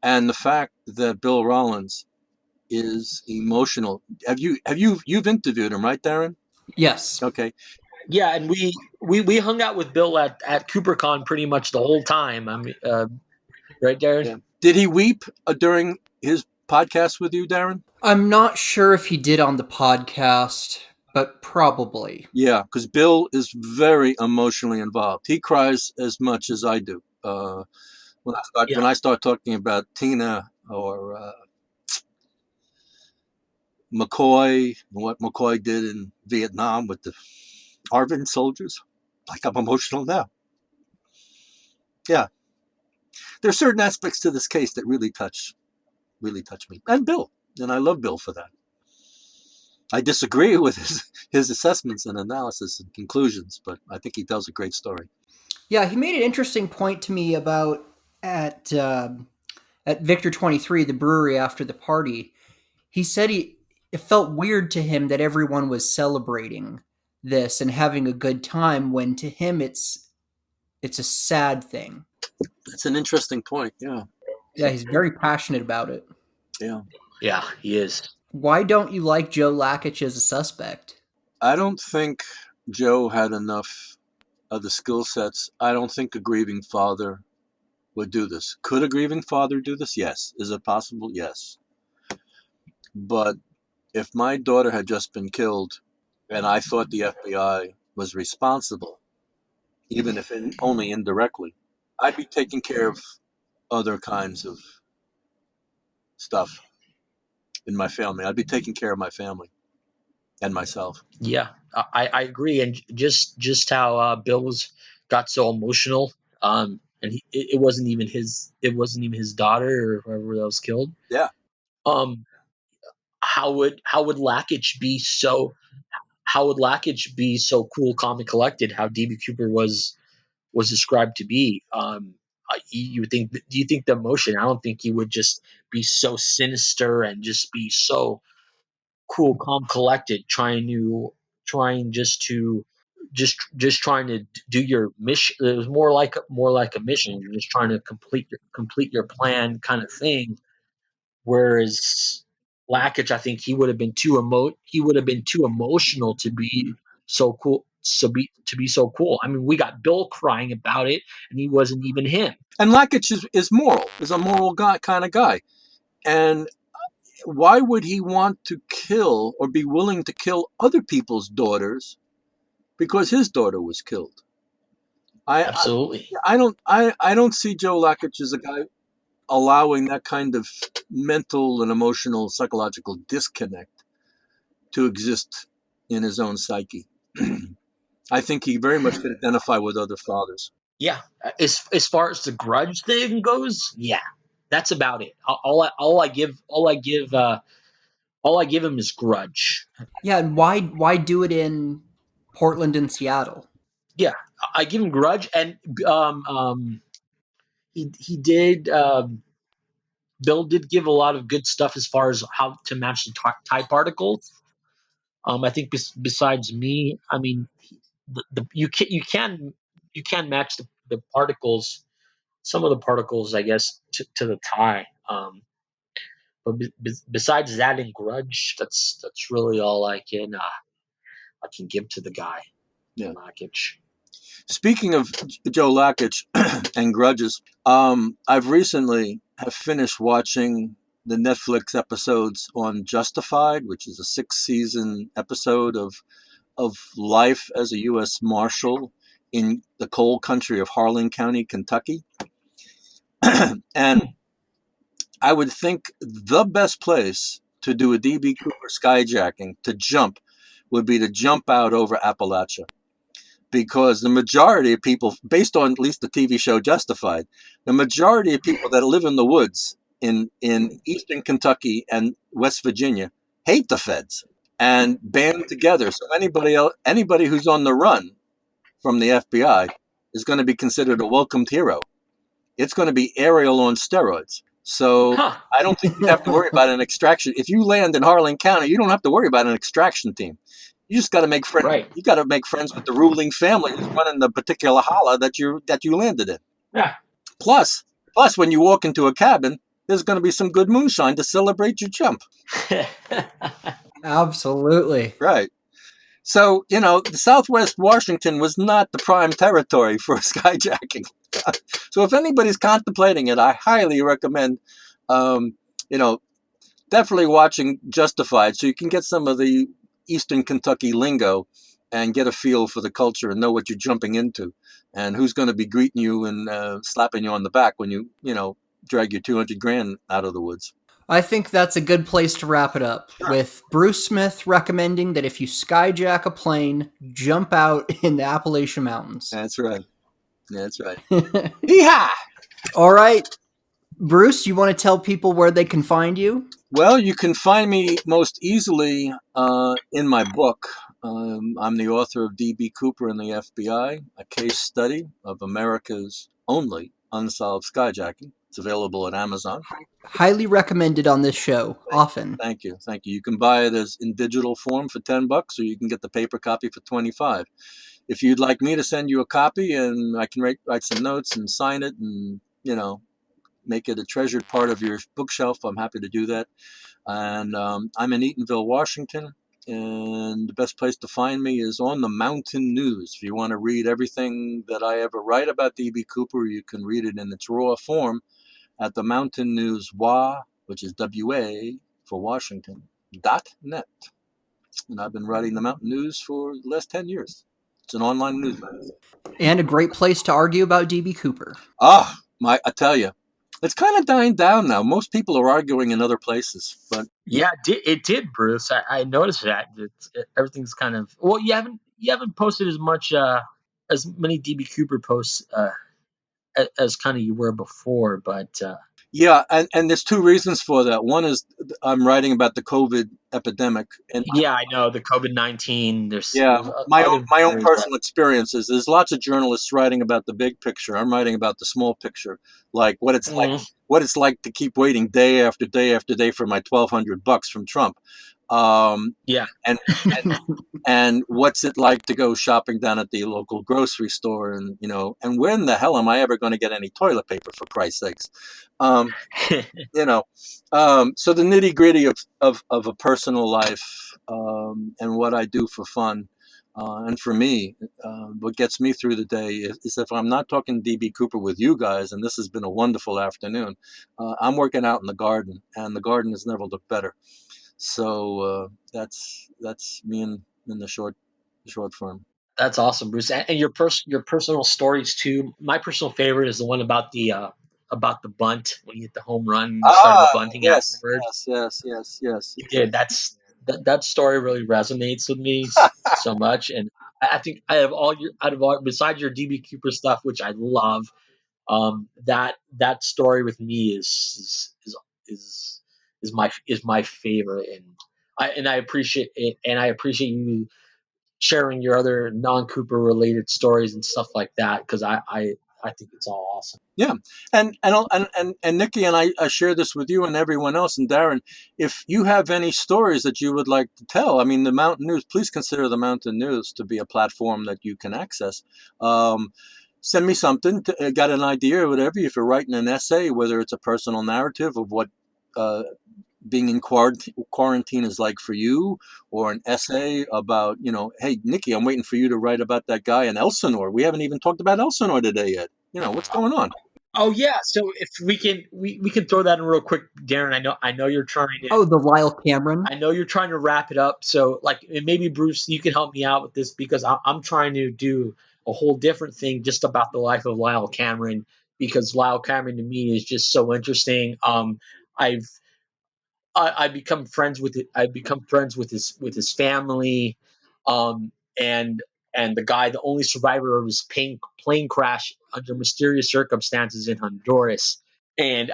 and the fact that Bill Rollins is emotional. You've interviewed him, right, Darren?
Yes.
Okay.
Yeah, and we hung out with Bill at CooperCon pretty much the whole time. I mean, right, Darren?
Yeah. Did he weep during his podcast with you, Darren?
I'm not sure if he did on the podcast, but probably.
Yeah, because Bill is very emotionally involved. He cries as much as I do. When
Yeah,
I start talking about Tina or McCoy and what McCoy did in Vietnam with the ARVN soldiers, like I'm emotional now. Yeah, there's certain aspects to this case that really touch me, and Bill, and I love Bill for that. I disagree with his assessments and analysis and conclusions, but I think he tells a great story.
Yeah, he made an interesting point to me about at uh, at Victor 23, the brewery after the party. He said it felt weird to him that everyone was celebrating this and having a good time when to him it's a sad thing.
It's an interesting point. Yeah,
Yeah, he's very passionate about it.
yeah.
yeah, he is.
Why don't you like Joe Lakich as a suspect?
I don't think Joe had enough of the skill sets. I don't think a grieving father would do this. Could a grieving father do this? Yes. Is it possible? Yes. But if my daughter had just been killed and I thought the FBI was responsible, even if only indirectly, I'd be taking care of other kinds of stuff in my family. I'd be taking care of my family and myself.
Yeah, I agree, and just how Bill's got so emotional. And it wasn't even his daughter or whoever that was killed.
Yeah.
Um, how would Lakich be so cool, calm, and collected? How DB Cooper was described to be. You would think. Do you think the emotion? I don't think he would just be so sinister and just be so cool, calm, collected, trying just trying to do your mission. It was more like a mission. You're just trying to complete your plan, kind of thing. Whereas Lakich, I think he would have been too emotional to be so cool. To be so cool. I mean, we got Bill crying about it, and he wasn't even him.
And Lakich is moral, is a moral guy, kind of guy. And why would he want to kill or be willing to kill other people's daughters because his daughter was killed? I I,
Absolutely.
I don't see Joe Lakich as a guy allowing that kind of mental and emotional psychological disconnect to exist in his own psyche. I think he very much could identify with other fathers.
Yeah. As far as the grudge thing goes, yeah, that's about it. All I give him is grudge.
Yeah, and why do it in Portland and Seattle?
Yeah, I give him grudge, and he did. Bill did give a lot of good stuff as far as how to match the tie particles. I think besides me, I mean, you can match the particles, some of the particles, I guess, to the tie. But besides that, in grudge, that's really all I can give to the guy,
Yeah.
Lakic.
Speaking of Joe Lakich and grudges, I've recently have finished watching the Netflix episodes on Justified, which is a 6-season episode of life as a U.S. Marshal in the coal country of Harlan County, Kentucky. And I would think the best place to do a DB Cooper skyjacking, to jump, would be to jump out over Appalachia, because the majority of people, based on at least the TV show Justified, the majority of people that live in the woods in eastern Kentucky and West Virginia hate the feds and band together. So anybody who's on the run from the FBI is going to be considered a welcomed hero. It's going to be Ariel on steroids. So
Huh.
I don't think you have to worry about an extraction. If you land in Harlan County, you don't have to worry about an extraction team. You just got to make friends.
Right.
You got to make friends with the ruling family who's running the particular holla that you landed in.
Yeah.
Plus, when you walk into a cabin, there's going to be some good moonshine to celebrate your jump.
Absolutely.
Right. So, the Southwest Washington was not the prime territory for skyjacking. So if anybody's contemplating it, I highly recommend, um, definitely watching Justified so you can get some of the Eastern Kentucky lingo and get a feel for the culture and know what you're jumping into and who's going to be greeting you and slapping you on the back when you drag your 200 grand out of the woods.
I think that's a good place to wrap it up, with Bruce Smith recommending that if you skyjack a plane, jump out in the Appalachian Mountains.
That's right. That's right. Yeehaw!
All right. Bruce, you want to tell people where they can find you?
Well, you can find me most easily in my book. I'm the author of D.B. Cooper and the FBI, a case study of America's only unsolved skyjacking. It's available at Amazon.
Highly recommended on this show, often.
Thank you. You can buy it as in digital form for $10, or you can get the paper copy for $25. If you'd like me to send you a copy and I can write some notes and sign it and make it a treasured part of your bookshelf, I'm happy to do that. And I'm in Eatonville, Washington, and the best place to find me is on the Mountain News. If you want to read everything that I ever write about D.B. Cooper, you can read it in its raw form at the Mountain News WA, which is WA for Washington.net. And I've been writing the Mountain News for the last 10 years. It's an online news magazine.
And a great place to argue about D.B. Cooper.
I tell you, it's kind of dying down now. Most people are arguing in other places, but
Yeah, it did, Bruce. I noticed that. Everything's kind of, well. You haven't posted as many DB Cooper posts as kind of you were before, but
yeah, and there's two reasons for that. One is I'm writing about the COVID epidemic, and
yeah, I know the COVID-19.
yeah,
There's
my
other
own
theories, but
personal experiences. There's lots of journalists writing about the big picture. I'm writing about the small picture, like what it's like. What it's like to keep waiting day after day after day for my $1,200 from Trump,
yeah,
and and what's it like to go shopping down at the local grocery store, and and when the hell am I ever going to get any toilet paper, for Christ's sakes? So the nitty gritty of a personal life, and what I do for fun, and for me, what gets me through the day is if I'm not talking DB Cooper with you guys, and this has been a wonderful afternoon, I'm working out in the garden, and the garden has never looked better. So that's me in the short form.
That's awesome, Bruce. And your personal stories too. My personal favorite is the one about the bunt when you hit the home run and you started bunting
Yes,
afterward.
yes.
You did. That story really resonates with me so much, and I think I have besides your DB Cooper stuff, which I love. That story with me is my favorite, and I appreciate it, and I appreciate you sharing your other non Cooper related stories and stuff like that, because I think it's all awesome.
Yeah, and Nicky and I share this with you and everyone else. And Darren, if you have any stories that you would like to tell, I mean, the Mountain News, please consider the Mountain News to be a platform that you can access. Send me something. Got an idea or whatever. If you're writing an essay, whether it's a personal narrative of what being in quarantine is like for you, or an essay about, hey, Nicky, I'm waiting for you to write about that guy in Elsinore. We haven't even talked about Elsinore today yet. What's going on?
Oh yeah, so if we can throw that in real quick, Darren. I know you're trying to.
Oh, the Lyle Cameron.
I know you're trying to wrap it up. So and maybe Bruce, you can help me out with this, because I'm trying to do a whole different thing just about the life of Lyle Cameron, because Lyle Cameron to me is just so interesting. I've I become friends with it. I become friends with his family, and and the guy, the only survivor of his plane crash under mysterious circumstances in Honduras. And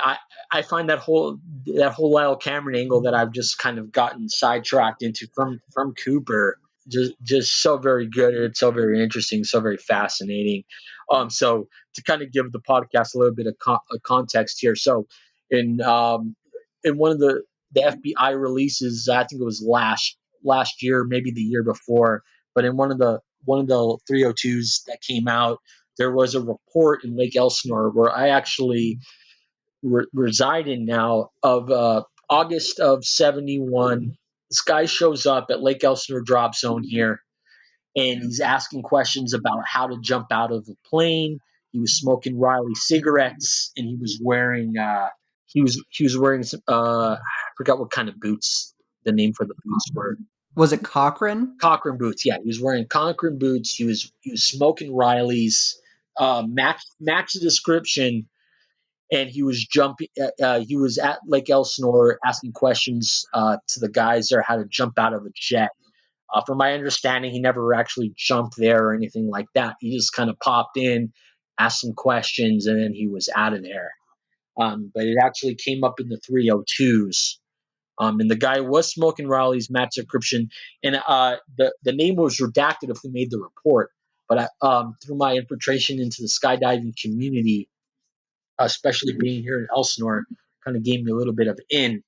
I find that whole Lyle Cameron angle that I've just kind of gotten sidetracked into from Cooper just so very good. It's so very interesting, so very fascinating. So to kind of give the podcast a little bit of context here, so in one of the FBI releases, I think it was last year, maybe the year before, but in one of the 302s that came out, there was a report in Lake Elsinore where I actually reside in now of August of 71. This guy shows up at Lake Elsinore drop zone here, and he's asking questions about how to jump out of the plane. He was smoking Riley cigarettes, and he was wearing some I forgot what kind of boots the name for the boots were.
Was it Cochrane?
Cochrane boots, yeah. He was wearing Cochrane boots. He was smoking Riley's. Match the description, and he was jumping. He was at Lake Elsinore asking questions to the guys there how to jump out of a jet. From my understanding, he never actually jumped there or anything like that. He just kind of popped in, asked some questions, and then he was out of there. But it actually came up in the 302s. And the guy was smoking Riley's match description, and the name was redacted of who made the report. But through my infiltration into the skydiving community, especially being here in Elsinore, kind of gave me a little bit of in.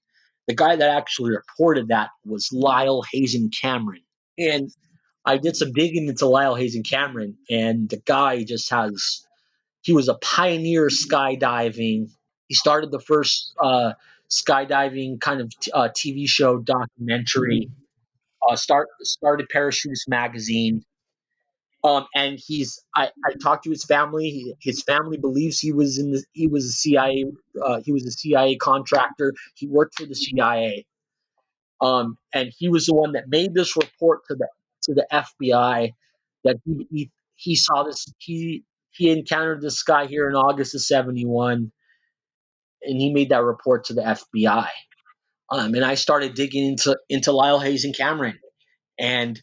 The guy that actually reported that was Lyle Hazen Cameron. And I did some digging into Lyle Hazen Cameron, and the guy he was a pioneer skydiving. He started the first skydiving kind of TV show documentary, started Parachutist Magazine. And I talked to his family. His family believes he was a CIA contractor. He worked for the CIA. And he was the one that made this report to the FBI that he saw this. He encountered this guy here in August of 71, and he made that report to the FBI. And I started digging into Lyle Hazen Cameron, and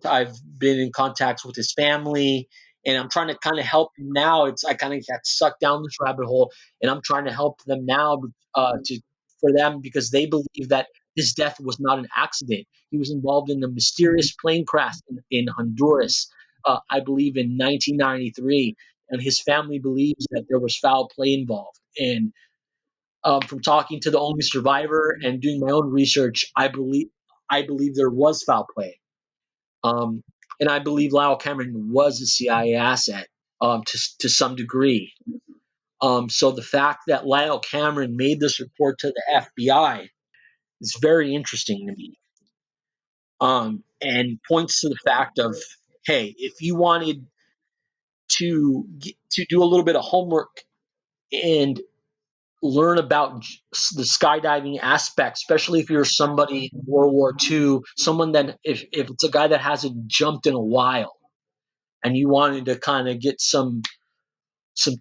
I've been in contact with his family, and I'm trying to kind of help him now. I kind of got sucked down this rabbit hole, and I'm trying to help them now for them because they believe that his death was not an accident. He was involved in a mysterious plane crash in Honduras, I believe in 1993, and his family believes that there was foul play involved. And from talking to the only survivor and doing my own research, I believe there was foul play. And I believe Lyle Cameron was a CIA asset to some degree. So the fact that Lyle Cameron made this report to the FBI is very interesting to me, and points to the fact of, hey, if you wanted to do a little bit of homework and learn about the skydiving aspect, especially if you're somebody in World War II, someone that if it's a guy that hasn't jumped in a while, and you wanted to kind of get some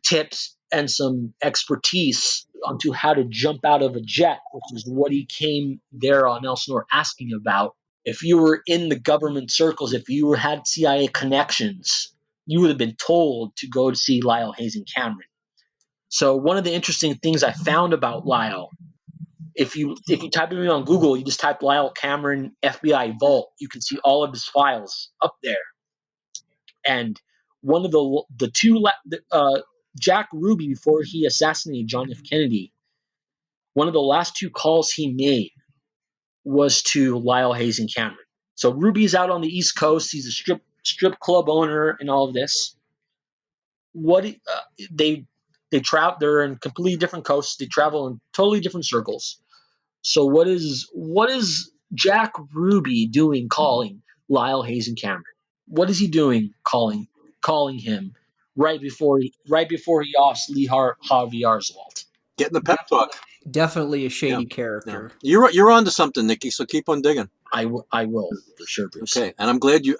tips and some expertise onto how to jump out of a jet, which is what he came there on Elsinore asking about. If you were in the government circles, if you had CIA connections, you would have been told to go to see Lyle Hazen Cameron. So one of the interesting things I found about Lyle, if you type him in on Google, you just type Lyle Cameron FBI Vault, you can see all of his files up there. And one of the two Jack Ruby, before he assassinated John F. Kennedy, one of the last two calls he made was to Lyle Hazen Cameron. So Ruby's out on the East Coast. He's a strip club owner and all of this. They travel. They're in completely different coasts. They travel in totally different circles. So what is Jack Ruby doing calling Lyle Hazen Cameron? What is he doing calling him right before he offs Lee Harvey Oswald?
Getting the pep talk.
Definitely a shady
Yeah.
character.
You're onto something, Nicky. So keep on digging.
I will for sure, Bruce.
Okay, and I'm glad. So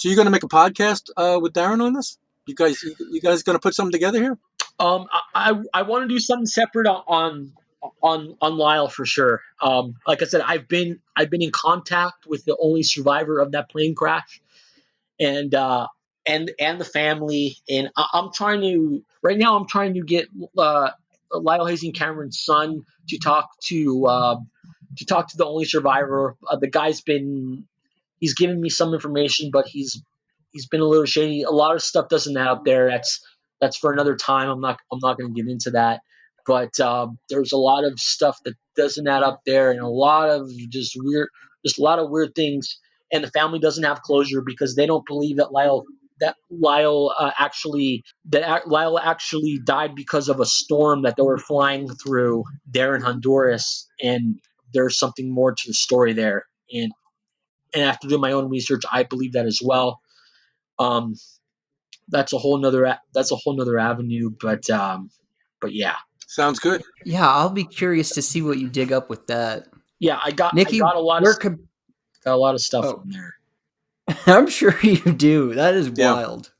you're going to make a podcast with Darren on this? You guys going to put something together here?
I want to do something separate on Lyle for sure. Like I said, I've been in contact with the only survivor of that plane crash, and and the family. And I'm trying to right now. I'm trying to get Lyle Hayes and Cameron's son to talk to the only survivor. The guy's been he's given me some information, but he's been a little shady. A lot of stuff doesn't add up there. That's for another time. I'm not going to get into that. But there's a lot of stuff that doesn't add up there, and a lot of just a lot of weird things. And the family doesn't have closure because they don't believe that Lyle actually died because of a storm that they were flying through there in Honduras, and there's something more to the story there. And after doing my own research, I believe that as well. Um, that's a whole nother avenue, but yeah,
Sounds good.
Yeah, I'll be curious to see what you dig up with that.
yeah. I
Nikki,
got a lot of
where could
stuff
oh
in there.
I'm sure you do. That is
Yeah.
wild.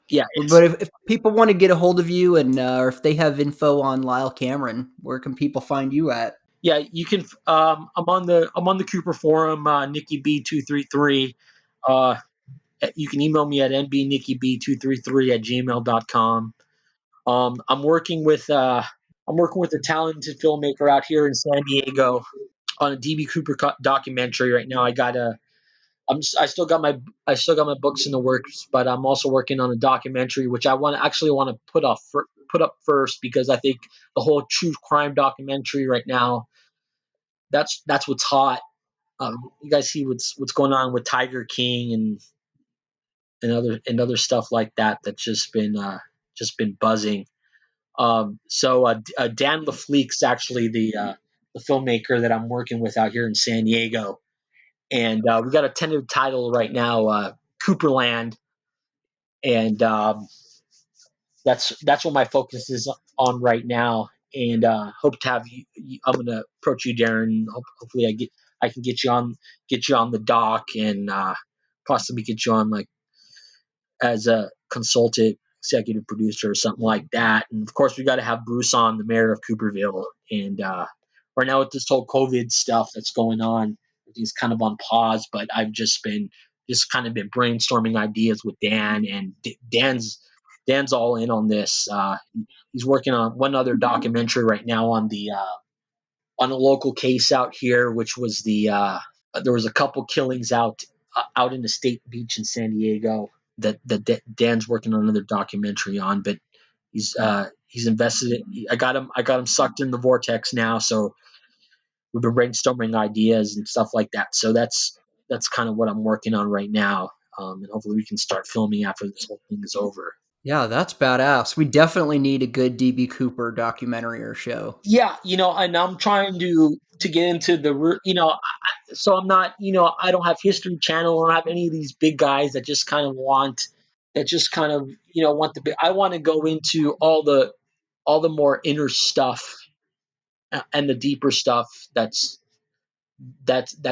Yeah,
But if people want to get a hold of you and or if they have info on Lyle Cameron, where can people find you at?
yeah. You can. I'm on the Cooper forum, Nicky B233. Uh, you can email me at nbnickyb233 at gmail.com. I'm working with a talented filmmaker out here in San Diego on a DB Cooper documentary right now. I still got my books in the works, but I'm also working on a documentary which I want to put up first because I think the whole true crime documentary right now that's what's hot. You guys see what's going on with Tiger King and other stuff like that that's just been buzzing. Dan LaFleek's actually the filmmaker that I'm working with out here in San Diego, and we got a tentative title right now, Cooperland, and that's what my focus is on right now. And hope to have I'm gonna approach you, Darren. Hopefully, I can get you on the dock and possibly get you on like as a consultant executive producer or something like that. And of course, we got to have Bruce on, the mayor of Cooperville. And right now with this whole COVID stuff that's going on, everything's kind of on pause. But I've just kind of been brainstorming ideas with Dan, and Dan's all in on this. He's working on one other documentary right now on a local case out here, which was there was a couple killings out in the State Beach in San Diego that Dan's working on another documentary on, but he's invested it. I got him sucked in the vortex now, so we've been brainstorming ideas and stuff like that. So that's kind of what I'm working on right now, and hopefully we can start filming after this whole thing is over.
Yeah, that's badass. We definitely need a good DB Cooper documentary or show.
Yeah, and I'm trying to get into so I'm not, I don't have History Channel. I don't have any of these big guys that just kind of want the big. I want to go into all the more inner stuff and the deeper stuff that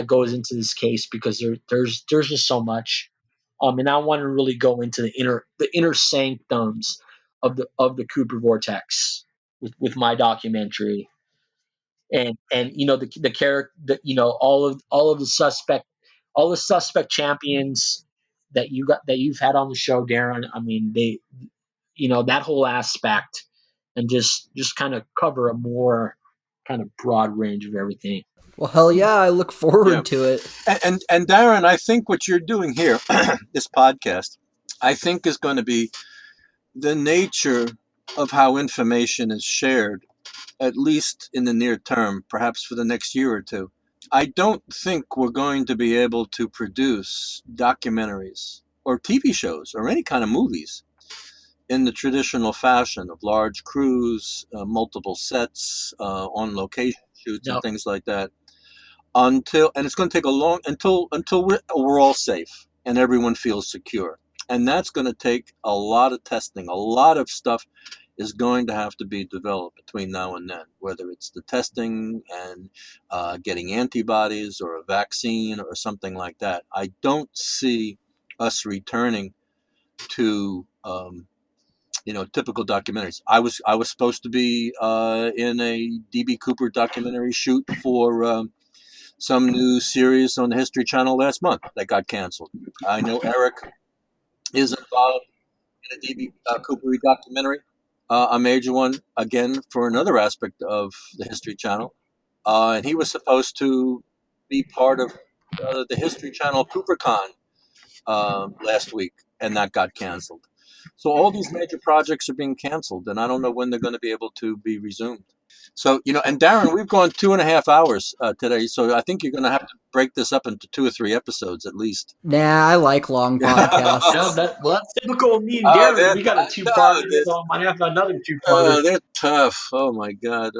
goes into this case because there's just so much. And I want to really go into the inner sanctums of the Cooper Vortex with my documentary. And the character that all of the suspect champions that you've had on the show, Darren. I mean, they that whole aspect, and just kind of cover a more kind of broad range of everything.
Well, hell yeah, I look
Yeah.
forward to it.
And Darren, I think what you're doing here, this podcast, I think is going to be the nature of how information is shared, at least in the near term, perhaps for the next year or two. I don't think we're going to be able to produce documentaries or TV shows or any kind of movies in the traditional fashion of large crews, multiple sets, on location shoots, and
No,
things like that. And it's going to take a long until we're all safe and everyone feels secure, and that's going to take a lot of testing. A lot of stuff is going to have to be developed between now and then, whether it's the testing and getting antibodies or a vaccine or something like that. I don't see us returning to typical documentaries. I was supposed to be in a DB Cooper documentary shoot for some new series on the History Channel last month that got canceled. I know Eric is involved in a D.B. Cooper documentary, a major one, again, for another aspect of the History Channel. And he was supposed to be part of the History Channel CooperCon last week, and that got canceled. So all these major projects are being canceled, and I don't know when they're going to be able to be resumed. So, and Darren, we've gone 2.5 hours today, so I think you're going to have to break this up into 2 or 3 episodes at least.
Nah, I like long podcasts.
No, that's typical of me and Darren. We got a two-parter, so I might have another two-parter.
They're tough. Oh my God.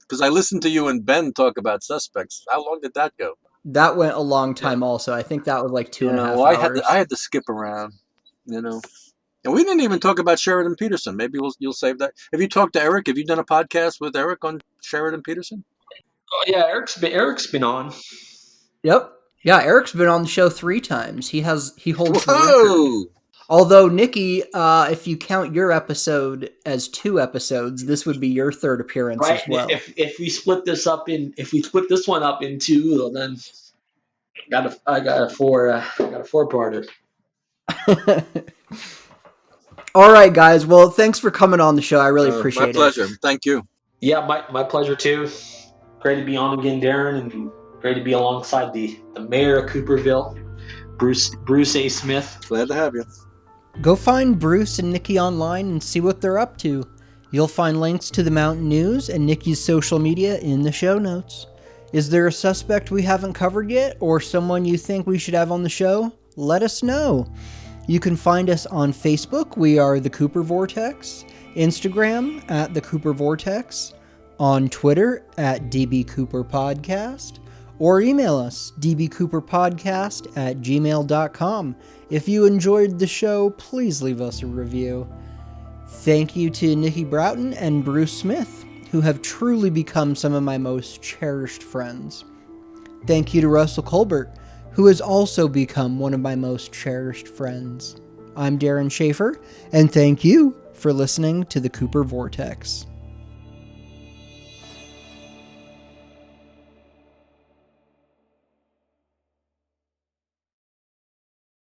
Because I listened to you and Ben talk about Suspects. How long did that go?
That went a long time also. I think that was like 2.5
well,
hours.
I had to skip around, And we didn't even talk about Sheridan Peterson. Maybe you'll save that. Have you talked to Eric? Have you done a podcast with Eric on Sheridan Peterson?
Oh yeah, Eric's been on.
Yep. Yeah, Eric's been on the show 3 times. He holds the
Whoa!
record. Although Nicky, if you count your episode as 2 episodes, this would be your 3rd appearance
Right.
as well.
If we split this one up in 2, then I got a 4-parter.
All right, guys. Well, thanks for coming on the show. I really appreciate it.
My pleasure. Thank you.
Yeah, my pleasure too. Great to be on again, Darren, and great to be alongside the mayor of Cooperville, Bruce A. Smith.
Glad to have you.
Go find Bruce and Nicky online and see what they're up to. You'll find links to the Mountain News and Nicky's social media in the show notes. Is there a suspect we haven't covered yet, or someone you think we should have on the show? Let us know. You can find us on Facebook. We are The Cooper Vortex. Instagram at The Cooper Vortex. On Twitter at DB Cooper Podcast. Or email us, dbcooperpodcast@gmail.com. If you enjoyed the show, please leave us a review. Thank you to Nicky Broughton and Bruce Smith, who have truly become some of my most cherished friends. Thank you to Russell Colbert, who has also become one of my most cherished friends. I'm Darren Schaefer, and thank you for listening to the Cooper Vortex.